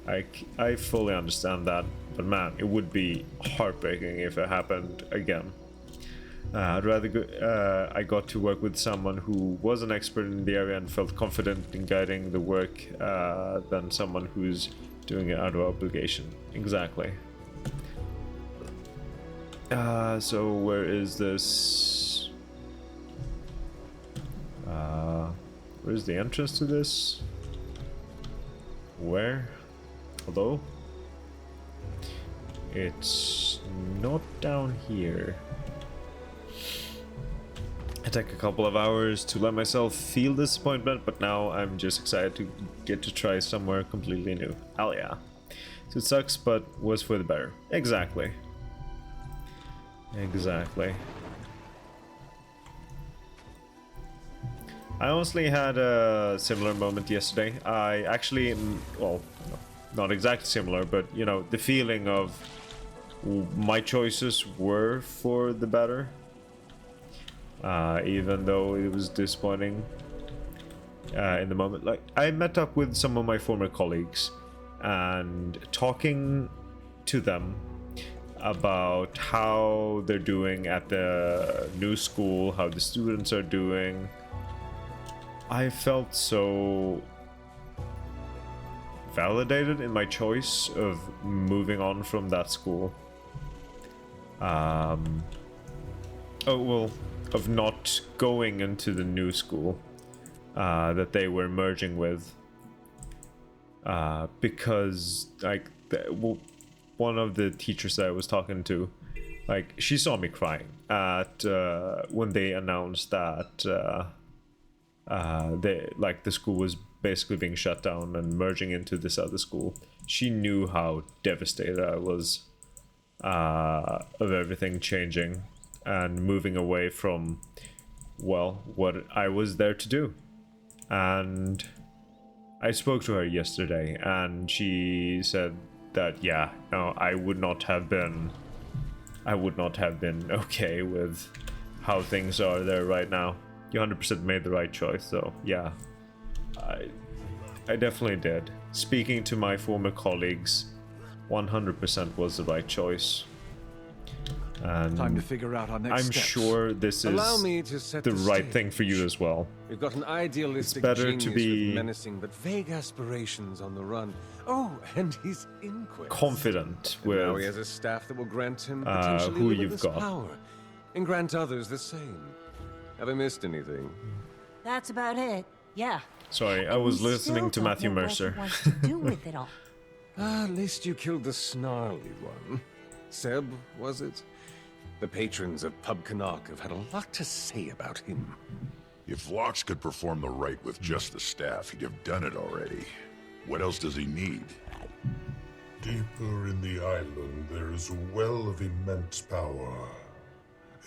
I fully understand that, but man, it would be heartbreaking if it happened again. I'd rather I got to work with someone who was an expert in the area and felt confident in guiding the work than someone who's doing it out of obligation. Exactly. So where is this? Where's the entrance to this? Where? Hello? It's not down here. It took a couple of hours to let myself feel disappointment, but now I'm just excited to get to try somewhere completely new. Hell yeah. So it sucks, but was for the better. Exactly. Exactly. I honestly had a similar moment yesterday. I actually, well, not exactly similar, but you know, the feeling of my choices were for the better. Even though it was disappointing in the moment. Like, I met up with some of my former colleagues and talking to them about how they're doing at the new school, how the students are doing. I felt so validated in my choice of moving on from that school. Of not going into the new school that they were merging with. Because, like, one of the teachers that I was talking to, like, she saw me crying at when they announced that the school was basically being shut down and merging into this other school. She knew how devastated I was of everything changing and moving away from, well, what I was there to do. And I spoke to her yesterday, and she said that, yeah, no, I would not have been okay with how things are there right now. You 100% made the right choice, so yeah, I definitely did. Speaking to my former colleagues, 100% was the right choice. And time to figure out our next I'm steps. sure this is the right thing for you as well. We've got an idealistic better genius to be with menacing but vague aspirations on the run. Oh, and he's inquest. Confident And now with he has a staff that will grant him potentially who limitless you've got. power, and grant others the same. Have I missed anything? That's about it. Yeah. Sorry, I was We listening to still Matthew don't know Mercer. What he wants to do with it all. At least you killed the snarly one. Seb, was it? The patrons of Pub Canuck have had a lot to say about him. If Lox could perform the rite with just the staff, he'd have done it already. What else does he need? Deeper in the island, there is a well of immense power.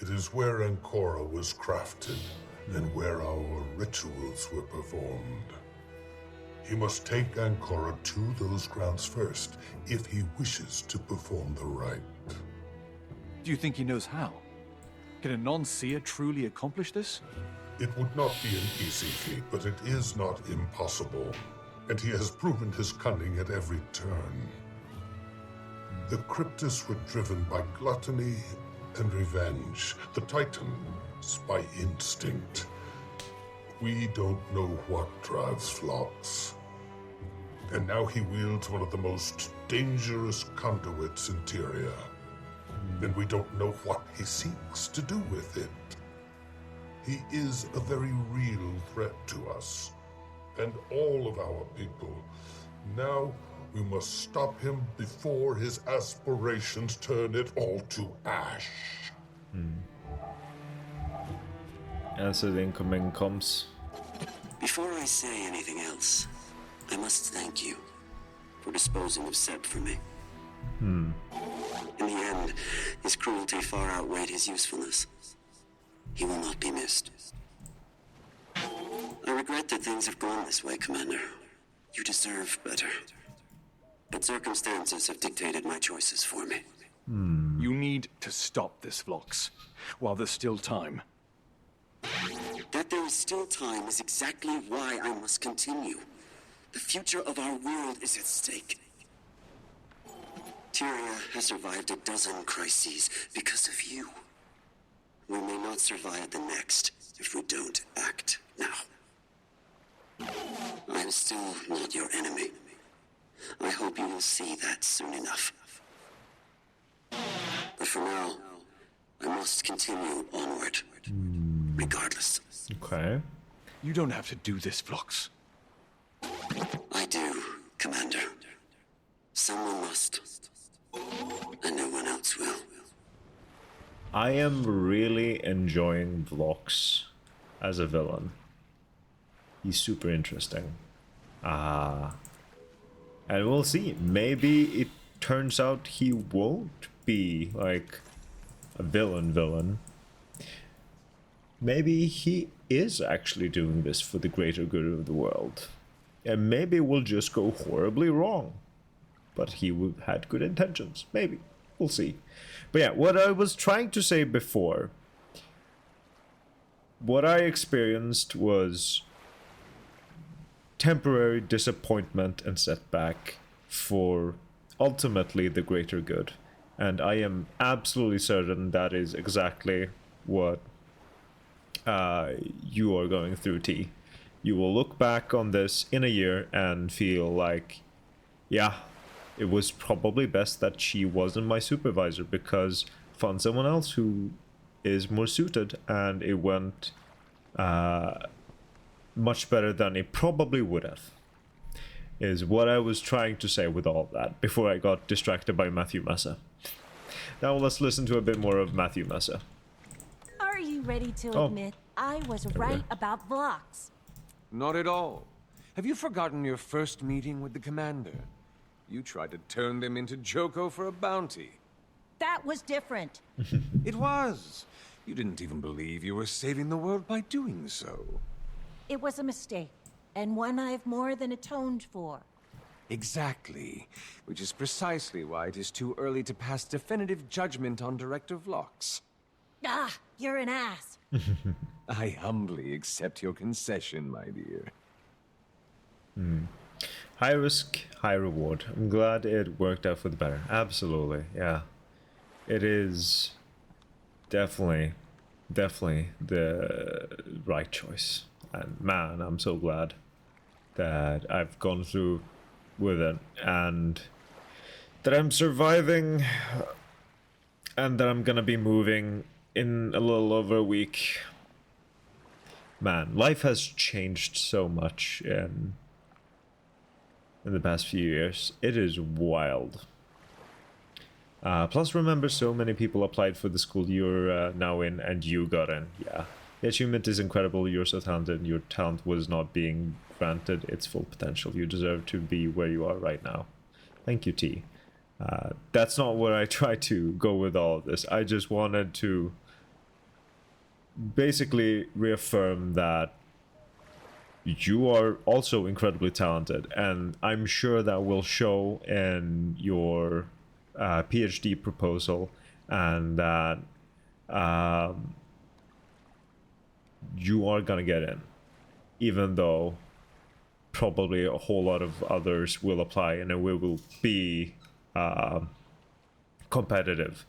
It is where Ancora was crafted, and where our rituals were performed. He must take Ancora to those grounds first, if he wishes to perform the rite. Do you think he knows how? Can a non-seer truly accomplish this? It would not be an easy feat, but it is not impossible. And he has proven his cunning at every turn. The Cryptus were driven by gluttony and revenge. The Titans by instinct. We don't know what drives Phlox. And now he wields one of the most dangerous conduits in Tyria. And we don't know what he seeks to do with it. He is a very real threat to us, and all of our people. Now we must stop him before his aspirations turn it all to ash. Answer the incoming comms. Before I say anything else, I must thank you for disposing of Seb for me. In the end, his cruelty far outweighed his usefulness. He will not be missed. I regret that things have gone this way, Commander. You deserve better. But circumstances have dictated my choices for me. You need to stop this, Phlox, while there's still time. That there is still time is exactly why I must continue. The future of our world is at stake. Tyria has survived a dozen crises because of you. We may not survive the next if we don't act now. I am still not your enemy. I hope you will see that soon enough. But for now, I must continue onward, regardless. Okay. You don't have to do this, Phlox. I do, Commander. Someone must. And no one else will. I am really enjoying Vlox as a villain. He's super interesting. And we'll see. Maybe it turns out he won't be like a villain. Maybe he is actually doing this for the greater good of the world. And maybe it will just go horribly wrong. But he had good intentions. Maybe. We'll see. But yeah, what I was trying to say before, what I experienced was temporary disappointment and setback for ultimately the greater good. And I am absolutely certain that is exactly what you are going through, T. You will look back on this in a year and feel like, yeah, it was probably best that she wasn't my supervisor because I found someone else who is more suited, and it went much better than it probably would have. Is what I was trying to say with all of that before I got distracted by Matthew Massa. Now let's listen to a bit more of Matthew Massa. Are you ready to admit I was right about Vlox? Not at all. Have you forgotten your first meeting with the commander? You tried to turn them into Joko for a bounty. That was different. It was. You didn't even believe you were saving the world by doing so. It was a mistake, and one I've more than atoned for. Exactly. Which is precisely why it is too early to pass definitive judgment on Director Vlox. Ah, you're an ass. I humbly accept your concession, my dear. High risk, high reward. I'm glad it worked out for the better. Absolutely, yeah. It is definitely the right choice. And man, I'm so glad that I've gone through with it and that I'm surviving and that I'm gonna be moving in a little over a week. Man, life has changed so much in the past few years. It is wild. Plus, remember, so many people applied for the school you're now in, and you got in. Yeah. The achievement is incredible. You're so talented. Your talent was not being granted its full potential. You deserve to be where you are right now. Thank you, T. That's not what I tried to go with all of this. I just wanted to basically reaffirm that you are also incredibly talented, and I'm sure that will show in your PhD proposal, and that you are gonna get in, even though probably a whole lot of others will apply, and it will be competitive.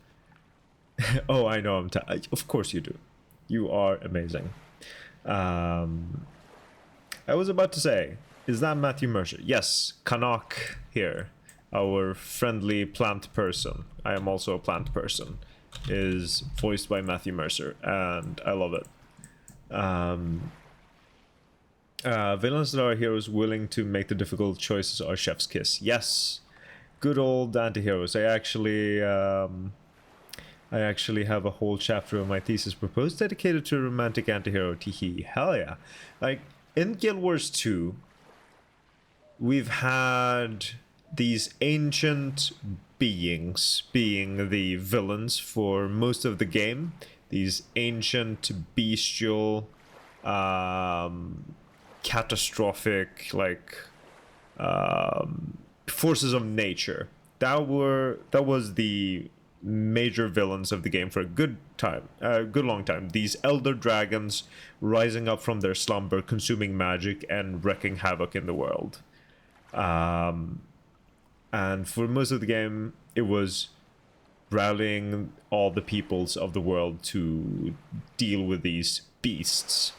Oh, I know. Of course you do. You are amazing. I was about to say, is that Matthew Mercer? Yes, Canuck here, our friendly plant person. I am also a plant person. Is voiced by Matthew Mercer, and I love it. Villains that are heroes willing to make the difficult choices are chef's kiss. Yes, good old anti-heroes. I actually have a whole chapter of my thesis proposed dedicated to a romantic anti-hero. Teehee, hell yeah. Like, in Guild Wars 2, we've had these ancient beings being the villains for most of the game. These ancient, bestial, catastrophic, like, forces of nature. That was the major villains of the game for a good long time. These elder dragons rising up from their slumber, consuming magic and wreaking havoc in the world. And for most of the game, it was rallying all the peoples of the world to deal with these beasts.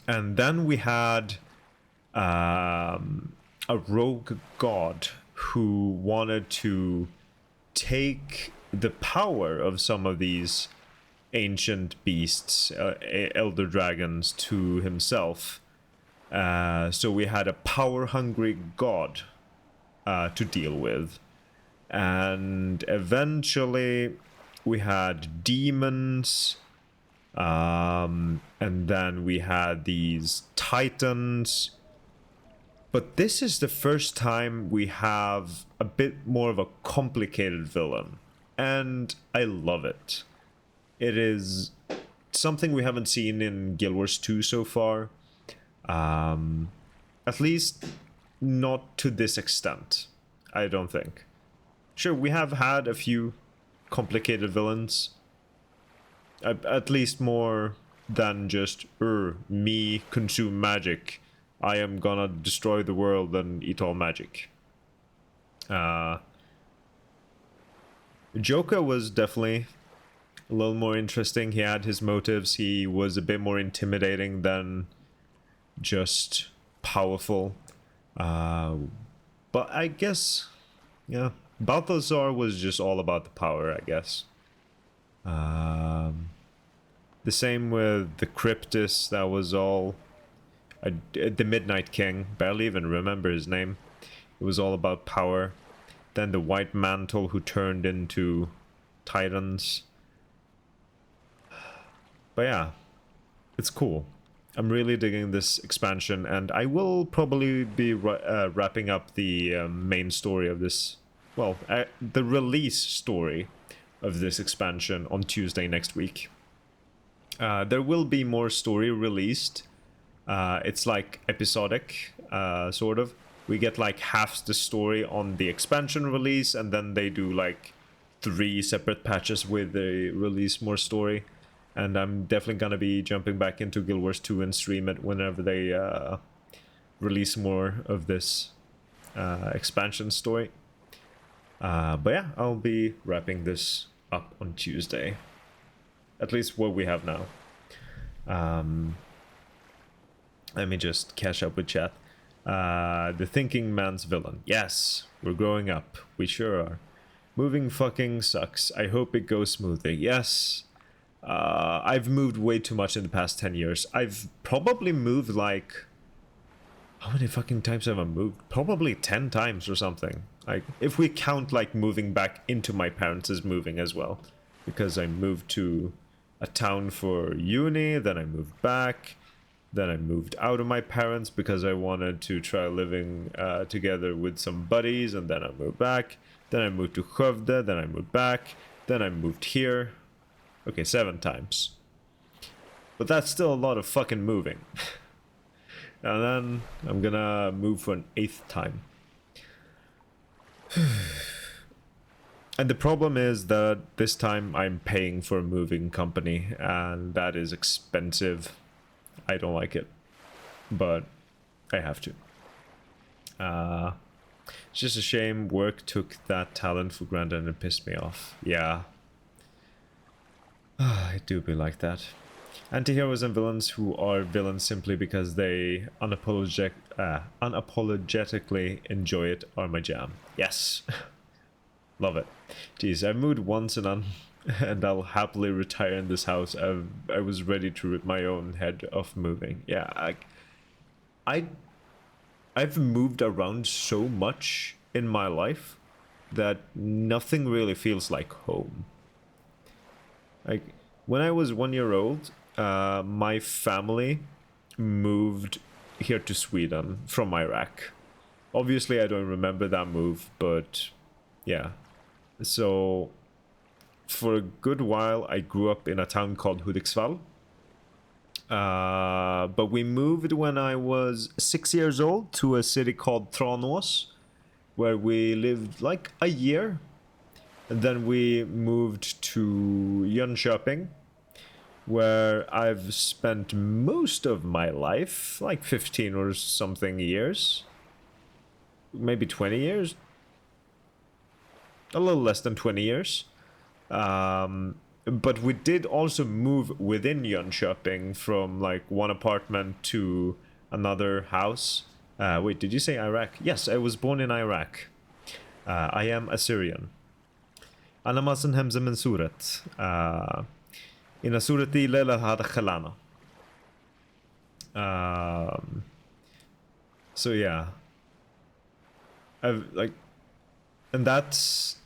And then we had a rogue god who wanted to take the power of some of these ancient beasts, elder dragons, to himself. So we had a power-hungry god to deal with. And eventually we had demons, and then we had these titans. But this is the first time we have a bit more of a complicated villain, and I love it. It is something we haven't seen in Guild Wars 2 so far. At least not to this extent, I don't think. Sure, we have had a few complicated villains. At least more than just, me consume magic. I am gonna destroy the world and eat all magic. Joker was definitely a little more interesting. He had his motives. He was a bit more intimidating than just powerful. But I guess, yeah, Balthazar was just all about the power, I guess. The same with the Cryptus. That was all... the Midnight King, barely even remember his name. It was all about power. Then the White Mantle, who turned into Titans. But yeah, it's cool. I'm really digging this expansion, and I will probably be wrapping up the main story of this, well, the release story of this expansion on Tuesday next week. There will be more story released. It's like episodic, sort of. We get like half the story on the expansion release, and then they do like 3 separate patches where they release more story. And I'm definitely gonna be jumping back into Guild Wars 2 and stream it whenever they release more of this expansion story. But yeah, I'll be wrapping this up on Tuesday. At least what we have now. Let me just catch up with chat. The Thinking Man's Villain. Yes, we're growing up. We sure are. Moving fucking sucks. I hope it goes smoothly. Yes. I've moved way too much in the past 10 years. I've probably moved like... How many fucking times have I moved? Probably 10 times or something. Like, if we count like moving back into my parents' as moving as well. Because I moved to a town for uni, then I moved back. Then I moved out of my parents because I wanted to try living together with some buddies, and then I moved back. Then I moved to Skövde, then I moved back, then I moved here. Okay, 7 times. But that's still a lot of fucking moving. And then I'm gonna move for an 8th time. And the problem is that this time I'm paying for a moving company, and that is expensive. I don't like it, but I have to. It's just a shame work took that talent for granted and it pissed me off. Yeah. I do be like that. Anti-heroes and villains who are villains simply because they unapologetically enjoy it are my jam. Yes. Love it. Jeez, I moved once and I'll happily retire in this house. I was ready to rip my own head off moving. Yeah, I've moved around so much in my life that nothing really feels like home. Like, when I was 1 year old, my family moved here to Sweden from Iraq. Obviously, I don't remember that move, but yeah. So, for a good while, I grew up in a town called Hudiksvall. But we moved when I was 6 years old to a city called Tranås, where we lived like a year. And then we moved to Jönköping, where I've spent most of my life, like 15 or something years. Maybe 20 years. A little less than 20 years. But we did also move within Jönköping from like one apartment to another house. Wait, did you say Iraq? Yes, I was born in Iraq. I am Assyrian. أنا ما سنهمز من سورة إن سورتي ليلة هذا خلانة. So yeah, I've like, and those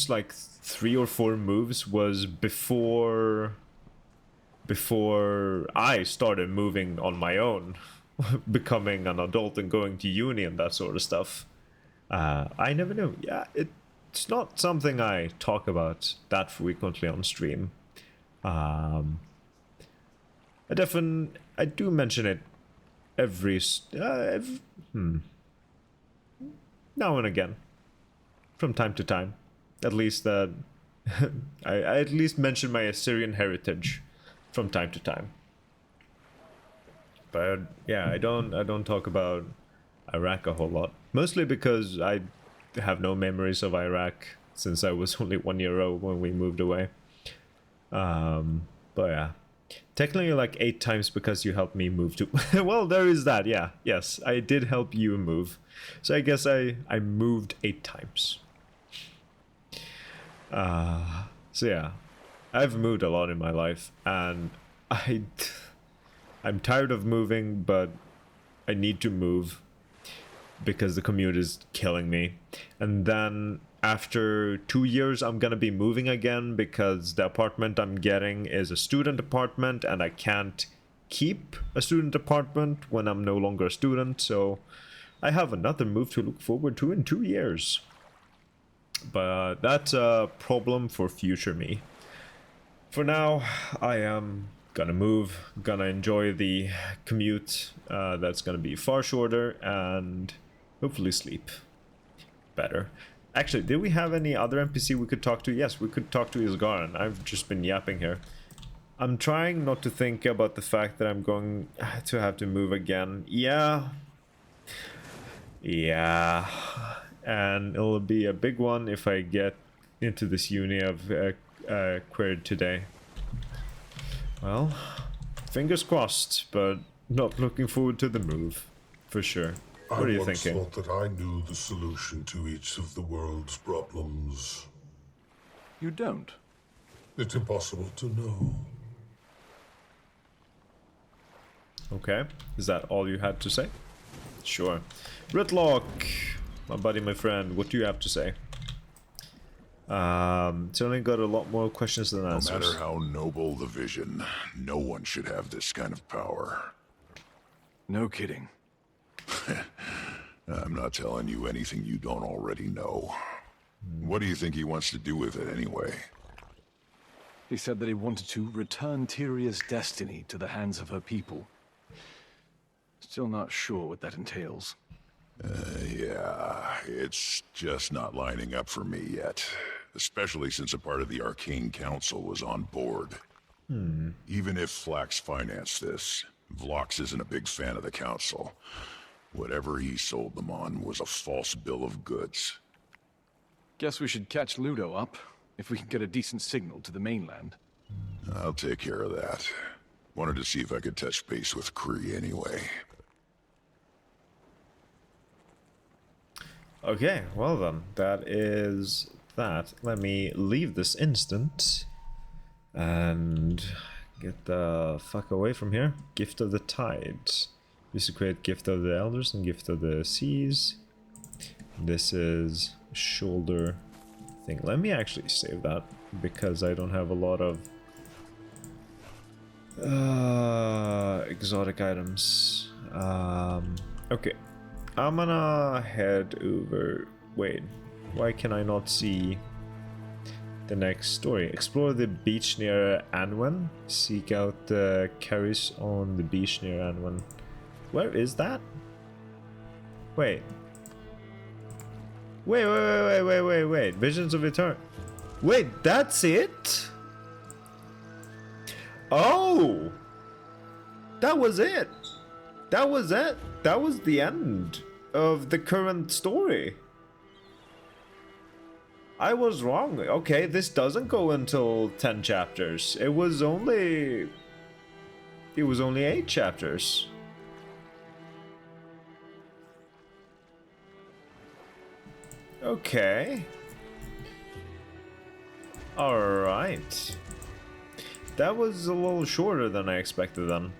like 3 or 4 moves was before I started moving on my own, becoming an adult and going to uni and that sort of stuff. I never knew. Yeah, it's not something I talk about that frequently on stream. I do mention it now and again, from time to time. At least I at least mention my Assyrian heritage from time to time. But yeah, I don't talk about Iraq a whole lot. Mostly because I have no memories of Iraq since I was only 1 year old when we moved away. But yeah, technically like 8 times because you helped me move to. Well, there is that. Yeah, yes, I did help you move, so I guess I moved 8 times. So yeah, I've moved a lot in my life, and I'm tired of moving, but I need to move because the commute is killing me. And then after 2 years, I'm gonna be moving again because the apartment I'm getting is a student apartment, and I can't keep a student apartment when I'm no longer a student, so I have another move to look forward to in 2 years. But that's a problem for future me. For now, I am gonna move, gonna enjoy the commute. That's gonna be far shorter, and hopefully sleep better. Actually, did we have any other NPC we could talk to? Yes, we could talk to Isgaran. I've just been yapping here. I'm trying not to think about the fact that I'm going to have to move again. Yeah. And it'll be a big one if I get into this uni I've queried today. Well, fingers crossed, but not looking forward to the move, for sure. What are you thinking? I once thought that I knew the solution to each of the world's problems. You don't? It's impossible to know. Okay, is that all you had to say? Sure. Ritlock, my buddy, my friend, what do you have to say? Certainly got a lot more questions than answers. No matter how noble the vision, no one should have this kind of power. No kidding. I'm not telling you anything you don't already know. What do you think he wants to do with it anyway? He said that he wanted to return Tyria's destiny to the hands of her people. Still not sure what that entails. Yeah, it's just not lining up for me yet. Especially since a part of the Arcane Council was on board. Even if Flax financed this, Vlox isn't a big fan of the Council. Whatever he sold them on was a false bill of goods. Guess we should catch Ludo up, if we can get a decent signal to the mainland. I'll take care of that. Wanted to see if I could touch base with Kree anyway. Okay, well then, that is that. Let me leave this instant and get the fuck away from here. Gift of the Tides. Used to create Gift of the Elders and Gift of the Seas. This is shoulder thing. Let me actually save that because I don't have a lot of exotic items. Okay, I'm gonna head over. Wait, why can I not see the next story? Explore the beach near Anwen. Seek out the carries on the beach near Anwen. Where is that? Wait. Wait. Visions of Eternity. Wait, that's it? Oh! That was it. That was it. That was the end of the current story. I was wrong. Okay, this doesn't go until 10 chapters. It was only 8 chapters. Okay. Alright. That was a little shorter than I expected then.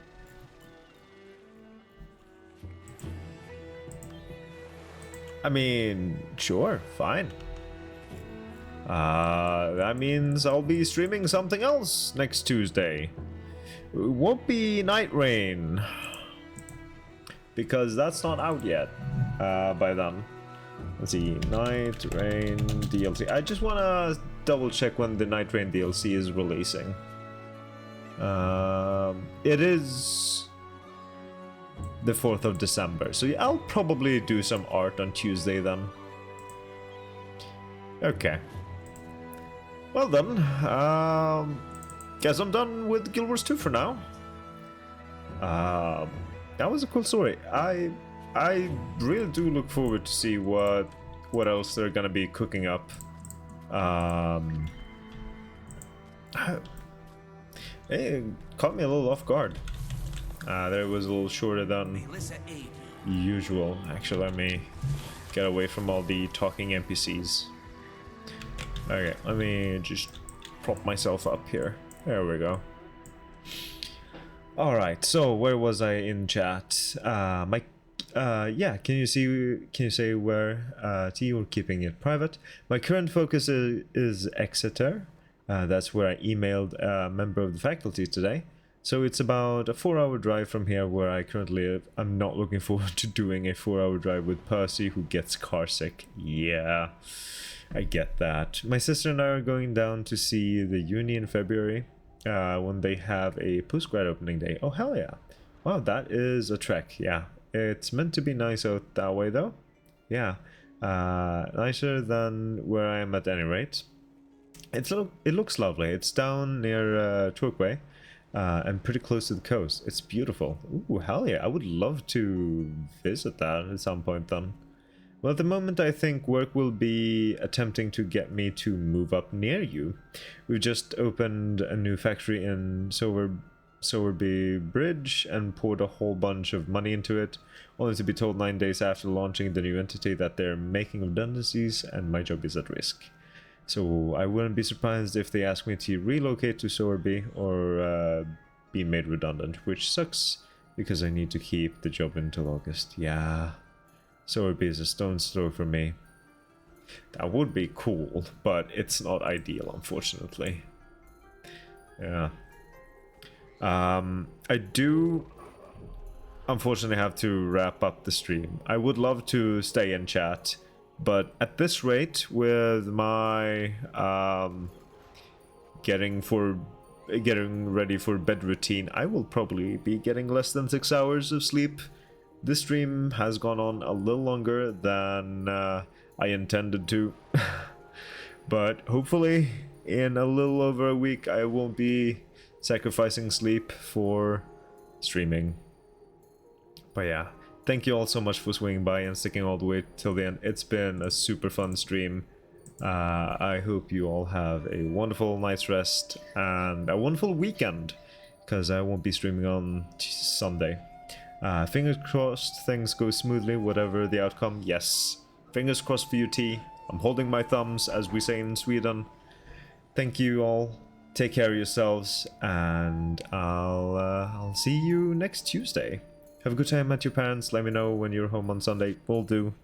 I mean, sure, fine. That means I'll be streaming something else next Tuesday. It won't be Night Rain, because that's not out yet by then. Let's see, Night Rain DLC. I just want to double check when the Night Rain DLC is releasing. It is the 4th of December, so yeah, I'll probably do some art on Tuesday then. Okay. Well then, guess I'm done with Guild Wars 2 for now. That was a cool story. I really do look forward to see what else they're gonna be cooking up. It caught me a little off guard. There was a little shorter than usual. Actually, let me get away from all the talking NPCs. Okay, let me just prop myself up here. There we go. Alright, so where was I in chat? Yeah, can you say where you're keeping it private? My current focus is Exeter. That's where I emailed a member of the faculty today. So it's about a 4-hour drive from here where I currently live. I'm not looking forward to doing a 4-hour drive with Percy who gets car sick. Yeah, I get that. My sister and I are going down to see the uni in February when they have a postgrad opening day. Oh, hell yeah. Wow, that is a trek, yeah. It's meant to be nice out that way though. Yeah, nicer than where I am at any rate. It looks lovely. It's down near Torquay and pretty close to the coast. It's beautiful. Ooh, hell yeah. I would love to visit that at some point then. Well, at the moment I think work will be attempting to get me to move up near you. We've just opened a new factory in Sowerby Bridge and poured a whole bunch of money into it, only to be told 9 days after launching the new entity that they're making redundancies and my job is at risk. So I wouldn't be surprised if they ask me to relocate to Sowerby or be made redundant, which sucks because I need to keep the job until August. Yeah, Sowerby is a stone's throw for me. That would be cool, but it's not ideal, unfortunately. Yeah. I do unfortunately have to wrap up the stream. I would love to stay and chat, But at this rate, with my getting ready for bed routine, I will probably be getting less than 6 hours of sleep. This stream has gone on a little longer than I intended to. But hopefully in a little over a week I won't be sacrificing sleep for streaming. But yeah, thank you all so much for swinging by and sticking all the way till the end. It's been a super fun stream. I hope you all have a wonderful night's rest and a wonderful weekend, because I won't be streaming on Sunday. Fingers crossed things go smoothly, whatever the outcome. Yes, fingers crossed for you, T. I'm holding my thumbs, as we say in Sweden. Thank you all. Take care of yourselves, and I'll see you next Tuesday. Have a good time at your parents. Let me know when you're home on Sunday. Will do.